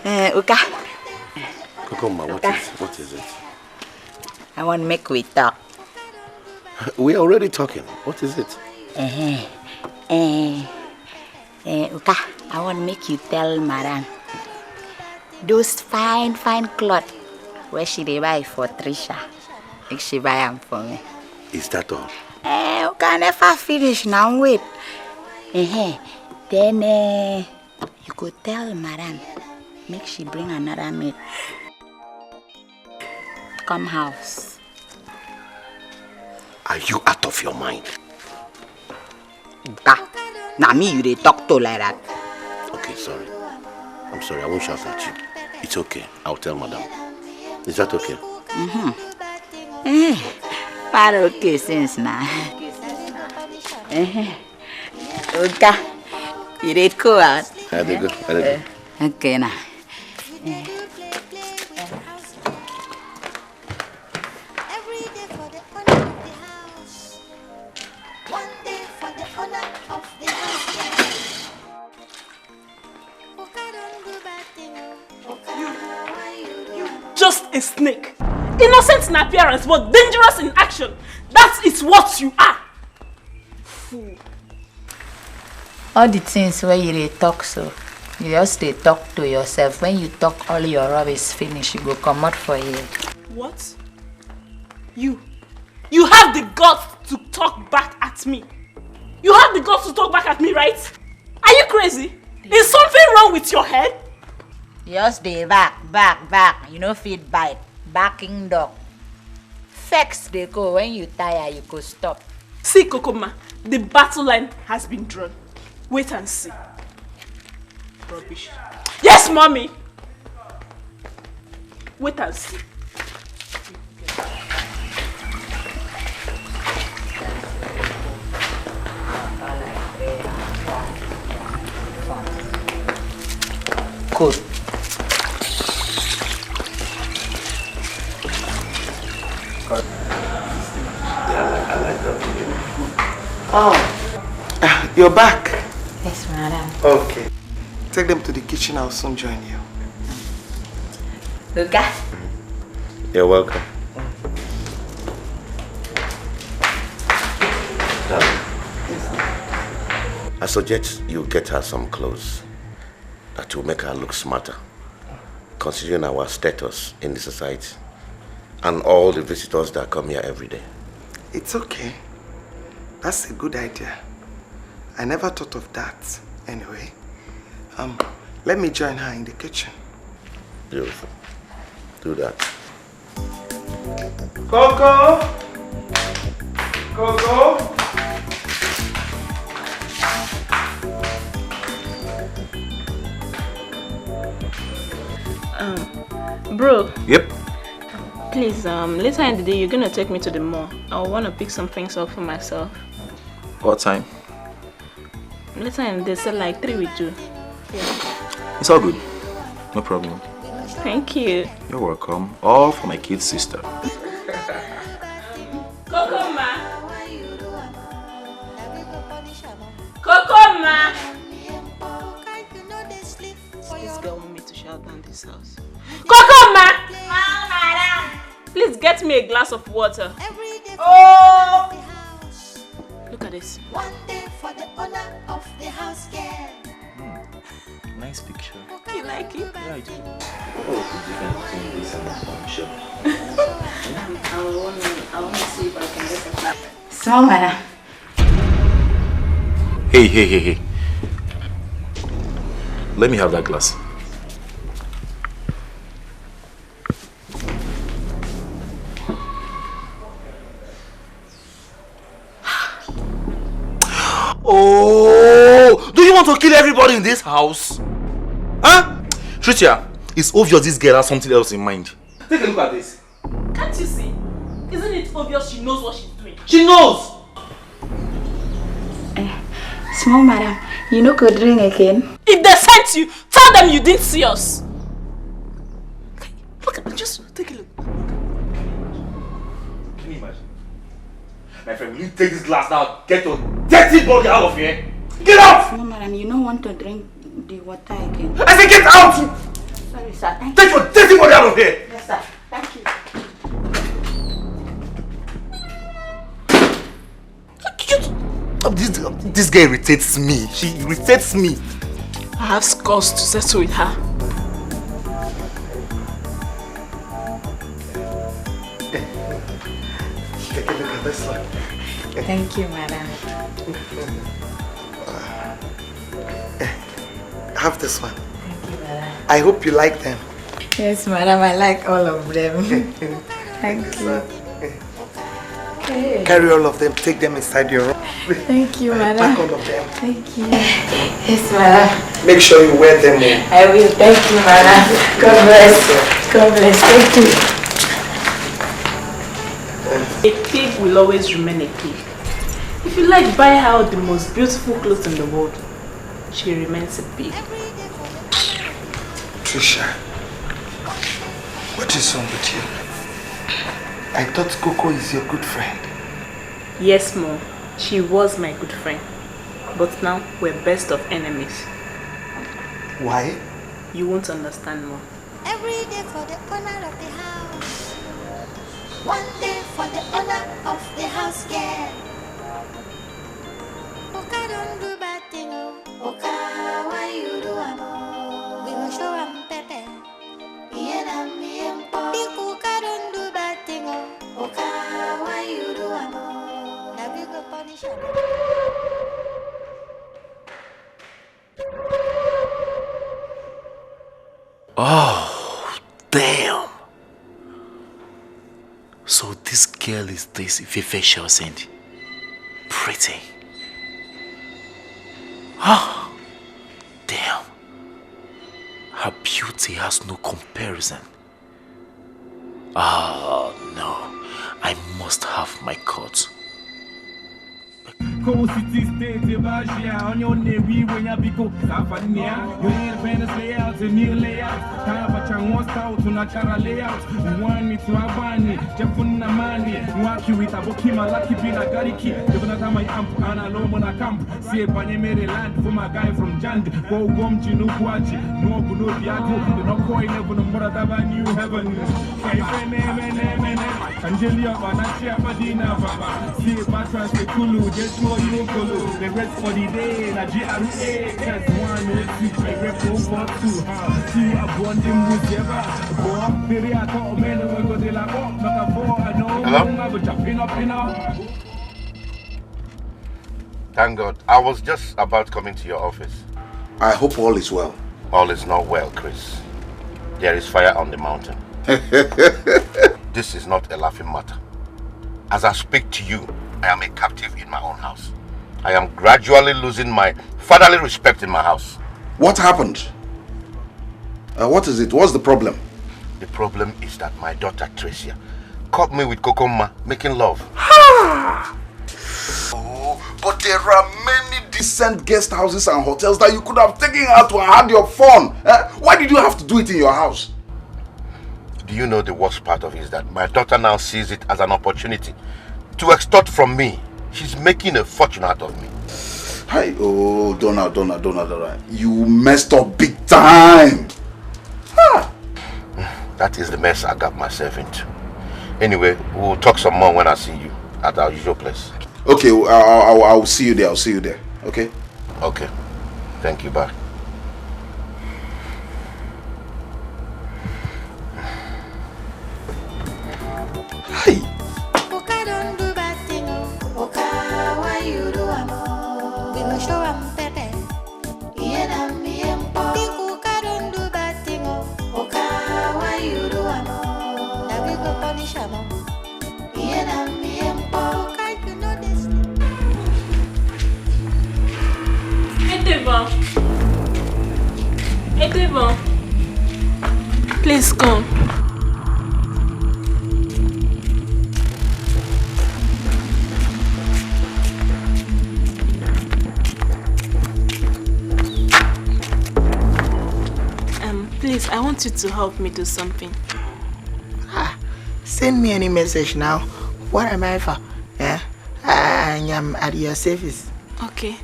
house.
Uka.
Kokoma, what is it?
I want to make we talk.
We are already talking. What is it?
Uka, I want to make you tell Madam those fine clothes where she dey buy for Trisha. Make she buy them for me.
Is that all?
Uka never finish now. Wait. Then you could tell Madam make she bring another maid. Come house.
Are you out of your mind?
Now me you dey talk to like that.
Okay, sorry. I'm sorry, I won't shout at you. It's okay. I'll tell Madam. Is that okay?
But okay since now. Uka, you did go out?
I did go.
Okay now.
Just a snake. Innocent in appearance, but dangerous in action. That is what you are. Fool.
All the things where you dey talk so, you just dey talk to yourself. When you talk all your rubbish finish, you go come out for you.
What? You have the guts to talk back at me. You have the guts to talk back at me, right? Are you crazy? Is something wrong with your head?
Just dey back. You know feed bite. Backing dog. Facts they go. When you tire, you go stop.
See, Kokoma, the battle line has been drawn. Wait and see. Rubbish. Yes, mommy. Wait and see.
Good.
I like that.
Oh, you're back.
Yes, madam.
Okay. Take them to the kitchen. I'll soon join you.
Uka.
You're welcome. I suggest you get her some clothes that will make her look smarter, considering our status in the society and all the visitors that come here every day.
It's okay. That's a good idea. I never thought of that. Anyway, let me join her in the kitchen.
Beautiful. Do that.
Coco! Coco!
Bro.
Yep.
Please, later in the day, you're gonna take me to the mall. I want to pick some things up for myself.
What time?
Later in the day, so like 3 with 2.
Yeah. It's all good. No problem.
Thank you.
You're welcome. All for my kid sister.
Kokoma! Kokoma! This girl wants me to shout down this house. Kokoma! Please get me a glass of water. Oh! Look at this.
One day for the honor of the house girl.
Nice picture.
You like it?
Yeah, I do. Oh, different between this and I'm sure.
I want to see if I can get a clap.
Small madam.
Hey. Let me have that glass. Oh, do you want to kill everybody in this house? Huh? Tricia, it's obvious this girl has something else in mind. Take a look at this.
Can't you see? Isn't it obvious she knows what she's doing?
She knows!
Small madam, you know could drink again.
If they sent you, tell them you didn't see us. Look at, just take a look.
Can you imagine? My friend, will you take this glass now? Get your dirty body out of here! Get out!
Small madam, you don't want to drink the water again.
I said get out!
Sorry, sir. Thank
Take your dirty body out of here!
Yes, sir. Thank you.
This girl irritates me. She irritates me.
I have scores to settle with her.
Take a look at this one.
Thank you, madam.
Have this one.
Thank you, madam.
I hope you like them.
Yes, madam, I like all of them. Thank you. Okay.
Carry all of them, take them inside your room.
Thank you, madam.
Pack all of them.
Thank you. Yes, madam.
Make sure you wear them all.
I will. Thank you, madam. God bless. God bless. Thank you.
A pig will always remain a pig. If you like, buy her the most beautiful clothes in the world. She remains a pig.
Trisha, what is wrong with you? I thought Coco is your good friend.
Yes, Mom. She was my good friend. But now we're best of enemies.
Why?
You won't understand, Mom.
Every day for the owner of the house. One day for the owner of the house, yeah. Oka don't do bad thing, oh. Oka, why you do amo? We will show am pepe. Ienam iempo. Big Oka don't do bad thing, oh. Oka, why you do amo? Now we go punish him.
Oh, damn. So this girl is this vivacious and pretty. Ah, damn. Her beauty has no comparison. Ah, no. I must have my court.
Cold City State, Basia, on your navy when you become Safania. Your independence layouts and new layouts. Kavachan was out to natural layouts. One me to Abani, Jafuna Mani, Waki with Abokima, Lucky Pina Gariki, Jabunatama Amp, Anna Lomona Camp, see Panimere land for my guy from Jand, Go Gom Chinuquachi, no Buno Diago, the no coin ever no more than New Heaven. Angelia Banachia Badina Baba, see Patras the Kulu, just you Kulu, the rest for the day, Nigeria, that's 102, I rep 442, see a bonding with Jeva, Bob, Peria, Tom, men who go to La Bob, not a four, I know, I'm jumping up in out.
Thank God. I was just about coming to your office.
I hope all is well.
All is not well, Chris. There is fire on the mountain. This is not a laughing matter. As I speak to you, I am a captive in my own house. I am gradually losing my fatherly respect in my house.
What happened? What is it? What's the problem?
The problem is that my daughter Tricia caught me with Kokoma making love.
Oh, but there are many decent guest houses and hotels that you could have taken her to and had your fun. Why did you have to do it in your house?
Do you know the worst part of it is that my daughter now sees it as an opportunity to extort from me. She's making a fortune out of me.
Hi, oh, Donna. You messed up big time.
That is the mess I got myself into. Anyway, we'll talk some more when I see you at our usual place.
Okay, I'll see you there. I'll see you there. Okay?
Okay. Thank you. Bye.
Hey.
Oka don't do bad thing, oh. Oka, why you do amo? We will show am pepe. Ienam iempo. Big Oka don't do bad thing, oh. Oka, why you do amo? Now we go punish amo. Ienam iempo. Oka, you know this.
Esteban, please come.
Please, I want you to help me do something.
Send me any message now. What am I for? Yeah? I am at your service.
Okay.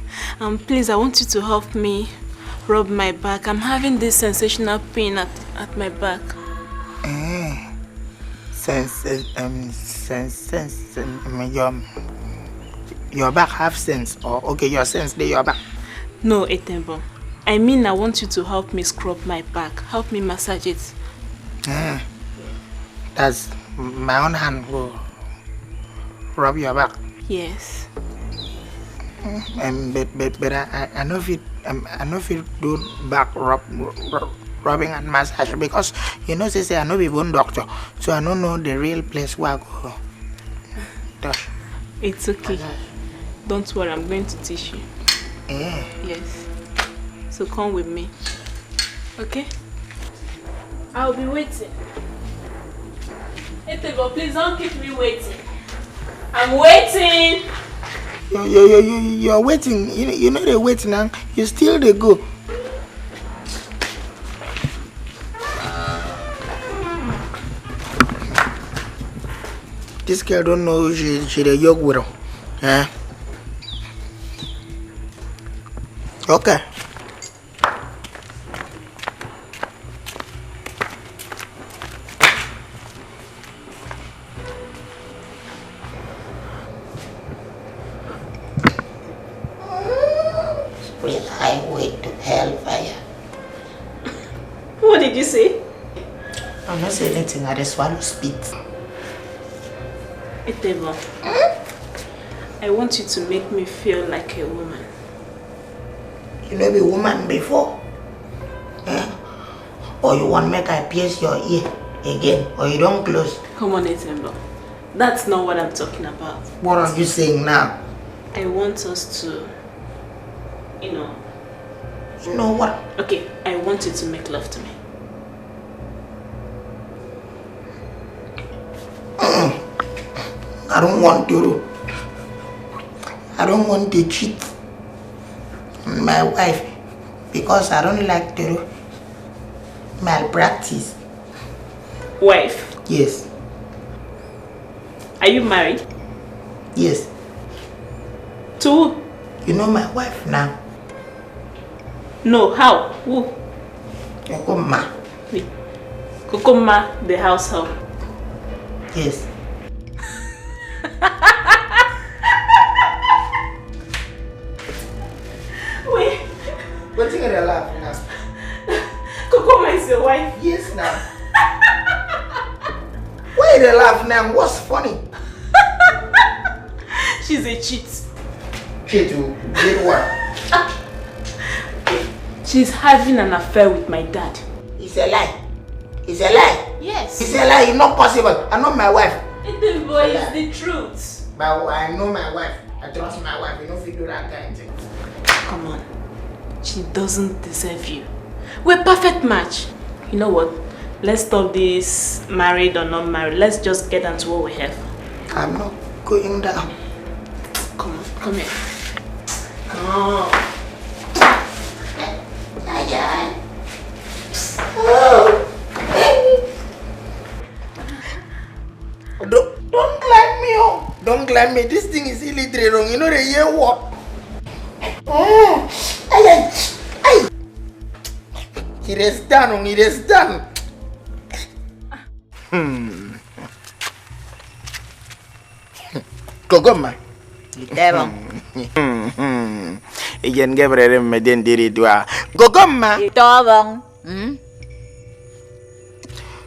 Please, I want you to help me rub my back. I'm having this sensational pain at my back.
Your back have sense. Or okay, your sense they your back.
No, Etembo. I mean, I want you to help me scrub my back. Help me massage it.
That's my own hand will rub your back.
Yes.
But I know if it do back rubbing and massage because you know they say I know be one doctor, so I don't know the real place where I go.
It's okay. Don't worry, I'm going to teach you. Yes. So come with me. Okay? I'll be waiting. Etego, please don't keep me waiting. I'm waiting.
You're waiting. You know they're waiting and you still they go. This girl don't know she the yoke with her. Okay.
Spread highway to hellfire.
What did you say?
I'm not saying anything, I just want to speak.
Etebo, I want you to make me feel like a woman.
You know be woman before? Or you want to make I pierce your ear again? Or you don't close?
Come on, Etebo. That's not what I'm talking about.
What are you saying now?
I want us to, you know...
You know what?
Okay, I want you to make love to me.
I don't want to. I don't want to cheat on my wife because I don't like to malpractice.
Wife?
Yes.
Are you married?
Yes.
To who?
You know my wife now.
No, how? Who?
Kokoma.
Kokoma, the house help.
Yes.
Wait.
What's in the laugh now?
Kokoma is your wife?
Yes, now. Why they laugh now? What's funny?
She's a cheat.
Cheat who? Did what?
She's having an affair with my dad.
It's a lie. It's a lie.
Yes.
It's a lie. It's not possible. I know my wife.
It's boy, it's the truth.
But I know my wife. I trust my wife. You know if you do that kind of thing.
Come on. She doesn't deserve you. We're a perfect match. You know what? Let's stop this married or not married. Let's just get down to what we have.
I'm not going down.
Come on, come here. Come.
Don't climb me up. Don't climb me. This thing is illiterate wrong. You know the year what? It is done. It is done. Kokoma.
Itebong.
Iyan gebrere meden diri dua. Kokoma.
Itebong.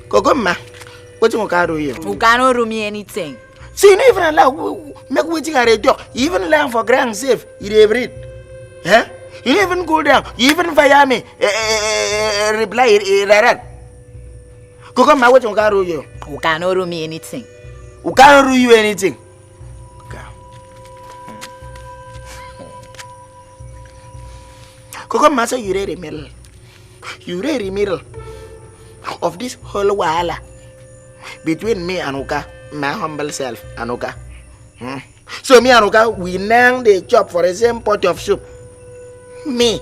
Kokoma. What you gonna do here?
You cannot do me anything.
See, you never allow make waiting at a dog. You even learn for grand safe. You breed. Yeah? You even go down. You even fire me. Reply that. Kokoma, what you gonna do here?
You cannot do me anything.
You cannot do you anything. Kokoma, so you read the middle. You read the middle of this whole wahala between me and Uka, my humble self, and Uka. So me and Uka, we nang the chop for the same pot of soup. Me,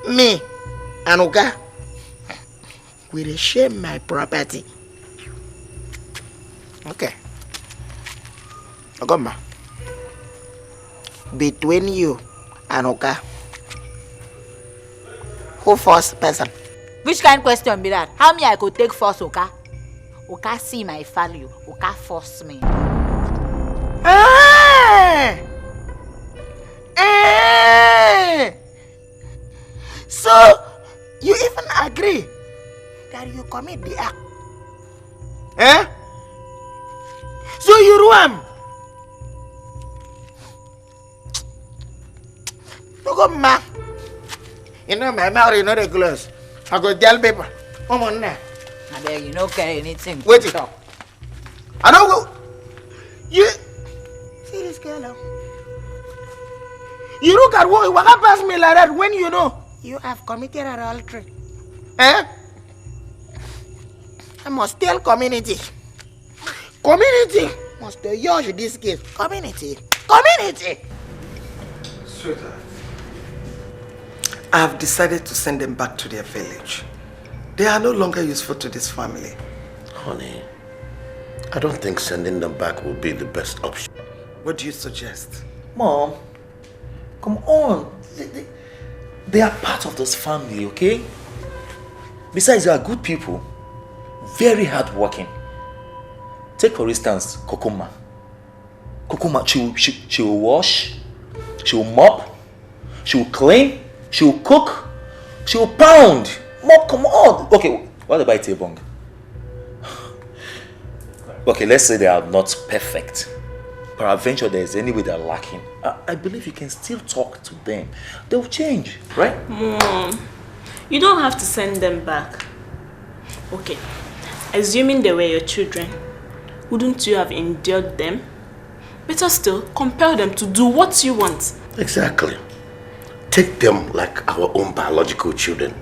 and Uka. will share my property. Okay. Ogoma. Between you and Oka, who first person?
Which kind of question be that? How me I could take first, Oka? Oka see my value. Oka force me.
Hey! Hey! So, you even agree that you commit the act? Eh? So you ruam? Look up, ma. You know my mouth is not a close. I go tell people. Come on now.
I beg you, no care anything.
Wait it up. I don't go. You see this girl? You look at what pass me like that when you know you have committed adultery. Eh? I must tell community. Community must judge this case. Community. Community.
Sweetheart, I have decided to send them back to their village. They are no longer useful to this family.
Honey, I don't think sending them back will be the best option.
What do you suggest?
Mom, come on. They are part of this family, okay? Besides, they are good people. Very hardworking. Take for instance, Kokoma. Kokoma, she will wash, she will mop, she will clean, she will cook, she will pound. Mom, come on. Okay, what about Tebong? Okay, let's say they are not perfect. Peradventure there is any way they're lacking. I believe you can still talk to them. They'll change, right?
Mom, you don't have to send them back. Okay, assuming they were your children, wouldn't you have endured them? Better still, compel them to do what you want.
Exactly. Take them like our own biological children.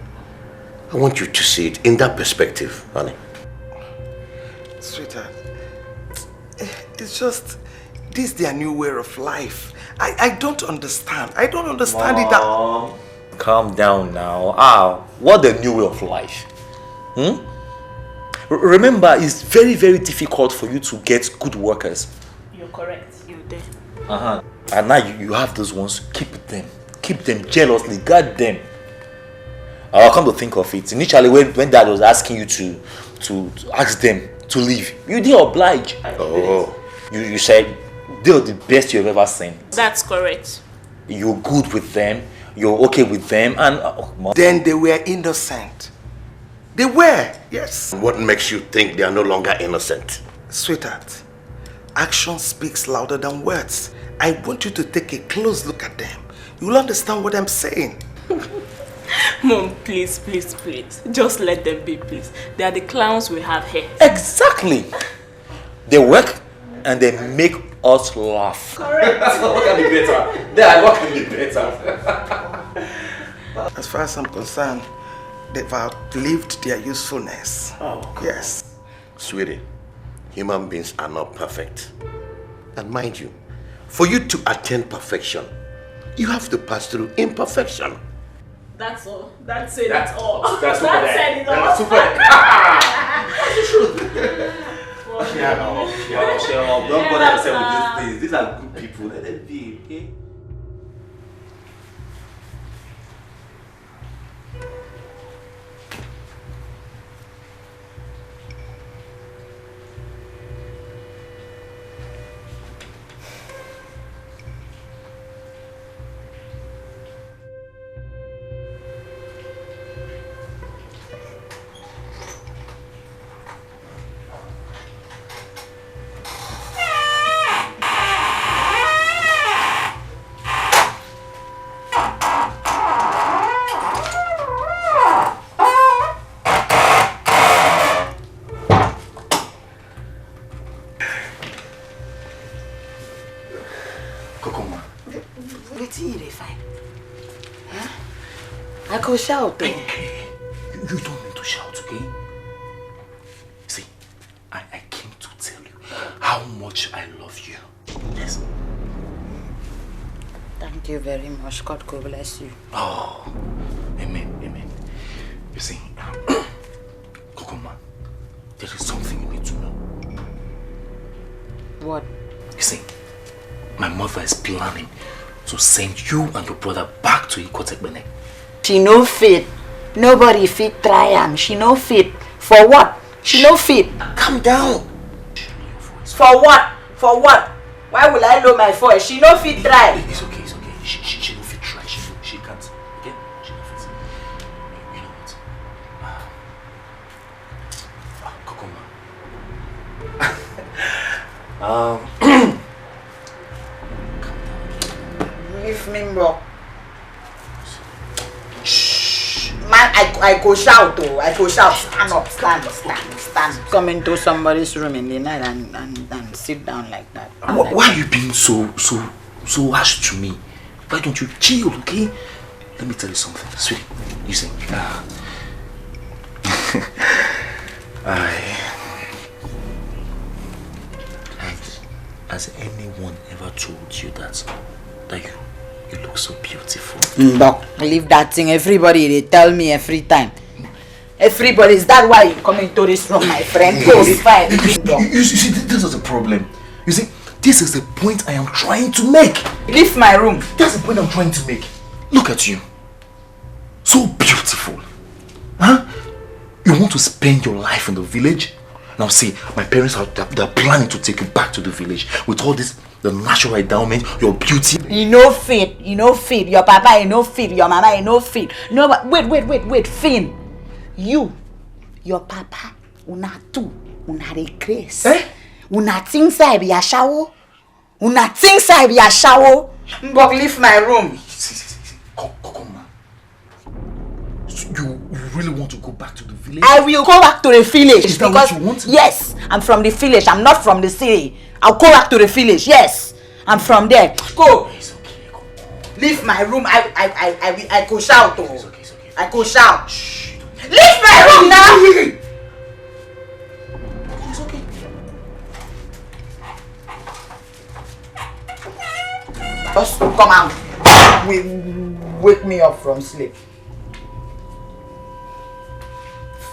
I want you to see it in that perspective, honey.
Sweetheart, it's just, this is their new way of life. I don't understand. I don't understand it.
Mom, calm down now. What the new way of life? Remember, it's very, very difficult for you to get good workers.
You're correct. You're there.
And now you have those ones. Keep them jealously. Guard them. I'll come to think of it. Initially, when Dad was asking you to ask them to leave, you didn't oblige.
Oh.
You said they're the best you've ever seen.
That's correct.
You're good with them. You're okay with them, and
then they were innocent. They were, yes.
What makes you think they are no longer innocent?
Sweetheart, action speaks louder than words. I want you to take a close look at them. You will understand what I'm saying.
Mom, please, please, please. Just let them be, please. They are the clowns we have here.
Exactly. They work and they make us laugh.
Correct.
What can be better? What can be better?
As far as I'm concerned, they've outlived their usefulness.
Oh,
yes.
Sweetie, human beings are not perfect. And mind you, for you to attain perfection, you have to pass through imperfection.
That's all. That's it. That's all.
That's super.
That's it.
That's super. Don't bother yourself with these things. These are good people. Let them be, okay?
I could shout.
You don't need to shout, okay? See, I came to tell you how much I love you. Yes.
Thank you very much. God God bless you.
Oh, amen, amen. You see,
What?
You see, my mother is planning to send you and your brother back to Ikotekbene.
She no fit. Nobody fit try am. She no fit. For what? She no fit.
Calm down.
For what? For what? Why will I lower my voice? She no fit try.
It's okay, it's okay. She no fit try. She can't. Okay? She no fit. You know what? Kokoma.
Leave me, bro. Man, I go shout though. I go shout. Stand up, stand. Come into somebody's room in the night and sit down like that.
Why are you being so harsh to me? Why don't you chill, okay? Let me tell you something, sweetie. You see, has anyone ever told you that you look so beautiful?
But leave that thing. Everybody, they tell me every time. Everybody, is that why you come into this room, my friend? Go, be fine.
You see, this is the problem. You see, this is the point I am trying to make.
Leave my room.
That's the point I'm trying to make. Look at you. So beautiful. Huh? You want to spend your life in the village? Now see, my parents they're planning to take you back to the village with all this, the natural endowment, your beauty.
You no fit. Your papa you no fit. Your mama you no fit. No, but wait, Finn. You, your papa, una the grace. Una things I be a shower. But leave my room.
Come on. So you really want to go back to the village?
I will go back to the village.
Is that
because,
what you want?
Yes, I'm from the village. I'm not from the city. I'll go back to the village. Yes, I'm from there. Go.
It's okay. Go.
Leave my room. I go shout.
It's okay.
I go shout. Shh. Leave my room now.
It's okay.
Just come out. Wake me up from sleep.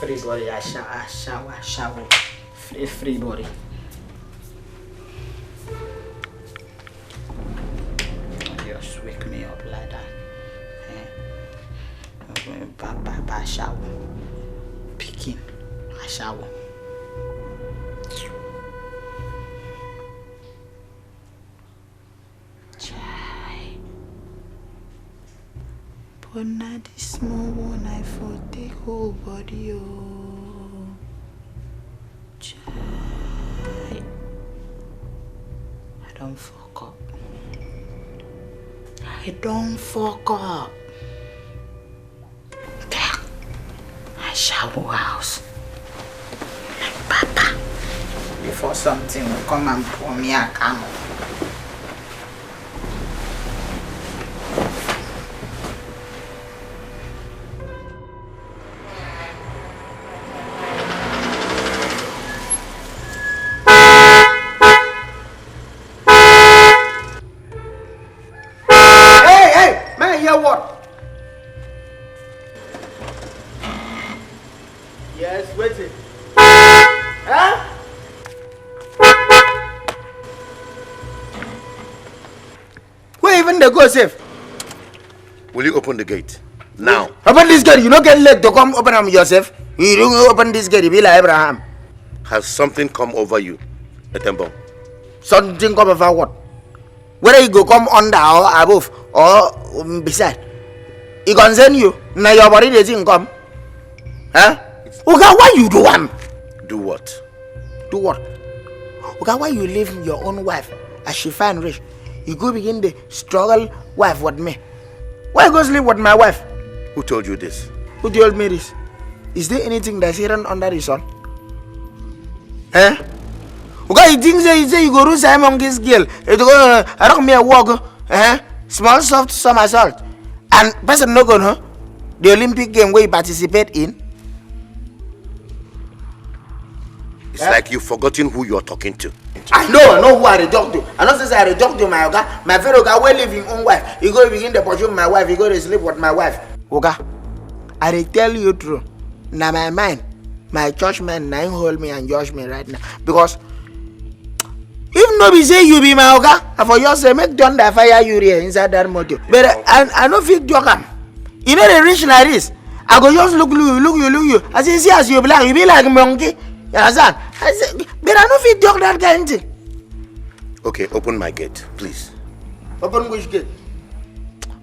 Free body, I shower. Free body. Just wake me up like that. Papa shower. Picking, I shower. But not the small one, I for take whole body, oh. Chai. I don't fuck up. I shower house. Like Papa. Before something will come and pour me a camel.
Go safe.
Will you open the gate? Now.
Open this gate. You don't get leg to come open them yourself. You don't open this gate. You be like Abraham.
Has something come over you, Etembo?
Something come over what? Whether you go come under or above or beside. It concern you. Now your body doesn't come. Huh? Okay, why you do one?
Do what?
Do what? Okay, why you leave your own wife as she find rich? You go begin the struggle wife with me. Why you go sleep with my wife?
Who told you this?
Who told me this? Is there anything that's hidden under the sun? Eh? Okay, you think say you go do some among this girl. You go I don't me a walk. Small soft somersault. And person no go no. The Olympic game where you participate in.
It's like you've forgotten who you're talking to.
I know who I talk to. I know since I talk to my oga, my fellow oga will live in own wife. You go begin to pursue my wife, you go to sleep with my wife. Oga, I tell you true. Now my mind, my judgment now hold me and judge me right now. Because if no be say you be my oga. I for you say make thunder fire you here inside that motor. But I no fit joke am. You know they reach like this. I go just look you. I say see as you black, you be like monkey. You understand? I say, but I no fit joke that kind of thing.
Okay, open my gate, please.
Open which gate?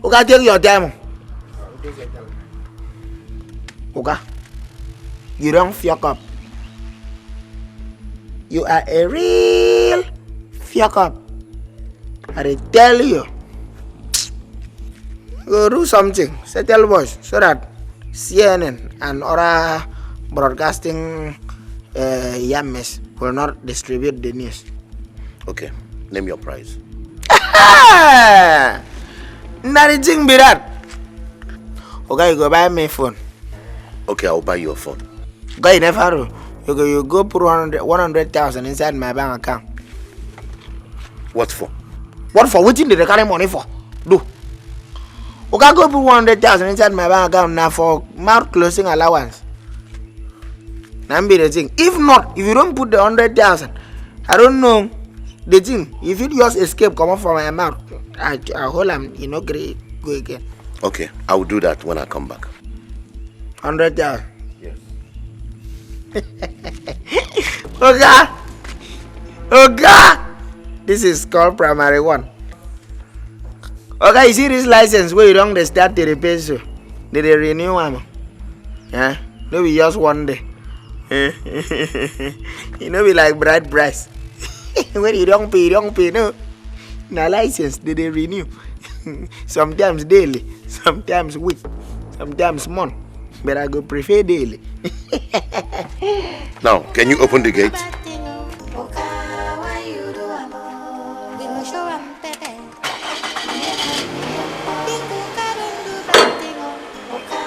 Okay, take your time. Okay. You don't fuck up. You are a real fuck up. I tell you. Go do something. Settle boys so that CNN and other broadcasting yammes will not distribute the news.
Okay, name your price.
Nothing be that. Okay, you go buy me phone.
Okay, I'll buy you a phone.
Okay, never. You go put 100,000 inside my bank account.
What for?
What for? What did they carry money for? Do. Okay, go put 100,000 inside my bank account now for mouth closing allowance. Now be the thing. If not, if you don't put the 100,000, I don't know the thing. If it just escape come off from my mouth, I hold them. You know, go again.
Okay, I will do that when I come back.
100,000.
Yes.
Okay. This is called primary one. Okay, you see this license where you don't start the repair, so they renew them. Yeah, maybe just one day. You know, be like bride price. When you don't pay, no. Now license they renew. Sometimes daily, sometimes week, sometimes month. But I go prefer daily.
Now, can you open the gate?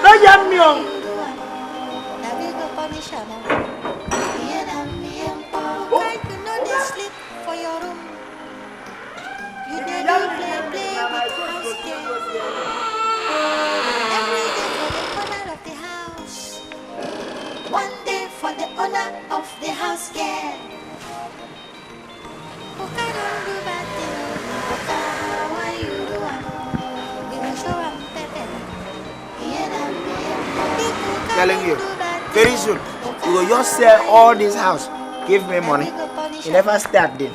No jam me on.
One day for the owner of the house, girl. Oka don't do bad thing. Oka, why you do am? We will show am pepe.
Telling you, very soon you will just sell all this house. Give me money. You never start then.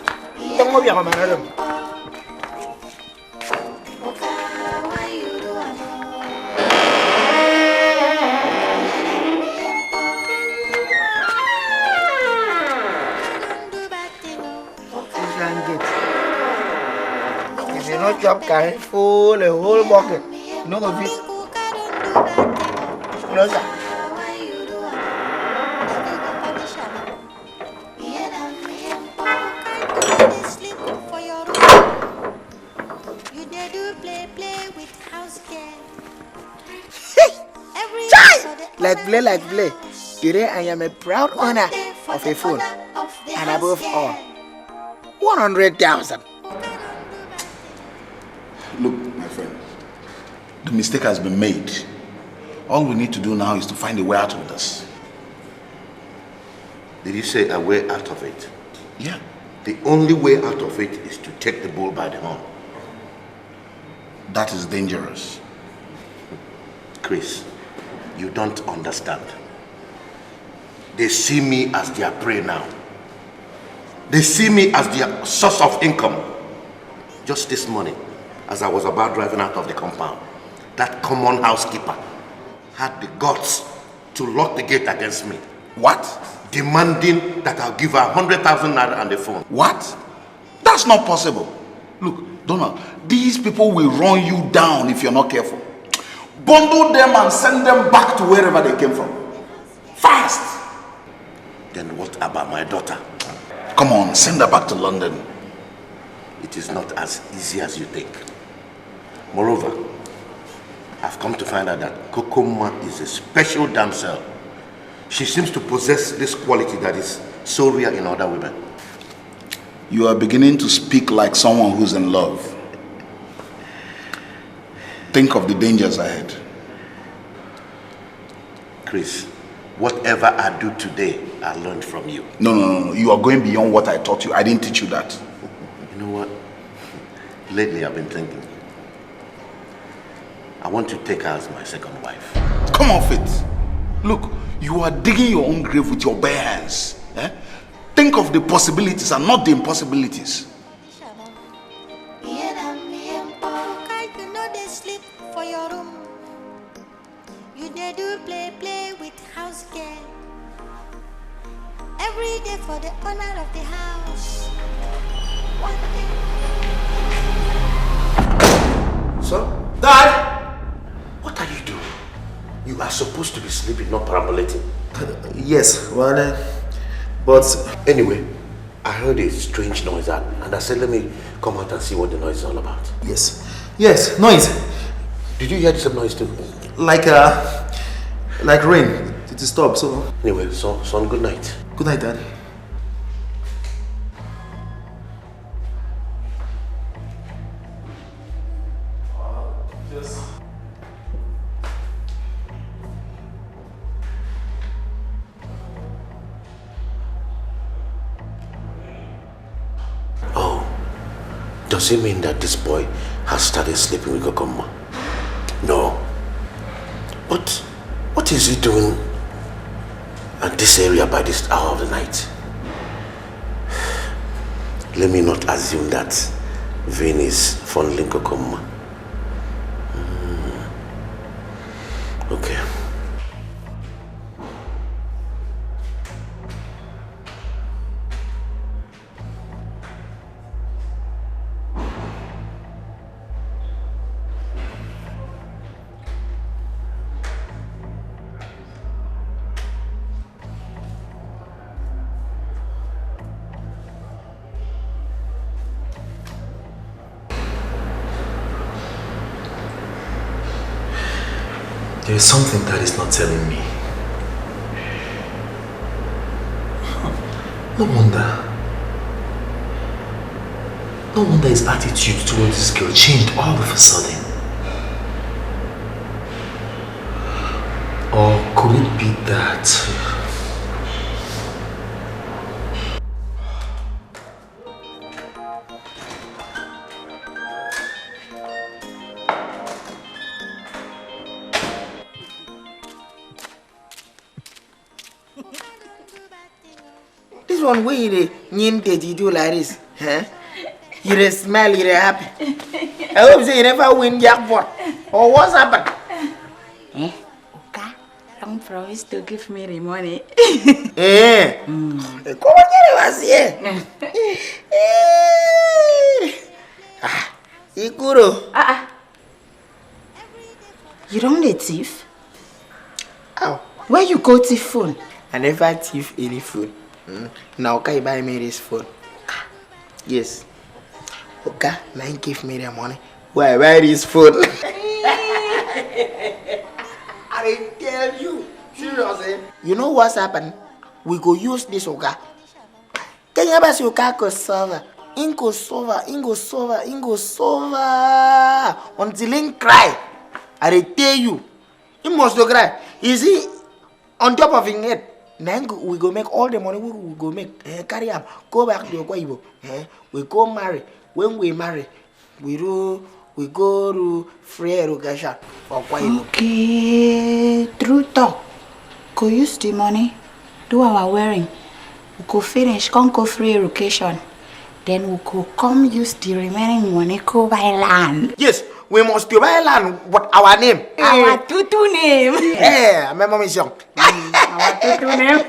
Don't move your man. Chop carry full a whole bucket. No go fit. No sir. Like play. Today I am a proud owner of a phone, and above all, 100,000.
Look, my friend, the mistake has been made. All we need to do now is to find a way out of this.
Did you say a way out of it?
Yeah.
The only way out of it is to take the bull by the horn.
That is dangerous.
Chris, you don't understand. They see me as their prey now. They see me as their source of income. Just this morning, as I was about driving out of the compound, that common housekeeper had the guts to lock the gate against me.
What?
Demanding that I'll give her 100,000 naira and the phone.
What? That's not possible. Look, Donald, these people will run you down if you're not careful. Bundle them and send them back to wherever they came from. Fast!
Then what about my daughter?
Come on, send her back to London.
It is not as easy as you think. Moreover, I've come to find out that Kokoma is a special damsel. She seems to possess this quality that is so rare in other women.
You are beginning to speak like someone who's in love. Think of the dangers ahead.
Chris, whatever I do today, I learned from you.
No. You are going beyond what I taught you. I didn't teach you that.
You know what? Lately I've been thinking. I want to take her as my second wife.
Come off it. Look, you are digging your own grave with your bare hands. Eh? Think of the possibilities and not the impossibilities.
You know they sleep for your room. You they do play with house girl. Every day for the owner of the house. One day.
Son? Dad! What are you doing? You are supposed to be sleeping, not perambulating.
Yes, well, but...
Anyway, I heard a strange noise and I said, let me come out and see what the noise is all about.
Yes, noise.
Did you hear the same noise too?
Like rain. It stopped, so...
Anyway, son, good night.
Good night, Dad.
Does it mean that this boy has started sleeping with Kokoma? No. But what is he doing at this area by this hour of the night? Let me not assume that Vin is fondling Kokoma. Okay.
There is something that is not telling me. No wonder his attitude towards this girl changed all of a sudden. Or could it be that...
This one where you do like this, huh? You dey smile, you dey happy. I hope so you never win jackpot. Or what's happened?
Okay, don't promise to give me the money.
Come on, get us here. Ikuro.
You don't need thief?
How?
Where you go thief phone?
I never thief any phone. Now can you buy me this phone? Yes. Okay, now give me the money. Why buy this phone? I tell you. Seriously. You know what's happened? We go use this Oga. Can you buy Oga solver? Ingo solver. Until he cry. I tell you. He must go cry. Is he on top of his head? Then we go make all the money we go make. Carry up. Go back to Okwa. We go marry. When we marry, we go to free education.
Okay, true talk. Go use the money, do our wearing. We go finish, come go free education. Then we go come use the remaining money go buy land.
Yes, we must buy land. What our name?
Our tutu name.
Yeah, my mom is young.
Our tutu name.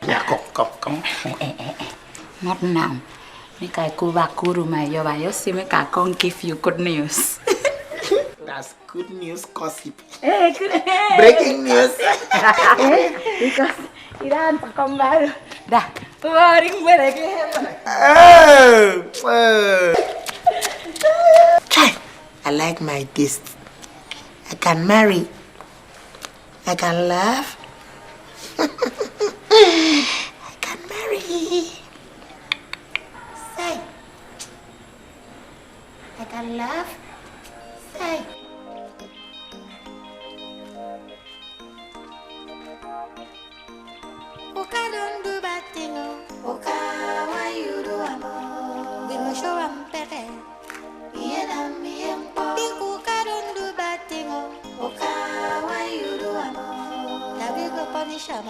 Yeah, come.
Not now. Make I go back to my job. You see, make I come give you good news.
That's good news, gossip.
Hey,
breaking news.
Because you don't come back. Da, boring
I like my taste. I can marry. I can laugh. I can marry. Say. I can laugh. Say.
Oka don't do bad thing, oh. Oka, why you do am? We go show am pepe. Yena mi empo. Ikuka don't do bad thing. Oka, why you do am? Now we go punish am.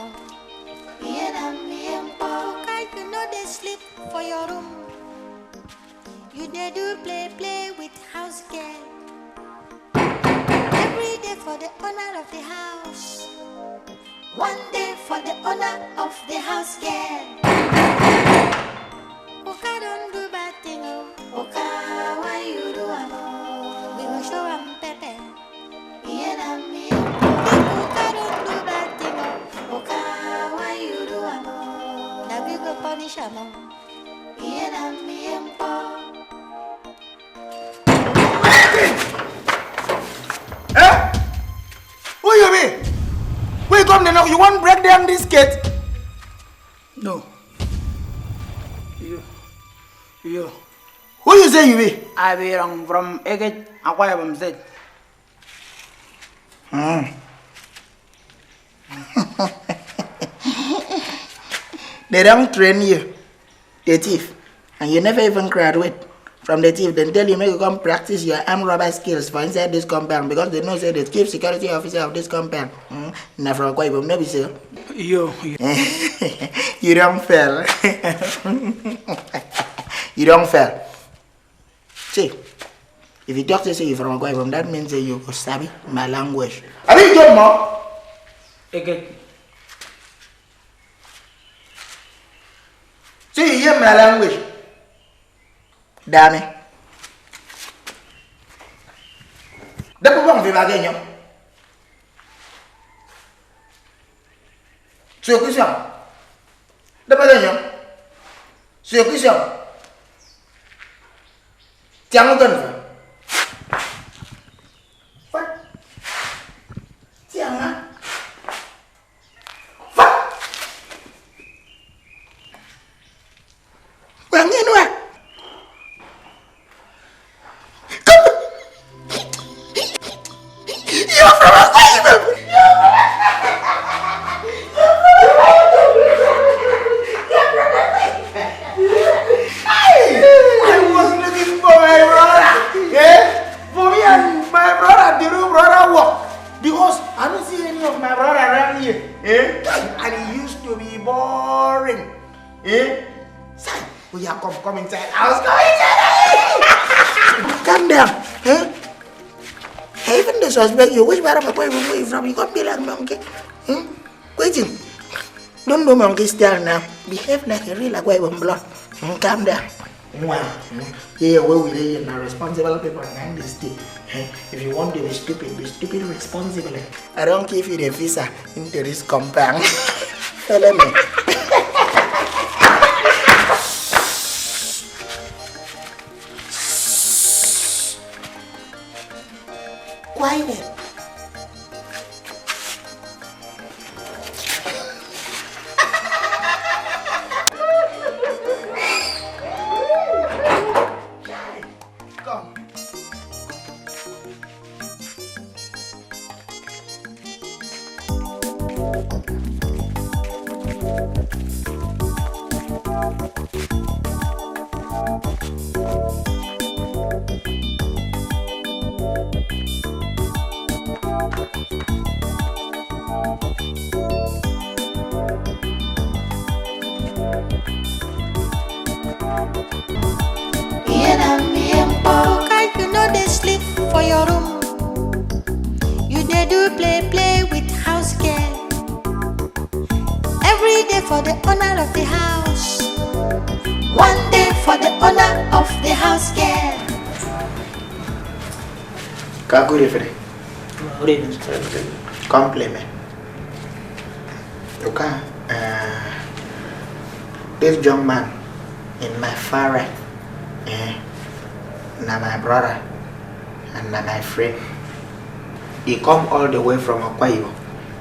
Yena mi empo. Oka, you know they sleep for your room. You dey do play with house girl. Every day for the owner of the house. One day for the owner of the house girl. Oka don't do bad thing. Oka, why you do am? We go show am pepe. Yena mi empo. Oka don't do bad thing. Oka, why you do am? Now we go punish am. Yena mi empo.
Eh? Who you be? Wait, come now. You want to break down this gate?
No. You.
Who you say you be?
I be from Eget Aquarium said.
They don't train you, the thief, and you never even graduate from the thief. Then tell you make you come practice your armed robber skills for inside this compound because they know say the chief security officer of this compound. Now from Aquarium, no be so.
You.
You don't fail. You don't fail. See, if you talk to say you from Aquarium, that means that you go sabi my language. Are you good, ma?
Eget.
See, you hear my language? Damn it. Dapat bang fi bagay nyo? Suyo kisang? Dapat nyo? Suyo kisang? Tiang utan fa? What? Tiang ha? What? Bangin wa? You're from a Bible! I was looking for my brother. Yeah? For me and my brother, the real brother walk. Because I don't see any of my brother around here. Yeah? And he used to be boring. Yeah? Son, we are come inside. I was going inside. Calm down. Huh? Even the suspect, you which part of where you from? You can't be like monkey. Waiting. Don't do monkey style now. Behave like a real Aquarium blood. Calm down. Wow. Yeah, we are responsible people in this day. If you want to be stupid responsibly. I don't give you the visa into this compound. Follow me. Quiet. Come.
For your room, you dey do play with house girl. Every day for the owner of the house, one day for the owner of the house girl.
Good evening. Good evening. Compliment. Okay. This young man in my far right, now my brother. And my friend, he come all the way from Aquayo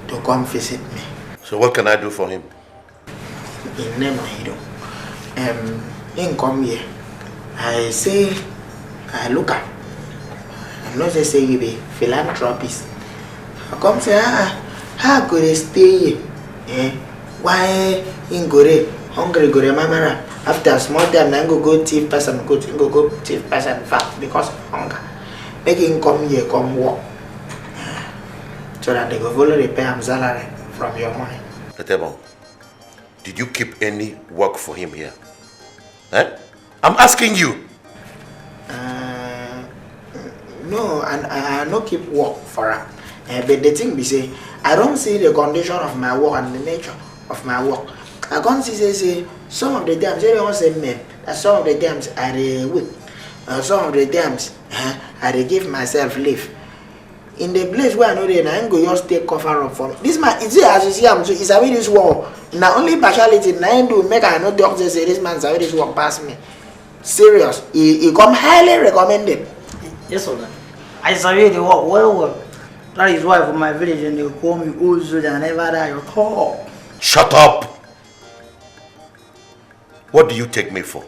to come visit me.
So what can I do for him?
His name Maid. He come here. I say, I look at. I know they say you be philanthropist. I come say, how could they stay here? Why in Gore
Hungry go remember after a small time then go thief person go thief person fat because of hunger. Make him come here, come work. So that they go follow the pay him salary from your money.
Letebon, did you keep any work for him here? Eh? I'm asking you.
No, and I no keep work for him. But the thing be say, I don't see the condition of my work and the nature of my work. I can't say some of the times they don't say men. That some of the times I weak. Some of the times I give myself leave. In the place where I know that I go just take cover up for me. This man, it's as you see, it's away this war. Now only partiality I do make I know doctor say this man's away this work past me. Serious. He come highly recommended.
Yes, sir. I survey the work well. That is why from my village and they call me Ozu and never die your call.
Shut up! What do you take me for?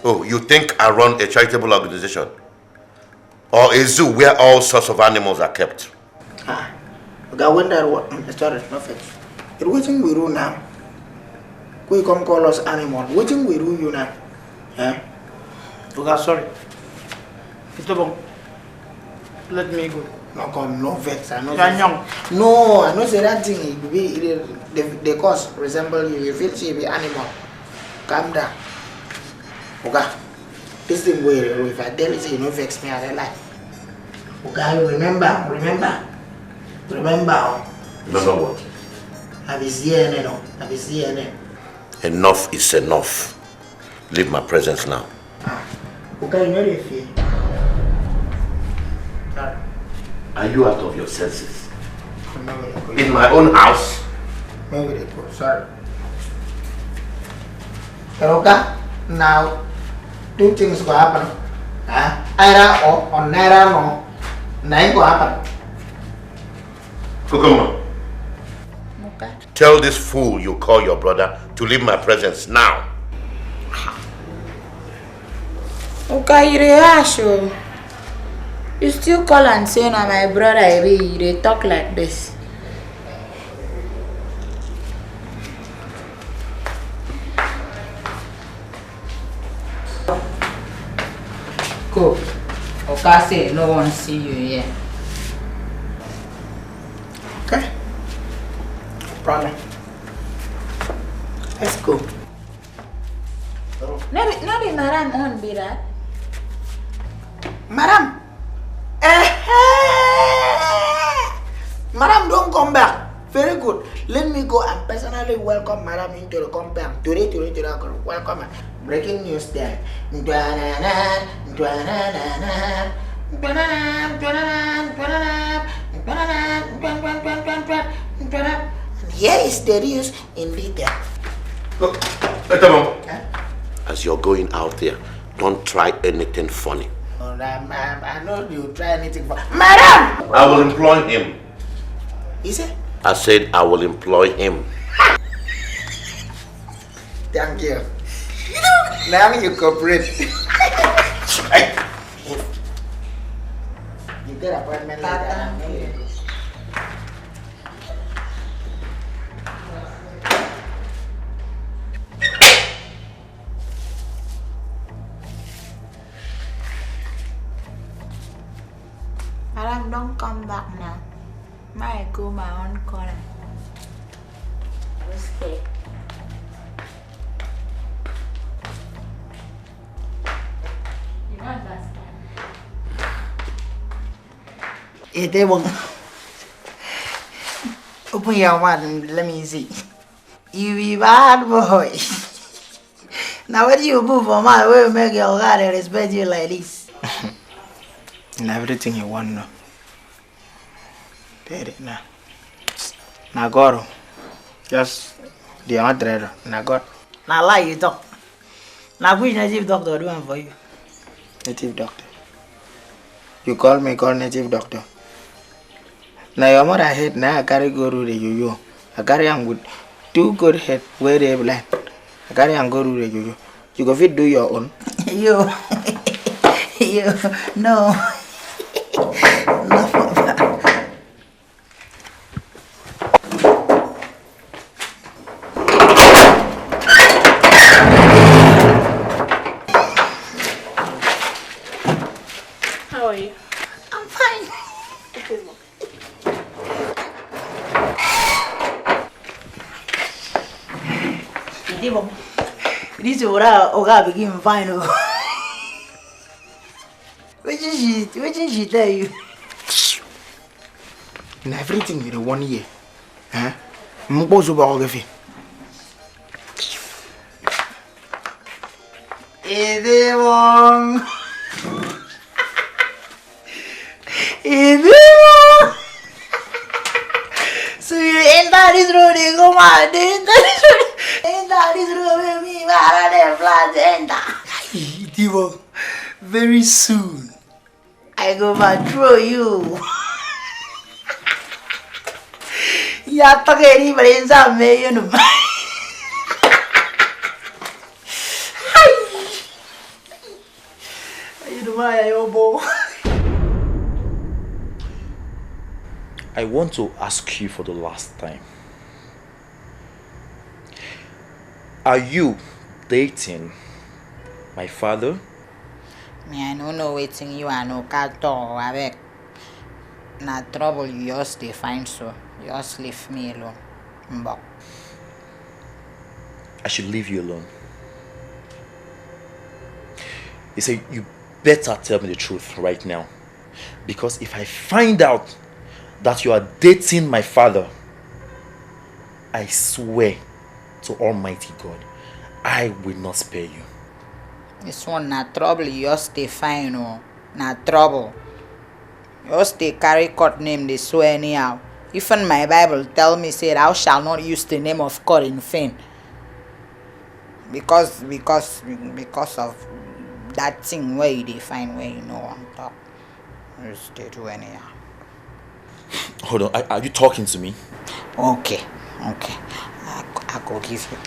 Oh, you think I run a charitable organization? Or a zoo where all sorts of animals are kept?
Okay, when that what started perfect. It wasn't we do now. We come call us animal. Waiting we do you now.
Okay, sorry. Mr. Bong, let me go.
No come, no vex. I know.
Young.
No, I know say that thing. The cause resemble you. You feel she be animal. Calm down. Okay. This thing where if I tell you say you no vex me, I lie. Okay, remember.
Remember what?
I be CNN.
Enough is enough. Leave my presence now.
Okay, you know the fear.
Are you out of your senses? In my own house?
Sorry. Okay, now 2 things will happen. Either or neither no. Nothing will happen.
Kokoma. Okay. Tell this fool you call your brother to leave my presence now.
Okay, you rehash. You still call and say na my brother they talk like this. Go. Okay, say no one see you here.
Okay. Problem. Let's go.
No be madam on be that.
Madam. Madam, don't come back. Very good. Let me go and personally welcome Madam into the compound. Today, welcome her. Breaking news there. Here is the news in detail.
Look, as you're going out there, don't try anything funny.
I know you try anything for Madam!
I will employ him.
Is it?
I said I will employ him.
Thank you. Now you cooperate. You get appointment later.
Madam, don't come back now. Might go my own corner. Stay. You don't understand.
They won't. Open your mouth and let me see. You be bad boy. Now what do you move for my way make your God respect you like this?
And everything you want now. Did it now. Nagoro. Just the other Nagoro.
Now lie you talk. Now which native doctor doing for you?
Native doctor. You call native doctor. Now your mother head now I carry go to the yo-yo. I carry am with 2 good head where they blind. I carry am go to the yo-yo. You go fit do your own.
You no. No. This is what I begin final. Which is she tell you?
In everything you the 1 year. Huh? Mbozo biography.
Idewong. So you enter this road, you come out, enter this road with me, man, and plan to enter. Idewong, very soon, I go throw you. Ya pakai ni paling sama you know.
I want to ask you for the last time. Are you dating my father?
Me, I don't know waiting you and no cat or avec. Na trouble you just define so. Just leave me alone. Mbok.
I should leave you alone. He said, you better tell me the truth right now. Because if I find out that you are dating my father, I swear to Almighty God, I will not spare you.
This one na trouble, you just stay fine, no. Na trouble. You just stay carry court name, they swear anyhow. Even my Bible tell me, say, thou shalt not use the name of God in vain. Because of that thing where you define where you know on top. You stay do anyhow.
Hold on, are you talking to me?
Okay. I go give you.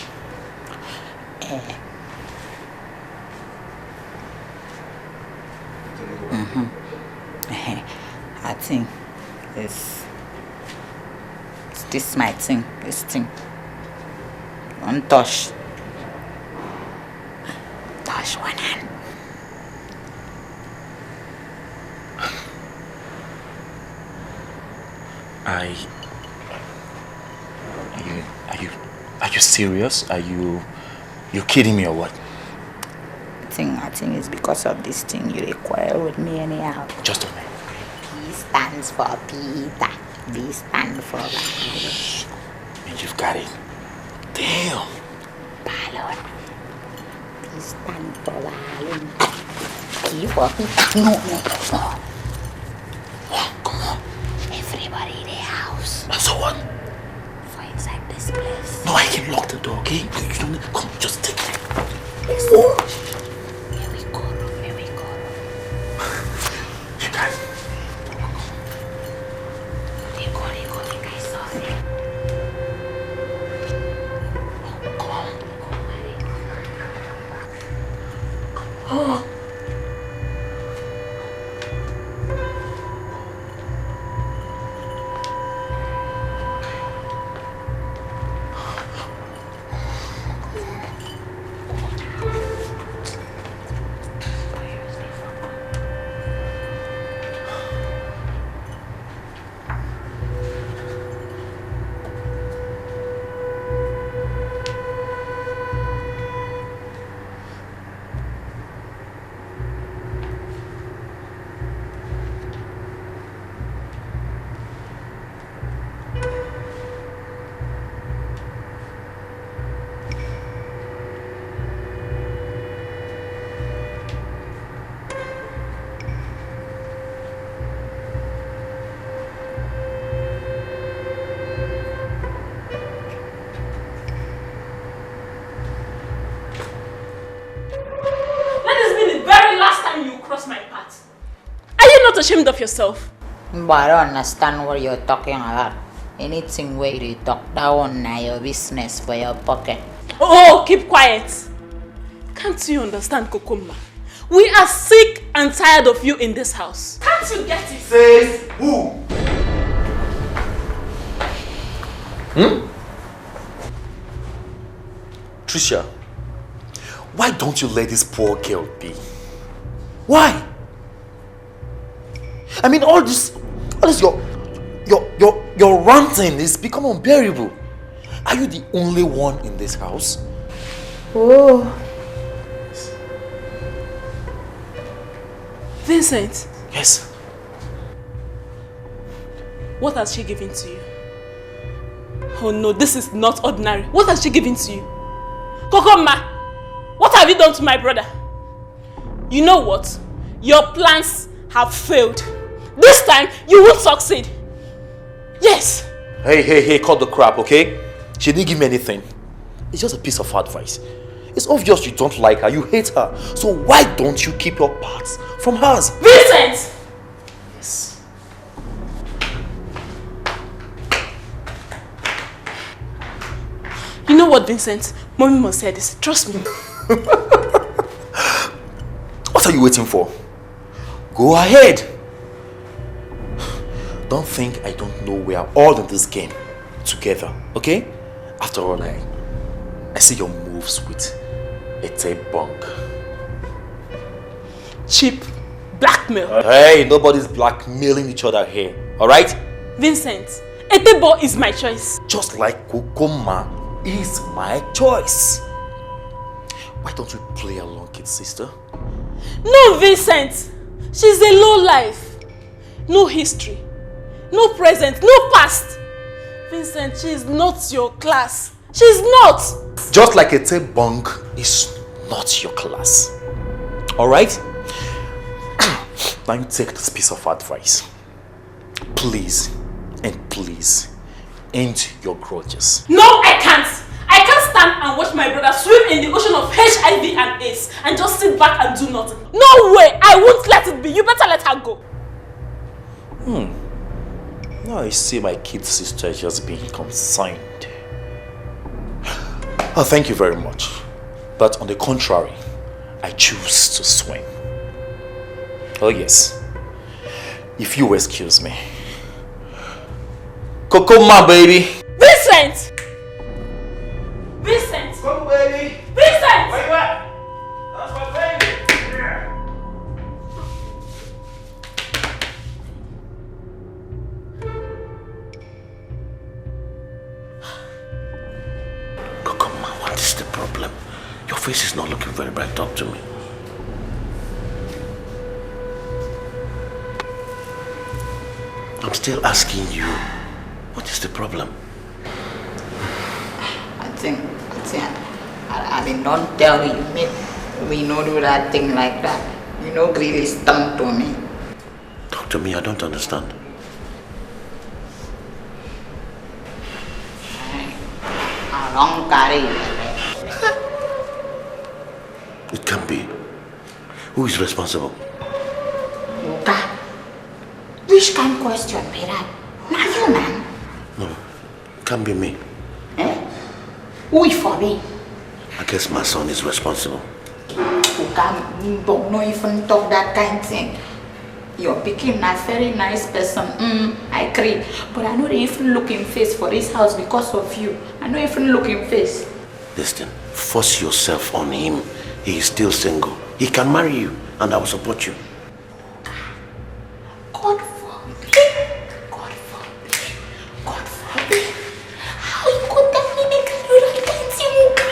I think it's this my thing. This thing. Don't touch. Touch one hand.
Are you serious? Are you kidding me or what?
I think it's because of this thing you require with me anyhow.
Just a minute.
P stands for Peter. B stands for Bible.
And you've got it. Damn.
Balloon. P stands for balloon. P for Peter. No.
Come on.
Everybody in the house.
So what?
For inside this place.
No, I can lock the door, okay? You don't need, come, just take it.
Yes. Here we go.
You guys.
They go, I saw them.
Come on.
Oh.
Ashamed of yourself?
But I don't understand what you're talking about. Anything where you talk, that one now your business for your pocket.
Oh, keep quiet. Can't you understand, Kokoma? We are sick and tired of you in this house. Can't you get it?
Says who?
Tricia, why don't you let this poor girl be? Why? I mean, all this your ranting is become unbearable. Are you the only one in this house?
Oh.
Vincent.
Yes.
What has she given to you? Oh no, this is not ordinary. What has she given to you? Kokoma, what have you done to my brother? You know what? Your plans have failed. This time, you won't succeed. Yes.
Hey, cut the crap, okay? She didn't give me anything. It's just a piece of advice. It's obvious you don't like her, you hate her. So why don't you keep your parts from hers?
Vincent!
Yes.
You know what, Vincent? Mommy must say this. Trust me.
What are you waiting for? Go ahead. Don't think I don't know we are all in this game together, okay? After all, I see your moves with a tape bunk.
Cheap blackmail.
Hey, nobody's blackmailing each other here, alright?
Vincent, Etebo is my choice.
Just like Kokoma is my choice. Why don't you play along, kid sister?
No, Vincent. She's a low life. No history. No present. No past. Vincent, she's not your class. She's not.
Just like a tape bunk is not your class. Alright? Now you take this piece of advice. Please, and please, end your grudges.
No, I can't. I can't stand and watch my brother swim in the ocean of HIV and AIDS and just sit back and do nothing. No way! I won't let it be. You better let her go.
Now I see my kid sister just being consigned. Oh, thank you very much. But on the contrary, I choose to swim. Oh yes. If you excuse me. Kokoma, baby!
Vincent! Vincent!
Come, baby!
Vincent!
Where you at? That's my baby! Yeah.
Kokoma, what is the problem? Your face is not looking very bright. Talk to me. I'm still asking you, what is the problem?
I think, I mean, don't tell you, we no do that thing like that. You know, really stung to me.
Talk to me, I don't understand.
I don't carry
It can't be. Who is responsible?
Luka. Which kind of question be that? Not you, man.
No, it can't be me.
Who for me?
I guess my son is responsible.
Luka, don't no even talk that kind of thing. You're picking a very nice person. I agree. But I don't even look in face for this house because of you. I don't even look in face.
Listen, force yourself on him. He is still single. He can marry you, and I will support you.
God forbid. God forbid. God forbid. How you could tell me make I do like that, Muka?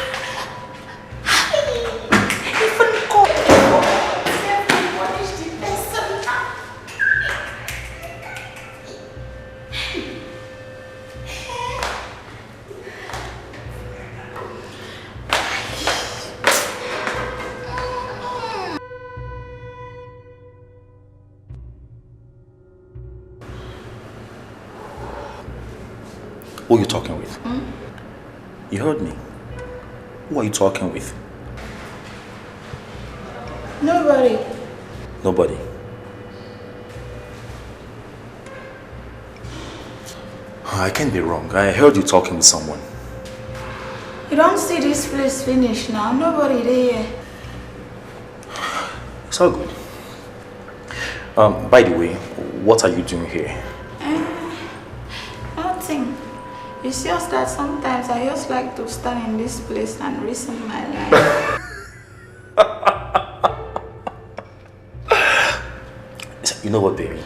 Even God punish the person.
Who are you talking with? You heard me. Who are you talking with?
Nobody.
Nobody. I can't be wrong. I heard you talking with someone.
You don't see this place finished now. Nobody there.
It's all good. By the way, what are you doing here?
Nothing. It's just that sometimes I just like to stand in this place and reason my life.
You know what, baby?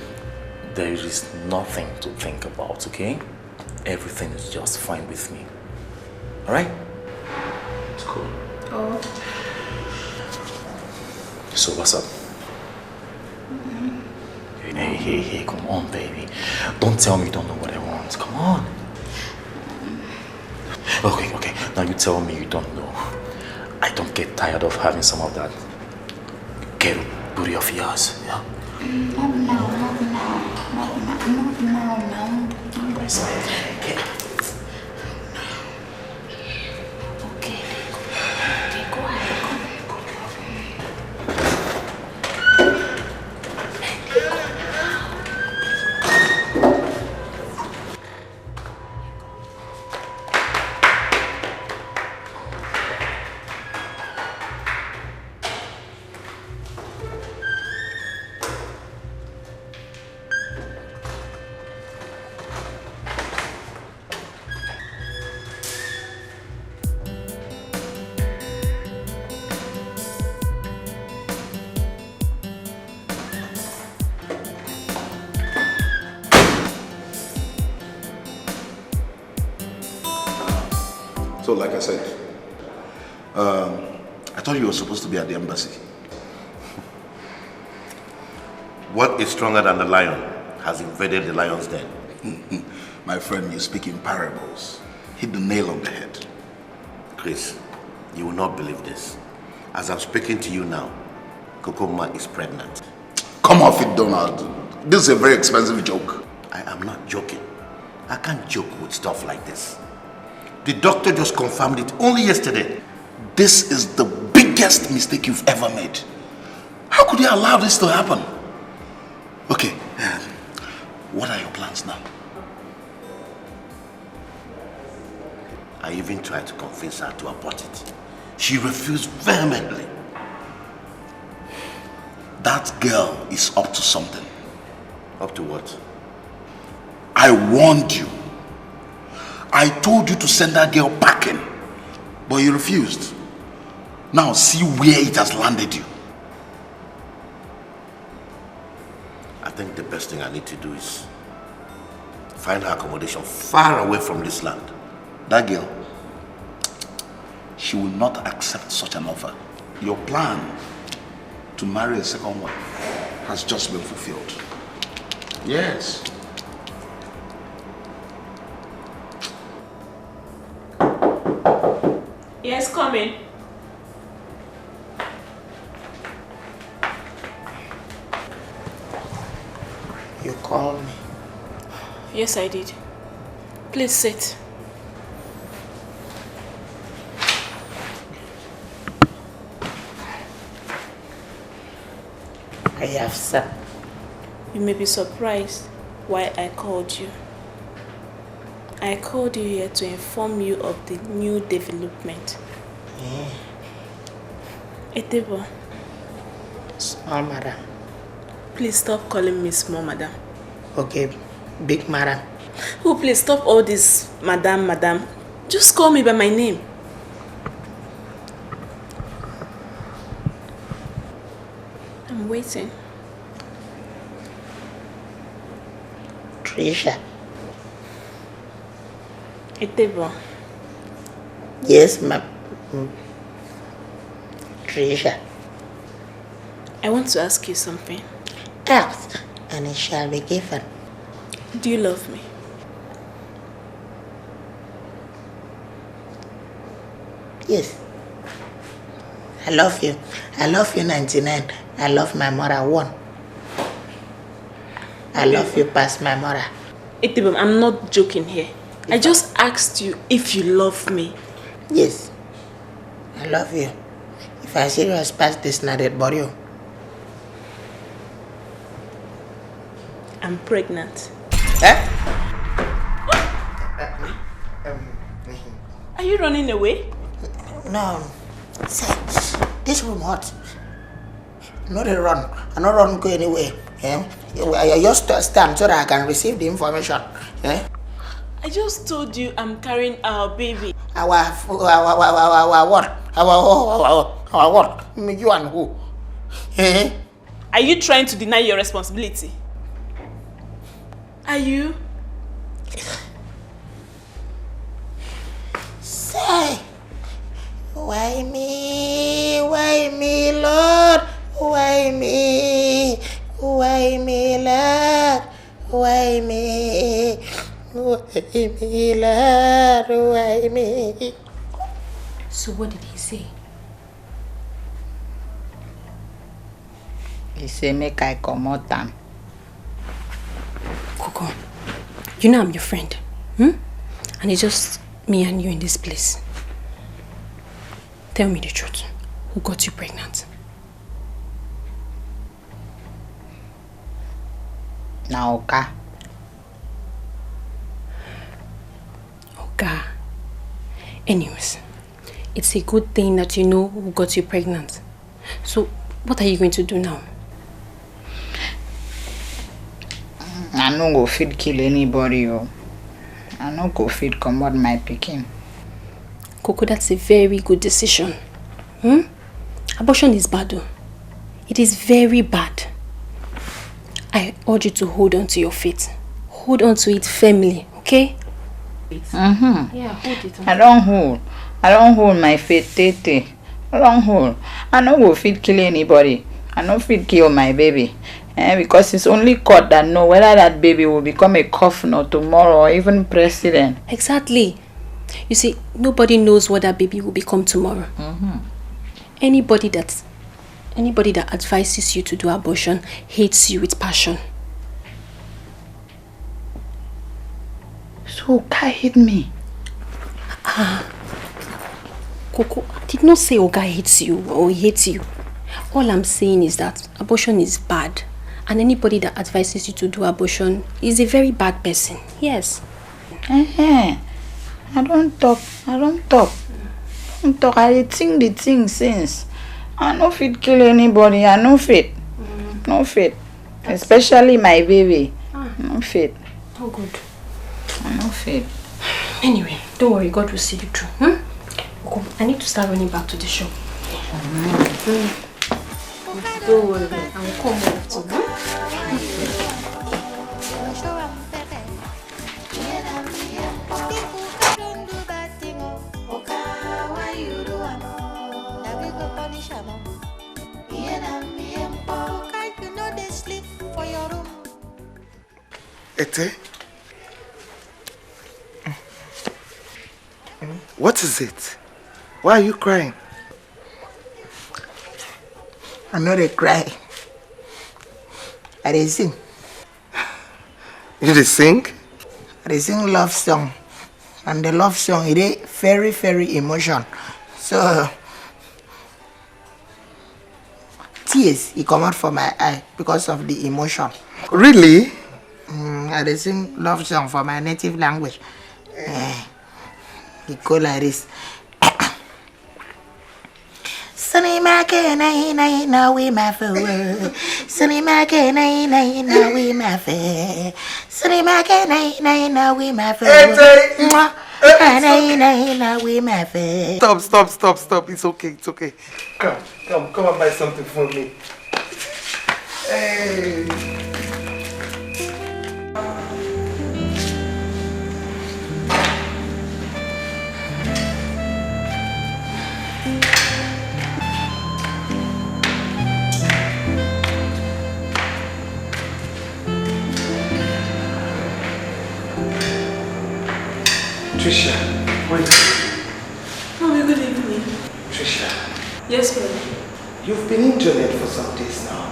There is nothing to think about, okay? Everything is just fine with me. Alright?
It's cool.
Oh.
So what's up? Hey, come on, baby. Don't tell me you don't know what I want. Come on. Okay. Now you tell me you don't know. I don't get tired of having some of that ghetto booty of yours, yeah?
Not now.
So, like I said, I thought you were supposed to be at the embassy.
What is stronger than the lion has invaded the lion's den?
My friend, you speak in parables. Hit the nail on the head.
Chris, you will not believe this. As I'm speaking to you now, Kokoma is pregnant.
Come off it, Donald. This is a very expensive joke.
I am not joking. I can't joke with stuff like this. The doctor just confirmed it only yesterday.
This is the biggest mistake you've ever made. How could you allow this to happen? Okay, what are your plans now?
I even tried to convince her to abort it. She refused vehemently.
That girl is up to something.
Up to what?
I warned you. I told you to send that girl packing, but you refused. Now see where it has landed you.
I think the best thing I need to do is find her accommodation far away from this land.
That girl, she will not accept such an offer. Your plan to marry a second wife has just been fulfilled. Yes.
Yes, come in.
You called me.
Yes, I did. Please sit.
I have sat.
You may be surprised why I called you. I called you here to inform you of the new development. Etebo.
Small madam.
Please stop calling me small madam.
Okay, big madam.
Oh, please stop all this madam. Just call me by my name. I'm waiting.
Trisha.
Etebo.
Yes, ma'am. Trisha.
I want to ask you something.
Ask, and it shall be given.
Do you love me?
Yes. I love you. I love you 99. I love my mother 1. I love you past my mother.
Etebo, I'm not joking here. I just asked you if you love me.
Yes. I love you. If I serious past this not dead body.
I'm pregnant. Are you running away?
No. Say, this room hot. Not a run. I not run go anywhere. I just stand so that I can receive the information.
I just told you I'm carrying our baby.
Our what? Our what? You and who?
Are you trying to deny your responsibility? Are you?
Say, why me?
me, Lord, why me?
So what did he say?
He say make I come out them.
Coco, you know I'm your friend. And it's just me and you in this place. Tell me the truth. Who got you pregnant?
Now, Oka.
Oka. Anyways, it's a good thing that you know who got you pregnant. So, what are you going to do now?
I no go fit kill anybody. I no go fit come out my picking.
Coco, that's a very good decision. Abortion is bad though. It is very bad. I urge you to hold on to your faith. Hold on to it firmly, okay?
Yeah,
hold it on.
I don't hold my faith, Tete. I don't hold. I no go fit kill anybody. I no fit kill my baby. Because it's only God that know whether that baby will become a governor tomorrow or even president.
Exactly. You see, nobody knows what that baby will become tomorrow. Anybody that advises you to do abortion hates you with passion.
So Oga hate me.
Coco, I did not say Oga hates you or he hates you. All I'm saying is that abortion is bad. And anybody that advises you to do abortion is a very bad person. Yes.
I don't talk. I think the thing since. I no fit kill anybody. I no fit. No fit. Especially my baby. No fit.
Oh, good.
I no fit.
Anyway, don't worry. God will see you through. Okay, I need to start running back to the shop. Don't worry. I will come back to you.
Ete? What is it? Why are you crying?
I'm not a cry. I dey sing.
You dey sing?
I dey sing love song. And the love song, it is very, very emotional. So, tears, it come out from my eye because of the emotion.
Really?
I dey sing love song for my native language. It go like this. Sunny Maka na we my fool. Sunny Maka na we my fair. Sunny Maka na we my fool. Na we my fair.
Stop. It's okay. Come and buy something for me. Hey. Trisha, wait.
Mommy, good evening.
Trisha.
Yes, ma'am.
You've been injured for some days now.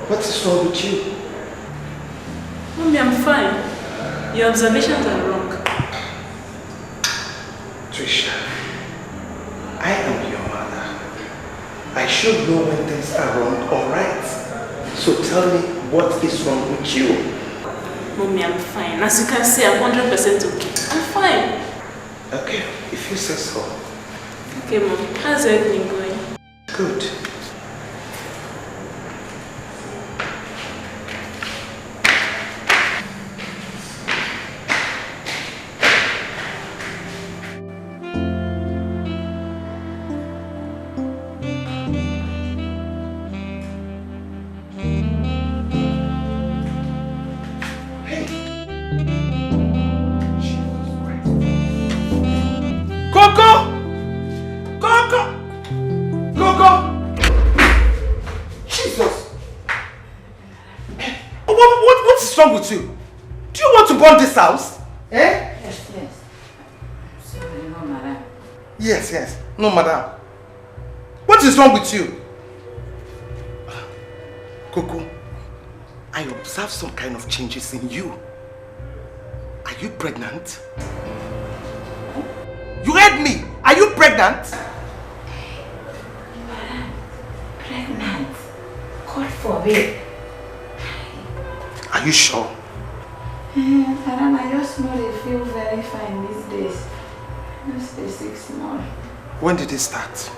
What is wrong with you?
Mommy, I'm fine. Your observations are wrong.
Trisha, I am your mother. I should know when things are wrong or right. So tell me what is wrong with you.
Mommy, I'm fine. As you can see, I'm 100% okay. I'm fine.
Okay, if you say so.
Okay, Mom. How's everything going?
Good. What's wrong with you? Do you want to burn this house? Eh?
Yes, yes. Sorry, no, madam.
Yes, yes. No, madam. What is wrong with you? Coco, I observe some kind of changes in you. Are you pregnant? You heard me. Are you pregnant?
Pregnant? God forbid.
Are you sure?
Madam, I just know they feel very fine these days. Just stay 6 months.
When did it start?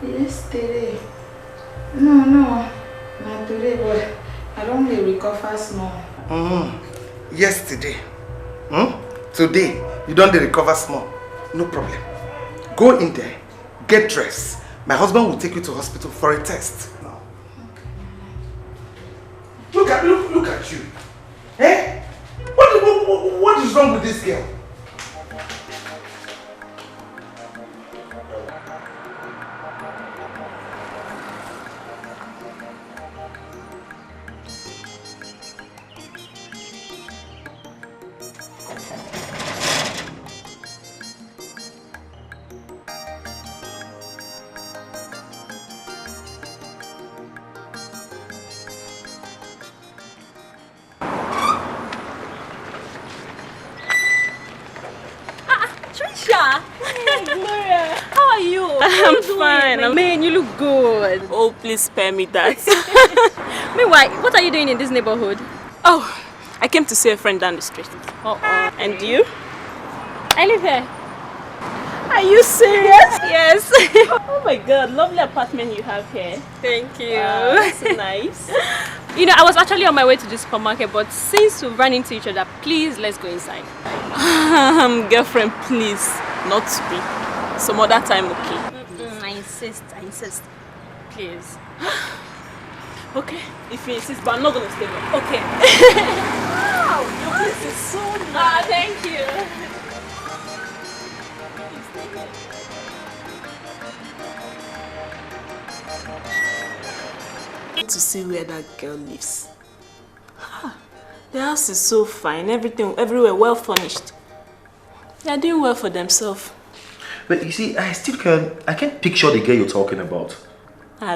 Yesterday. No, not today, but I don't really recover small.
Yesterday. Today, you don't recover small. No problem. Go in there, get dressed. My husband will take you to hospital for a test. Look at you. Eh? What is wrong with this girl?
I'm fine.
Man, you look good.
Oh, please spare me that.
Meanwhile, what are you doing in this neighborhood?
Oh, I came to see a friend down the street. And you?
I live here.
Are you serious?
Yes.
Oh my god, lovely apartment you have here.
Thank you.
That's nice.
You know, I was actually on my way to the supermarket, but since we've run into each other, please let's go inside.
Girlfriend, please. Not today. Some other time, okay?
I insist. Please.
Okay, if you insist, but I'm not gonna stay long. Okay. Wow, your place is so nice.
Thank you.
To see where that girl lives. The house is so fine, everywhere well furnished. They are doing well for themselves.
But you see, I can't picture the girl you're talking about.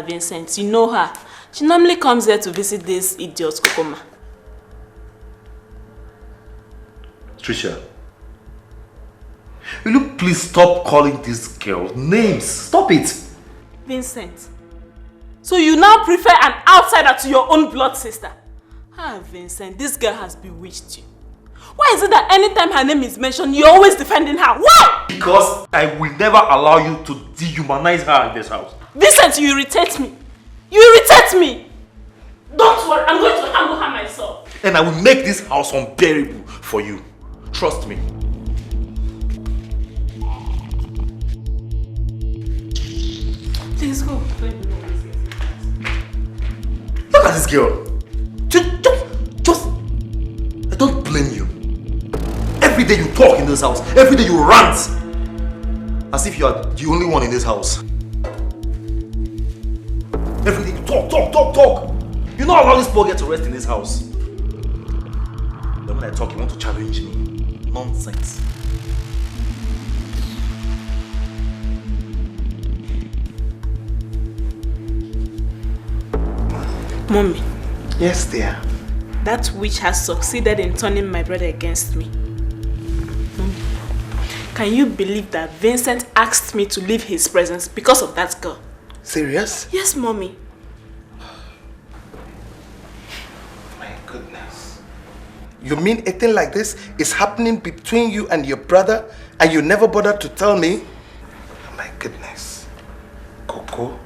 Vincent, you know her. She normally comes here to visit this idiot Kokoma.
Tricia, will you please stop calling this girl names? Stop it!
Vincent, so you now prefer an outsider to your own blood sister? Vincent, this girl has bewitched you. Why is it that anytime her name is mentioned, you're always defending her? Why?
Because I will never allow you to dehumanize her in this house.
Vincent, you irritate me. You irritate me. Don't worry, I'm going to handle her myself.
And I will make this house unbearable for you. Trust me.
Please go.
Look at this girl. Just, I don't blame you. Every day you talk in this house. Every day you rant. As if you are the only one in this house. Every day you talk. You not allow this poor girl to rest in this house. Then when I talk, you want to challenge me. Nonsense.
Mommy.
Yes, dear.
That witch has succeeded in turning my brother against me. Can you believe that Vincent asked me to leave his presence because of that girl?
Serious?
Yes, Mommy.
My goodness. You mean a thing like this is happening between you and your brother and you never bothered to tell me? My goodness. Coco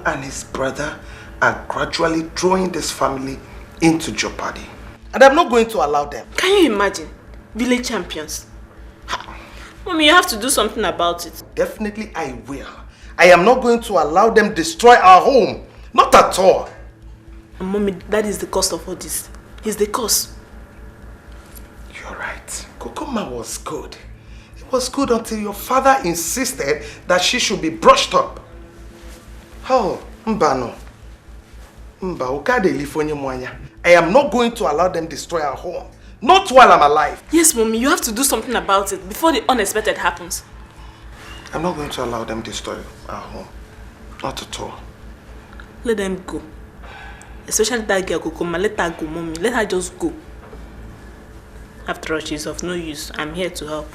and his brother are gradually throwing this family into jeopardy. And I'm not going to allow them.
Can you imagine? Village champions. Mommy, you have to do something about it.
Definitely I will. I am not going to allow them destroy our home. Not at all.
And Mommy, that is the cost of all this. He's the cause.
You're right. Kokoma was good. It was good until your father insisted that she should be brushed up. Oh, Mbano. Mba, ukade lifonye mwanya. I am not going to allow them destroy our home. Not while I'm alive.
Yes, Mommy, you have to do something about it before the unexpected happens.
I'm not going to allow them destroy our home. Not at all.
Let them go. Especially that girl, Kokoma. Let her go, Mommy. Let her just go. After all, she's of no use. I'm here to help.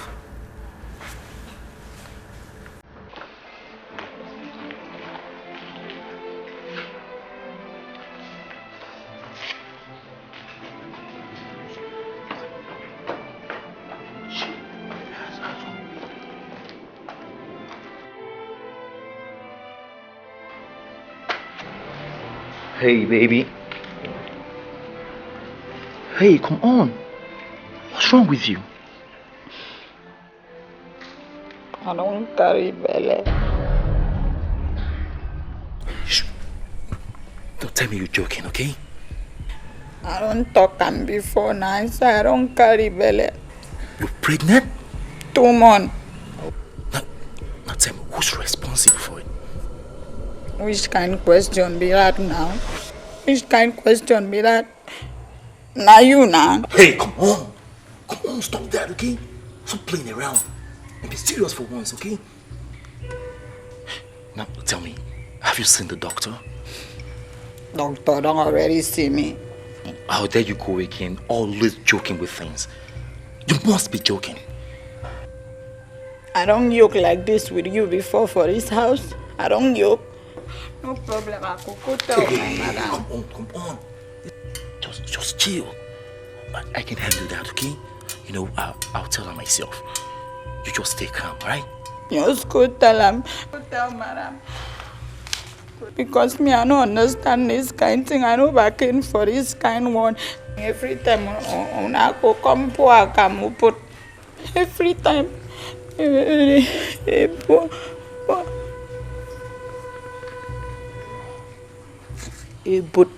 Hey, baby. Hey, come on. What's wrong with you?
I don't carry belly.
Shh. Don't tell me you're joking, okay?
I don't talk am before now, so I don't carry belly.
You're pregnant?
2 months.
Now tell me, who's responsible for it?
Which kind of question be that now? Which kind of question be that? Now you now.
Hey, come on. Come on, stop that, okay? Stop playing around. And be serious for once, okay? Now, tell me, have you seen the doctor?
Doctor don't already see me.
How dare you go again, always joking with things. You must be joking.
I don't yoke like this with you before for this house. I don't yoke. No problem, I could go tell my madam.
Come on. Just chill. I can handle that, okay? You know, I'll tell her myself. You just stay calm, alright?
Just go tell him. Go tell madam. Because me, I don't understand this kind of thing. I know back in for this kind one. Every time I go come for I come put. Every time. But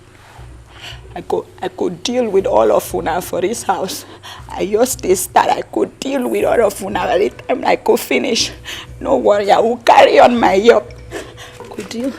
I could deal with all of una for this house. I just start. I could deal with all of una by the time I could finish. No worry, I will carry on my job. I could deal.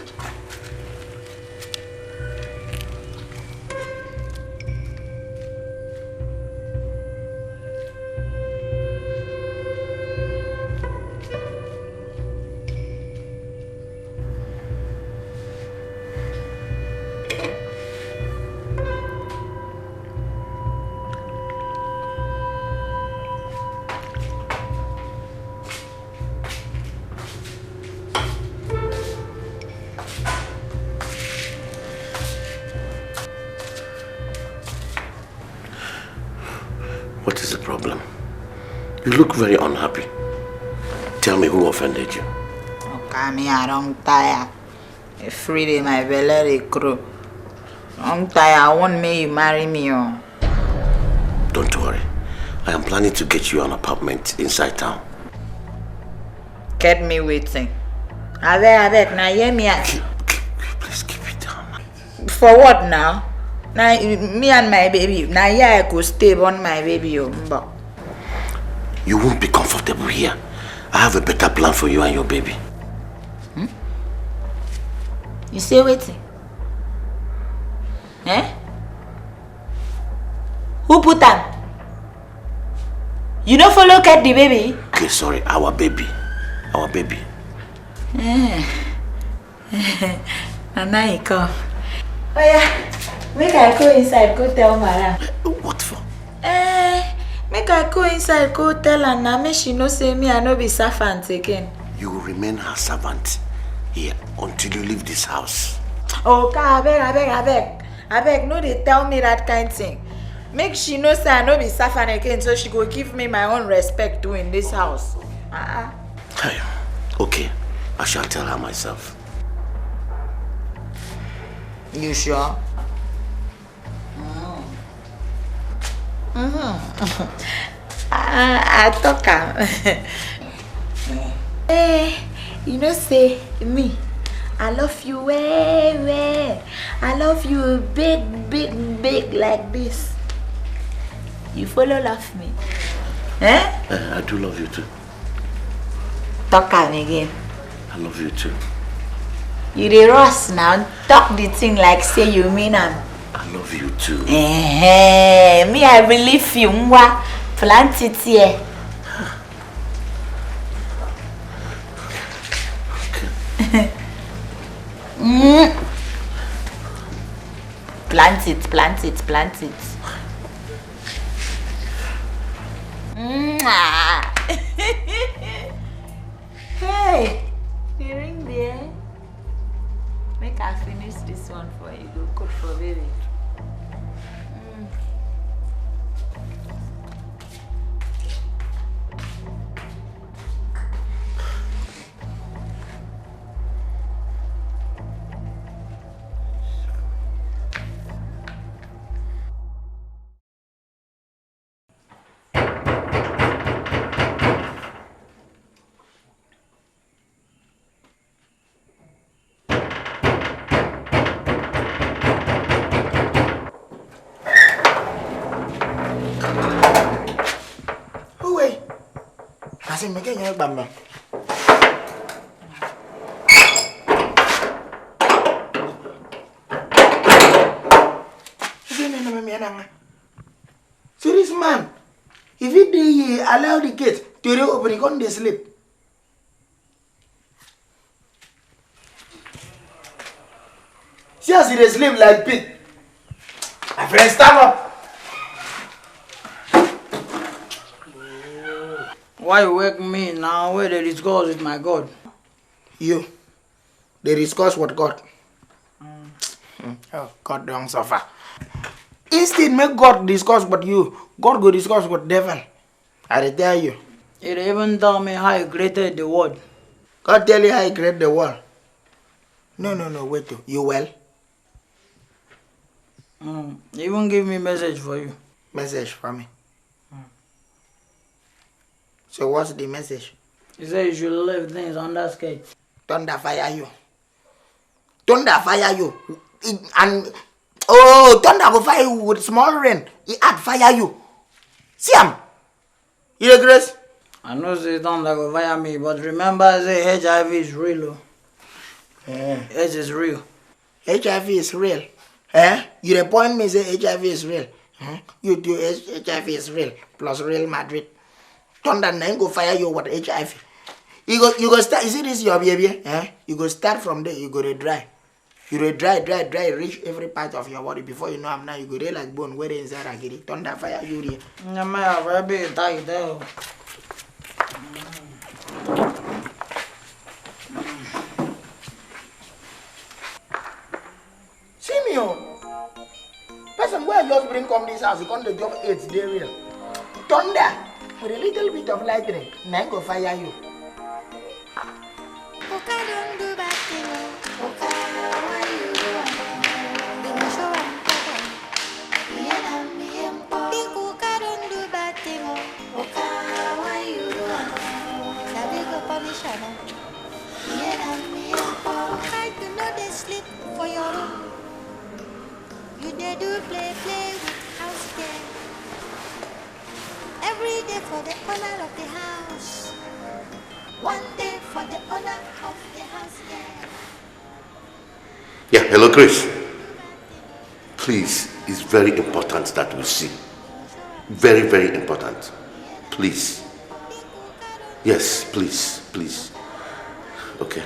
What is the problem? You look very unhappy. Tell me who offended you.
Okay, me, I don't tire. Every day my belly they grow. I'm tired. I want me you marry me. Oh.
Don't worry. I am planning to get you an apartment inside town.
Get me waiting. I beg, now hear me.
Please keep it down.
For what now? Now me and my baby. Now yeah, I could stay on my baby. You
won't be comfortable here. I have a better plan for you and your baby.
Hmm? You say waiting? Eh? Who put them? You don't follow get the baby?
Okay, sorry, our baby. Our baby.
And now you come. Oh yeah. Make I go inside, go tell Mara.
What for?
Make I go inside, go tell her now. Make she know say me I no be servant again.
You will remain her servant here until you leave this house.
Okay, I beg. No, they tell me that kind of thing. Make she know say I no be servant again, so she go give me my own respect too in this house.
Hey, okay, I shall tell her myself.
You sure? I talk Hey, you know say me, I love you well. I love you big like this. You follow love me.
I do love you too.
Talk again.
I love you too.
You the Ross now. Talk the thing like say you mean am.
I love you too.
Me, I believe you. Mwa, plant it here. Plant it, plant it, plant it. Hey, the ring there. Make I finish this one for you. Go cook for baby.
Kasi make your bamba. So this man, if he allow the kids to reopen, he can't sleep. See as they sleep like pig. My friend, stand up.
Why you wake me now where they discuss with my God?
You. They discuss what God? Oh, God don't suffer. Instead, make God discuss what you. God go discuss what devil. I tell you.
It even tell me how he created the world.
God tell you how he created the world. No, wait. You well?
Even give me message for you.
Message for me. So what's the message?
He said you should leave things under skate.
Thunder fire you. Thunder fire you. Thunder will fire you with small rain. He add fire you. See him? You agree?
I know say thunder go fire me, but remember say HIV is real. AIDS is real.
HIV is real. You the point me say HIV is real. You do HIV is real. Plus Real Madrid. Thunder then go fire you with HIV. You go start. You see this your baby? You go start from there. You go to dry. You go dry. Reach every part of your body before you know I'm now. You go there like bone. Where inside I get it. Thunder fire you there.
I'm very big tight there.
See me person where just bring come this house. You come to job 8 they real. Thunder. With a little bit of lightning, then go fire you.
Every day for the owner of the house. One day for the owner of the house.
Yeah, hello, Chris. Please, it's very important that we see. Very, very important. Please. Yes, please. Okay.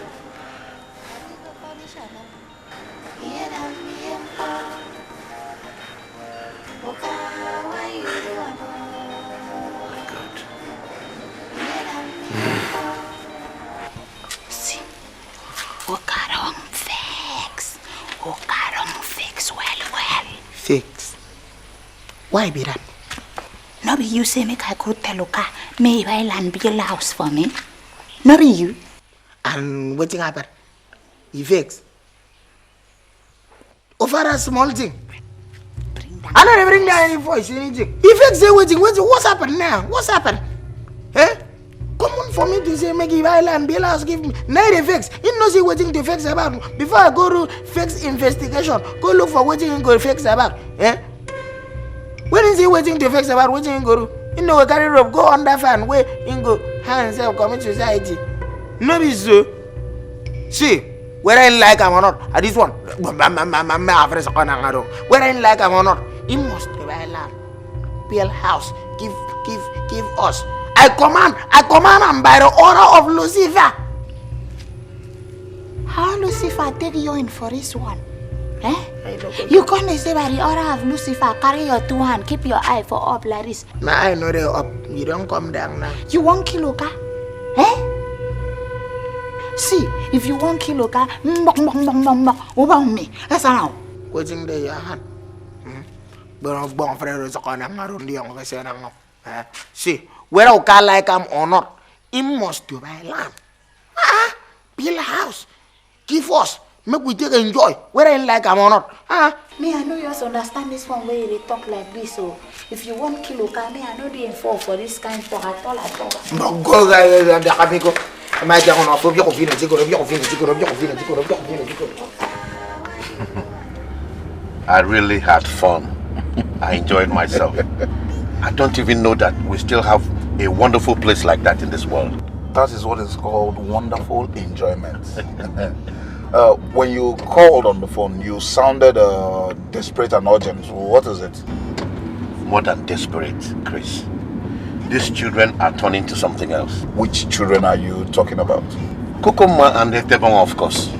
Fix. Why be that?
No be you say make I go tell Luca, may I land build a house for me. No be you.
And what thing happen? He fix. Offer a small thing. I don't bring down any voice, anything. He fix say waiting. What's happened now? What's happened? Common for me to say make if I land build a house give me. Now they fix. He knows he waiting to fix about. Before I go to fix investigation, go look for waiting he go fix about. When is he waiting to fix about waiting he go do? You know, carry rope, go under fan, where he go hang himself, commit society. No be so. See,
Whether I like him or not, this one, whether I like him or not, he must buy land, build house, give us. I command him by the order of Lucifer.
How Lucifer take you in for this one? Eh? You can't say by the order of Lucifer, carry your 2 hands, keep your eye for up like this.
My eye know they up. You don't come down now.
You want kilo ka? Eh? See, if you want kilo ka, me. That's how.
What's in your hand? But friend is on around the young see, whether you can like him or not, he must do buy land. Build a house. Give us. Make we take enjoy. Whether you like him or not.
Me, I know you also understand this one way they talk like this. So if you want kilo ka, me, I know they fall for this kind of talk at all.
No, go guys,
I really had fun. I enjoyed myself. I don't even know that we still have a wonderful place like that in this world.
That is what is called wonderful enjoyment. When you called on the phone, you sounded desperate and urgent. What is it?
More than desperate, Chris. These children are turning to something else.
Which children are you talking about?
Kokoma and Hetebon, of course.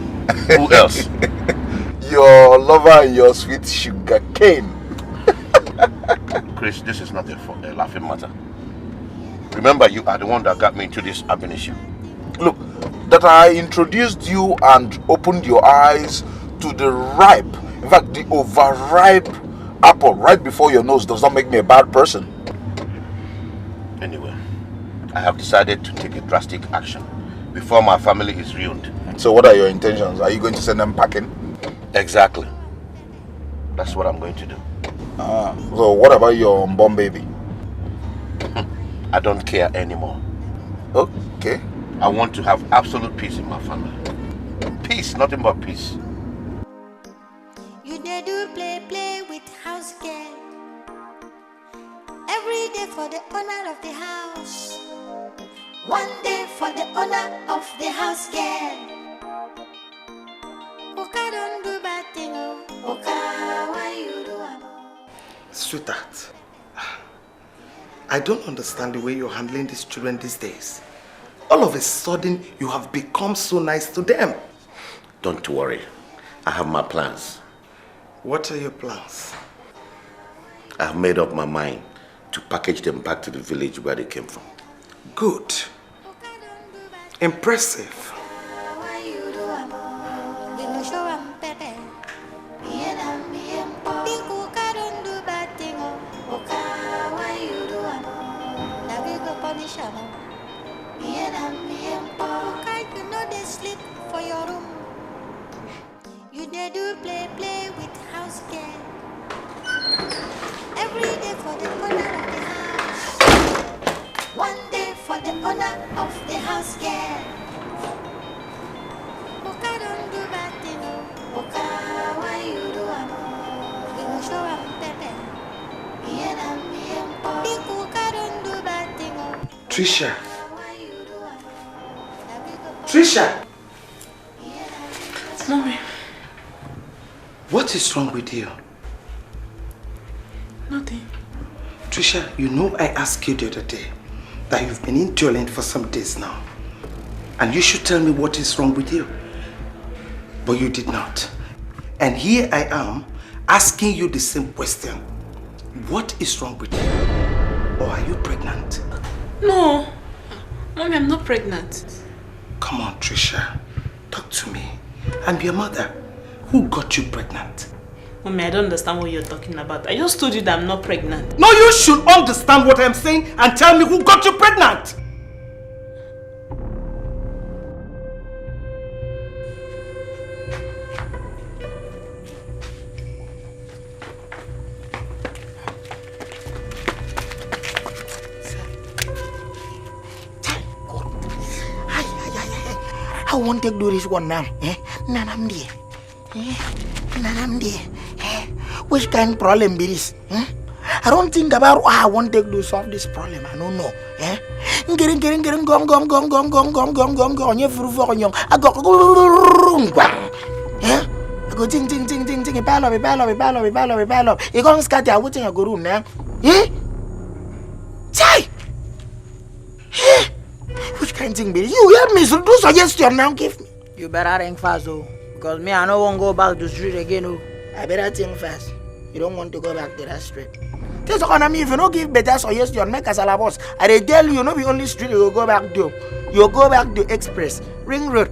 Who else?
Your lover and your sweet sugar cane.
Chris, this is not a laughing matter. Remember, you are the one that got me into this abomination.
Look, that I introduced you and opened your eyes to the ripe, in fact, the overripe apple right before your nose does not make me a bad person.
Anyway, I have decided to take a drastic action before my family is ruined.
So what are your intentions? Are you going to send them packing?
Exactly. That's what I'm going to do.
So what about your unborn baby?
I don't care anymore.
Okay.
I want to have absolute peace in my family. Peace, nothing but peace.
You dare do play with house girl. Every day for the owner of the house. One day for the owner of the house girl. Oka don't do bad thing, Oka, why you do it?
Sweetheart, I don't understand the way you're handling these children these days. All of a sudden, you have become so nice to them.
Don't worry. I have my plans.
What are your plans?
I have made up my mind to package them back to the village where they came from.
Good. Impressive.
You dare do play with house girl. Every day for the owner of the house. One day for the owner of the house girl. Oka don't do bad thing, Oka, why you do it? We will show them pepe. Oka don't do bad thing,
Trisha. Trisha.
Mommy.
What is wrong with you?
Nothing.
Trisha, you know I asked you the other day that you've been indolent for some days now. And you should tell me what is wrong with you. But you did not. And here I am asking you the same question. What is wrong with you? Or are you pregnant?
No. Mommy, I'm not pregnant.
Come on, Trisha. Talk to me. I'm your mother. Who got you pregnant?
Mommy, I don't understand what you're talking about. I just told you that I'm not pregnant.
No, you should understand what I'm saying and tell me who got you pregnant.
I won't take do this one now. Nanamdi. Nanamdi. Which kind of problem be this? I don't think about I won't take to solve this problem. I don't know. Getting gum. I got
room, eh? I go ting, pile up. You can't scatter, waiting, I go room now. Eh? Chai! Eh? Which kind of thing be? You help me, so do suggestion now, give me.
You better think fast, oh. Because me, I don't want to go back to the street again, oh.
I better think fast. You don't want to go back to that street. This economy, if you don't give better suggestion, make us a boss. I tell you, not be only street you will go back to. You go back to Express, Ring Road,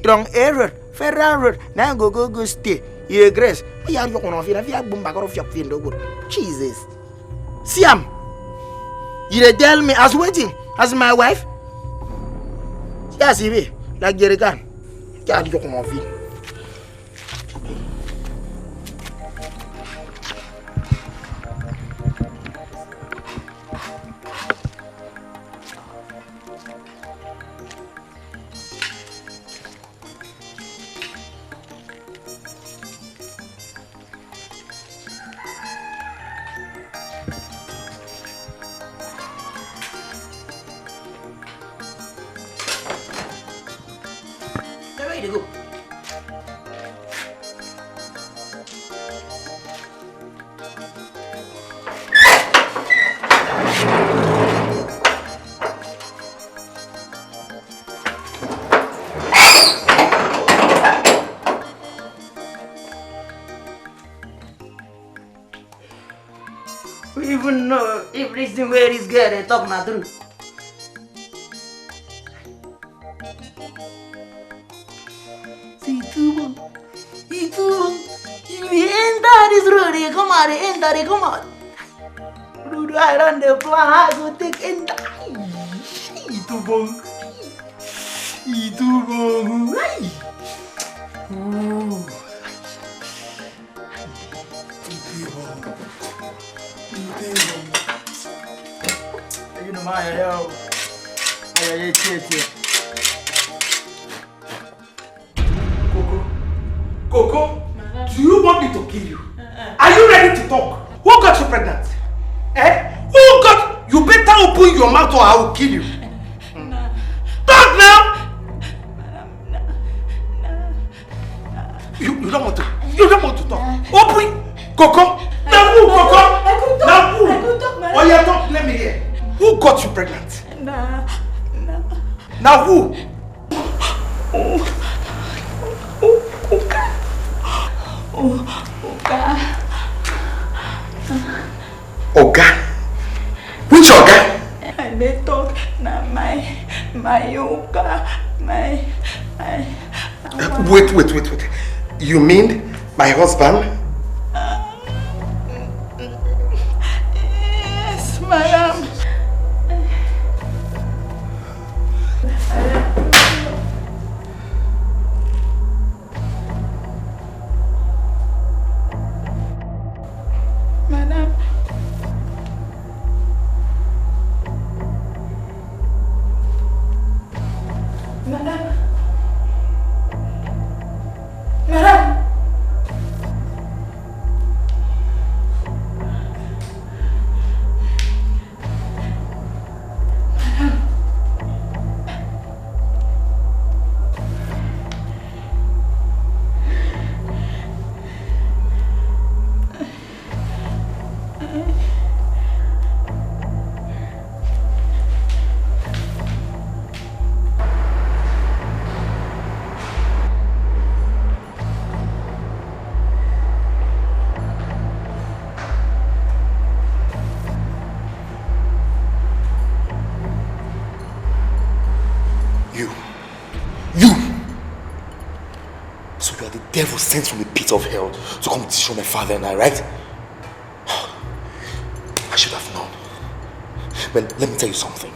Trong Air Road, Federal Road. Now go stay. You grace. You are going to feel boom back off your field. Jesus. Siam. You tell me as waiting as my wife? Yes, you like Jerican. You are going to feel.
We even know if this thing where this girl they talk not true. See too, you enter this road, they come out, they come out. Dude, I run the plan, I go take enter. Itu bong. You know my hell.
Coco, do you want me to kill you? Are you ready to talk? Who got you pregnant? Eh? Who got... You better open your mouth or I will kill you. Talk now! You don't want to. You don't want to talk. Open! Coco! Now who, Coco? Now who? Oh yeah, talk. Let me hear. Who got you pregnant? Now who? Oga? Which Oga?
I may talk now my Oga, my
Wait. You mean my husband?
Yes, madam. Madam.
Devil sent from the pit of hell to come destroy my father and I, right? I should have known. But let me tell you something.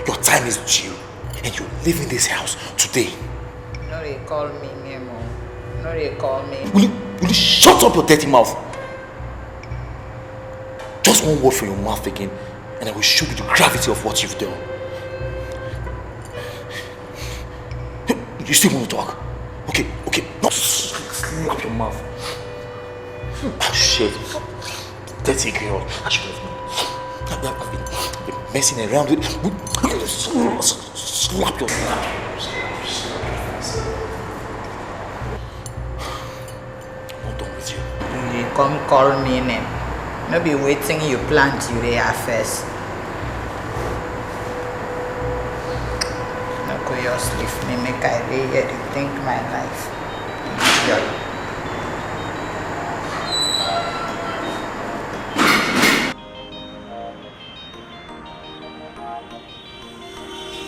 Your time is due and you're leaving this house today.
No, they call me Nemo. No, they call me.
Will you shut up your dirty mouth? Just one word from your mouth again and I will show you the gravity of what you've done. You still want to talk? Okay. No, slap your mouth. Oh shit. Dirty girl. I should have known. I've been messing around with. Slap your mouth.
come call me name. No be waiting you plant you there first. No go just leave me make I lay here to think my life. Idiot.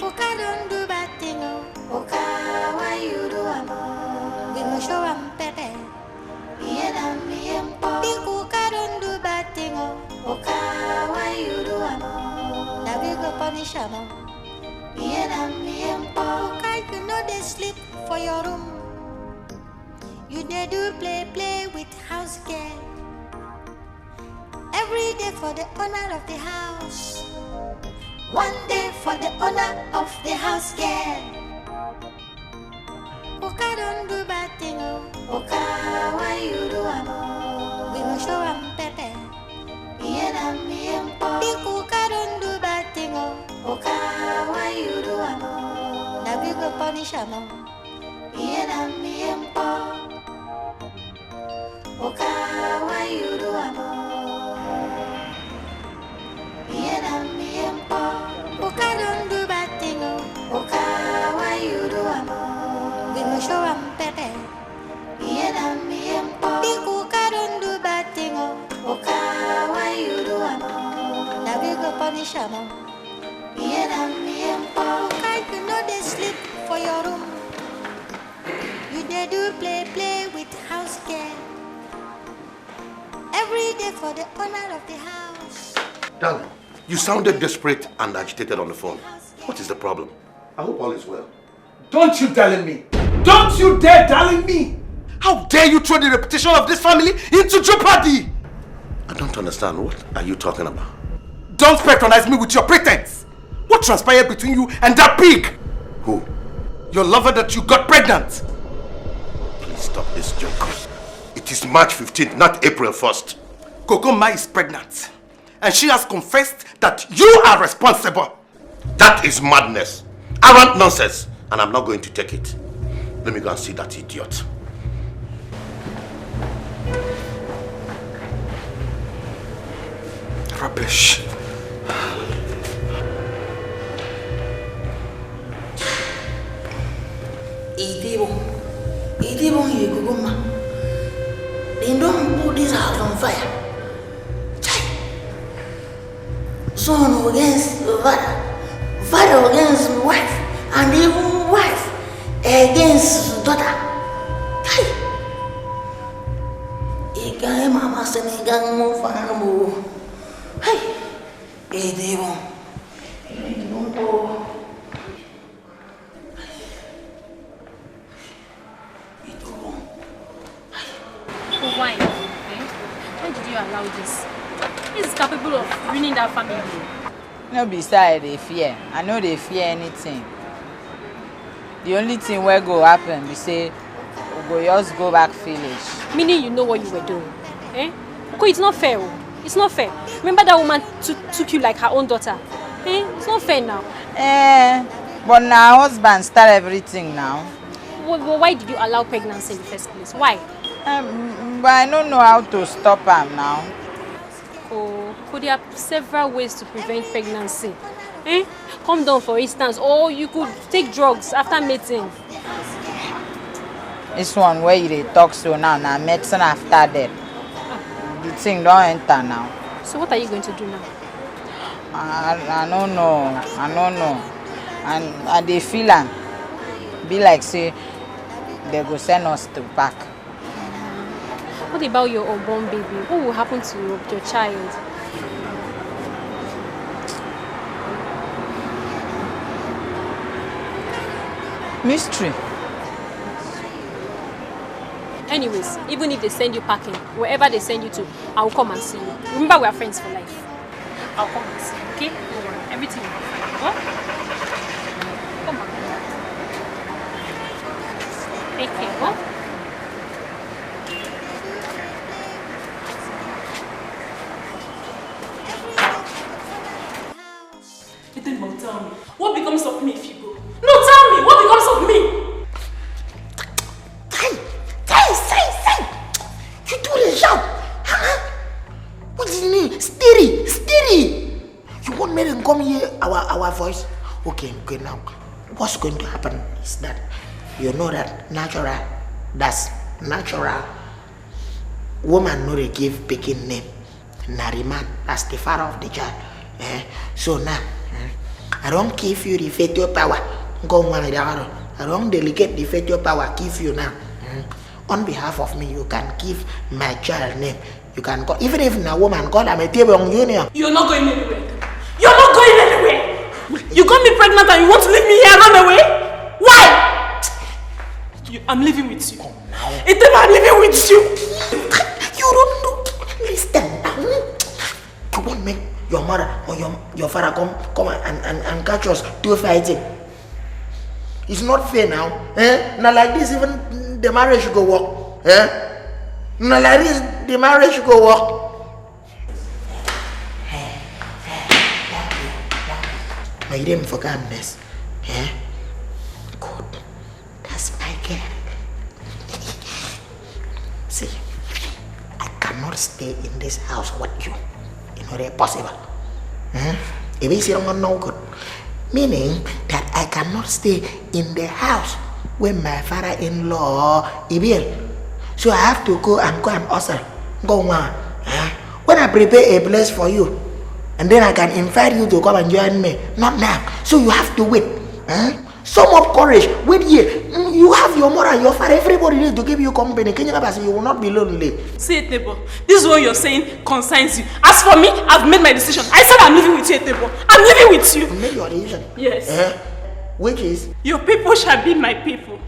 Oka don't do bad thing, oh. Oka, why you do am? We will show am pepe. Big Oka don't do bad thing, oh. Oka, why you do am? Now we go punish am. Oka, you know they sleep for your room. You dey do play with house girl. Every day for the owner of the house. One day for the owner of the house girl. Oka don't do bad thing, oh. Oka, why you do am? We will show am pepe. Big Oka don't do bad thing, oh. Oka, why you do am? Now we go punish am. Oka, why you do am? Oka don't do bad thing, oh. Oka, why you do am? We will show am pepe. Big Oka don't do bad thing, oh. Oka, why you do am? Now we go punish am. Oka, you know they sleep for your room. You dey do play with house girl. Every day for the owner of the house.
Darling, you sounded desperate and agitated on the phone. What is the problem? I hope all is well.
Don't you darling me! Don't you dare darling me! How dare you throw the reputation of this family into jeopardy!
I don't understand. What are you talking about?
Don't patronize me with your pretense! What transpired between you and that pig?
Who?
Your lover that you got pregnant.
Please stop this joke. It is March 15th, not April 1st.
Kokoma is pregnant. And she has confessed that you are responsible.
That is madness. Arrant nonsense. And I'm not going to take it. Let me go and see that idiot.
Rubbish.
Idibon, Yuguma. They don't put this house on fire. Son against father, father against wife, and even wife against daughter. Hey, mama said, "Gang move and move." Hey, Idibon.
Why? Eh? Why did you allow this? This is capable of ruining that family.
No beside they fear. I know they fear anything. The only thing where go happen be say we go just go back village.
Meaning you know what you were doing. Eh? Okay, it's not fair. It's not fair. Remember that woman took you like her own daughter. Eh? It's not fair now.
But now husband start everything now.
Well, why did you allow pregnancy in the first place? Why?
But I don't know how to stop him now.
Oh, there are several ways to prevent pregnancy. Eh? Calm down, for instance, or you could take drugs after mating.
This one where you talk so now medicine after that. The thing don't enter now.
So what are you going to do now?
I don't know. And they feel am. Be like say they go send us to back.
What about your unborn baby? What will happen to your child?
Mystery.
Anyways, even if they send you packing, wherever they send you to, I'll come and see you. Remember, we are friends for life. I'll come and see you, okay? Don't worry. Everything will be fine. Huh? Come on. Take care, huh?
Tell me, what becomes of me if you go? No, tell me, what becomes of me?
Say. You do the job.
our voice? Okay, now. What's going to happen is that you know that that's natural. Woman no they give picking name. Nariman, that's the father of the child. So now, I don't give you the fatal power. Go one. I don't delegate the fatal power. Give you now. On behalf of me, you can give my child name. You can call, even if a woman call, I'm a table on you now.
You're not going anywhere. You're not going anywhere. You got me pregnant and you want to leave me here and run away? Why? I'm living with you. I'm living with you.
You don't know. Listen. You won't make your mother or your father come and catch us two fighting. It's not fair now. Now like this, even the marriage go work. Now like this, the marriage go work. My name for calmness. Good. That's my girl. See, I cannot stay in this house with you. It's not possible. If it's no good. Meaning that I cannot stay in the house with my father-in-law, Ibiel. So I have to go and usher. Go on. When I prepare a place for you, and then I can invite you to come and join me. Not now. So you have to wait. Some of courage. Wait here. You have your mother, your father, everybody needs to give you company. You will not be lonely.
See it, Tebo. This is what you're saying concerns you. As for me, I've made my decision. I said I'm living with you, Tebo. I'm living with you.
You made your decision?
Yes.
Which is?
Your people shall be my people.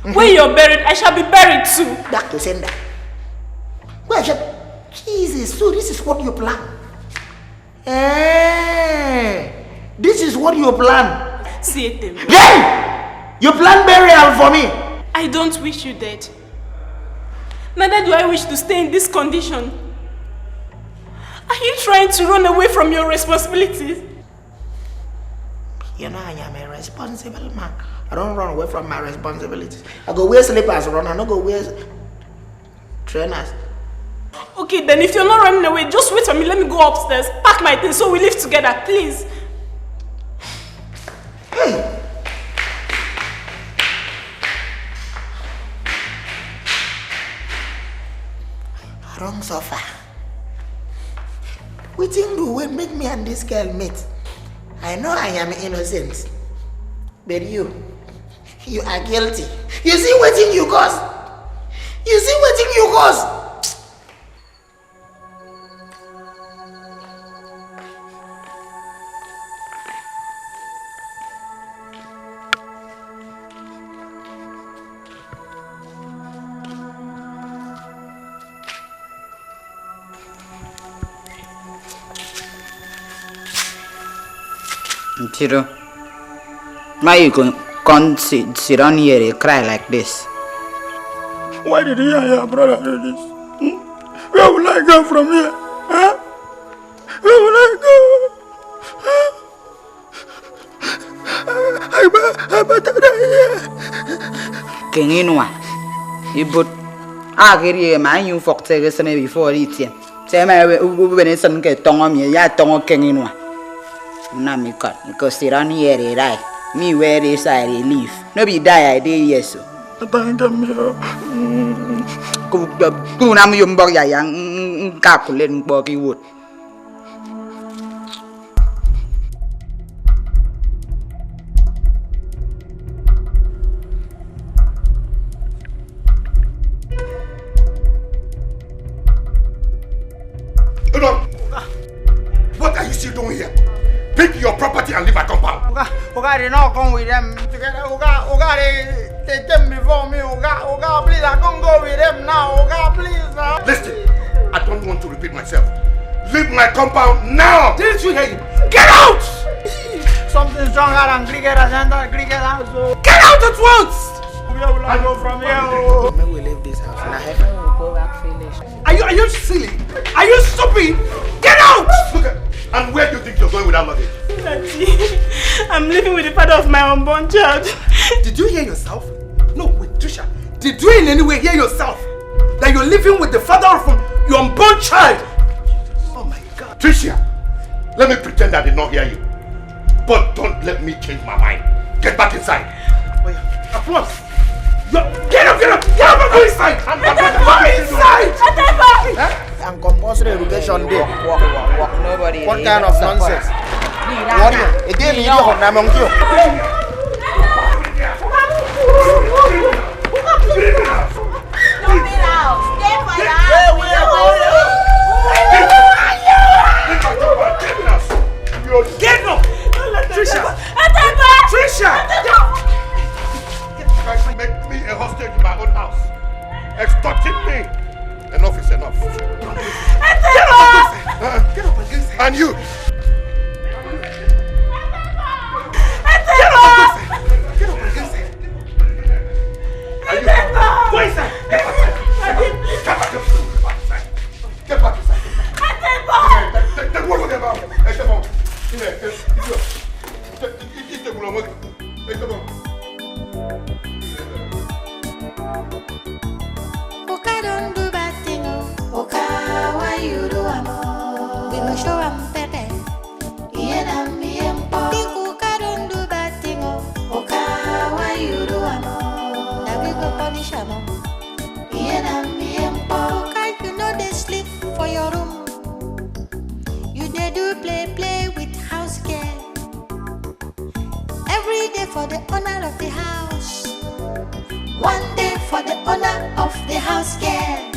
When you're buried, I shall be buried too.
Back to sender. Well, Jesus, so this is what you plan. This is what you plan.
See it, Tebo.
Yeah! You plan burial for me.
I don't wish you dead. Neither do I wish to stay in this condition. Are you trying to run away from your responsibilities?
You know I am a responsible man. I don't run away from my responsibilities. I go wear slippers, run. I don't go wear trainers.
Okay, then if you're not running away, just wait for me. Let me go upstairs, pack my things so we live together, please.
Hey! Wrong sofa. We think do will make me and this girl meet. I know I am innocent, but you are guilty. You see what thing you cause? You see what thing you cause?
Tiro, why you can't sit down here and cry like this?
Why did you and your brother do this? Where will I go from here? Huh? Where will I go? I better die here.
King Inwa, you put Agiri, man, you fucked before eating. Say, my when it's some get tongue on me, ya tongue King Inwa. Na me cut because sit on here right. Me where this I leave. No be die I dey yes so.
Thank you.
Ku na mo yung bag yang calculate bagi wood.
What are you still doing here? Pick your property and leave my compound.
Oga, they not come with them together. Oga, they came before me. Oga, please, I can't go with them now. Oga, please.
Listen, I don't want to repeat myself. Leave my compound now. Didn't you hear him? Get out!
Something stronger than cricket has entered cricket house.
Get out at once!
Where will I go from here?
Maybe we leave this house. Now heaven.
Go back village.
Are you silly? Are you stupid? Get out! Look at. And where do you think you're going with that luggage?
Daddy, I'm living with the father of my unborn child.
Did you hear yourself? No, wait, Trisha. Did you in any way hear yourself? That you're living with the father of your unborn child? Oh my God.
Tricia, let me pretend I did not hear you. But don't let me change my mind. Get back inside. Applause. Get up and go inside. Go inside.
And compulsory education day.
Walk. Nobody.
What kind of nonsense? Again, you don't have you.
Get up! Trisha! Trisha! You guys make me a hostage in my own house. Extorting me. Enough is enough. Get up! And you! Get up! And you! Go inside! Get back inside! Get back inside!
Oka don't do bad thing, Oka, why you do amo? We will show am pepe. Ienam iempo. Oka don't do bad thing, Oka, why you do amo? Now we go punish amo. Ienam iempo. Oka, you know they sleep for your room. You they do play with house girl. Every day for the owner of the house. One day for the owner of the house girl.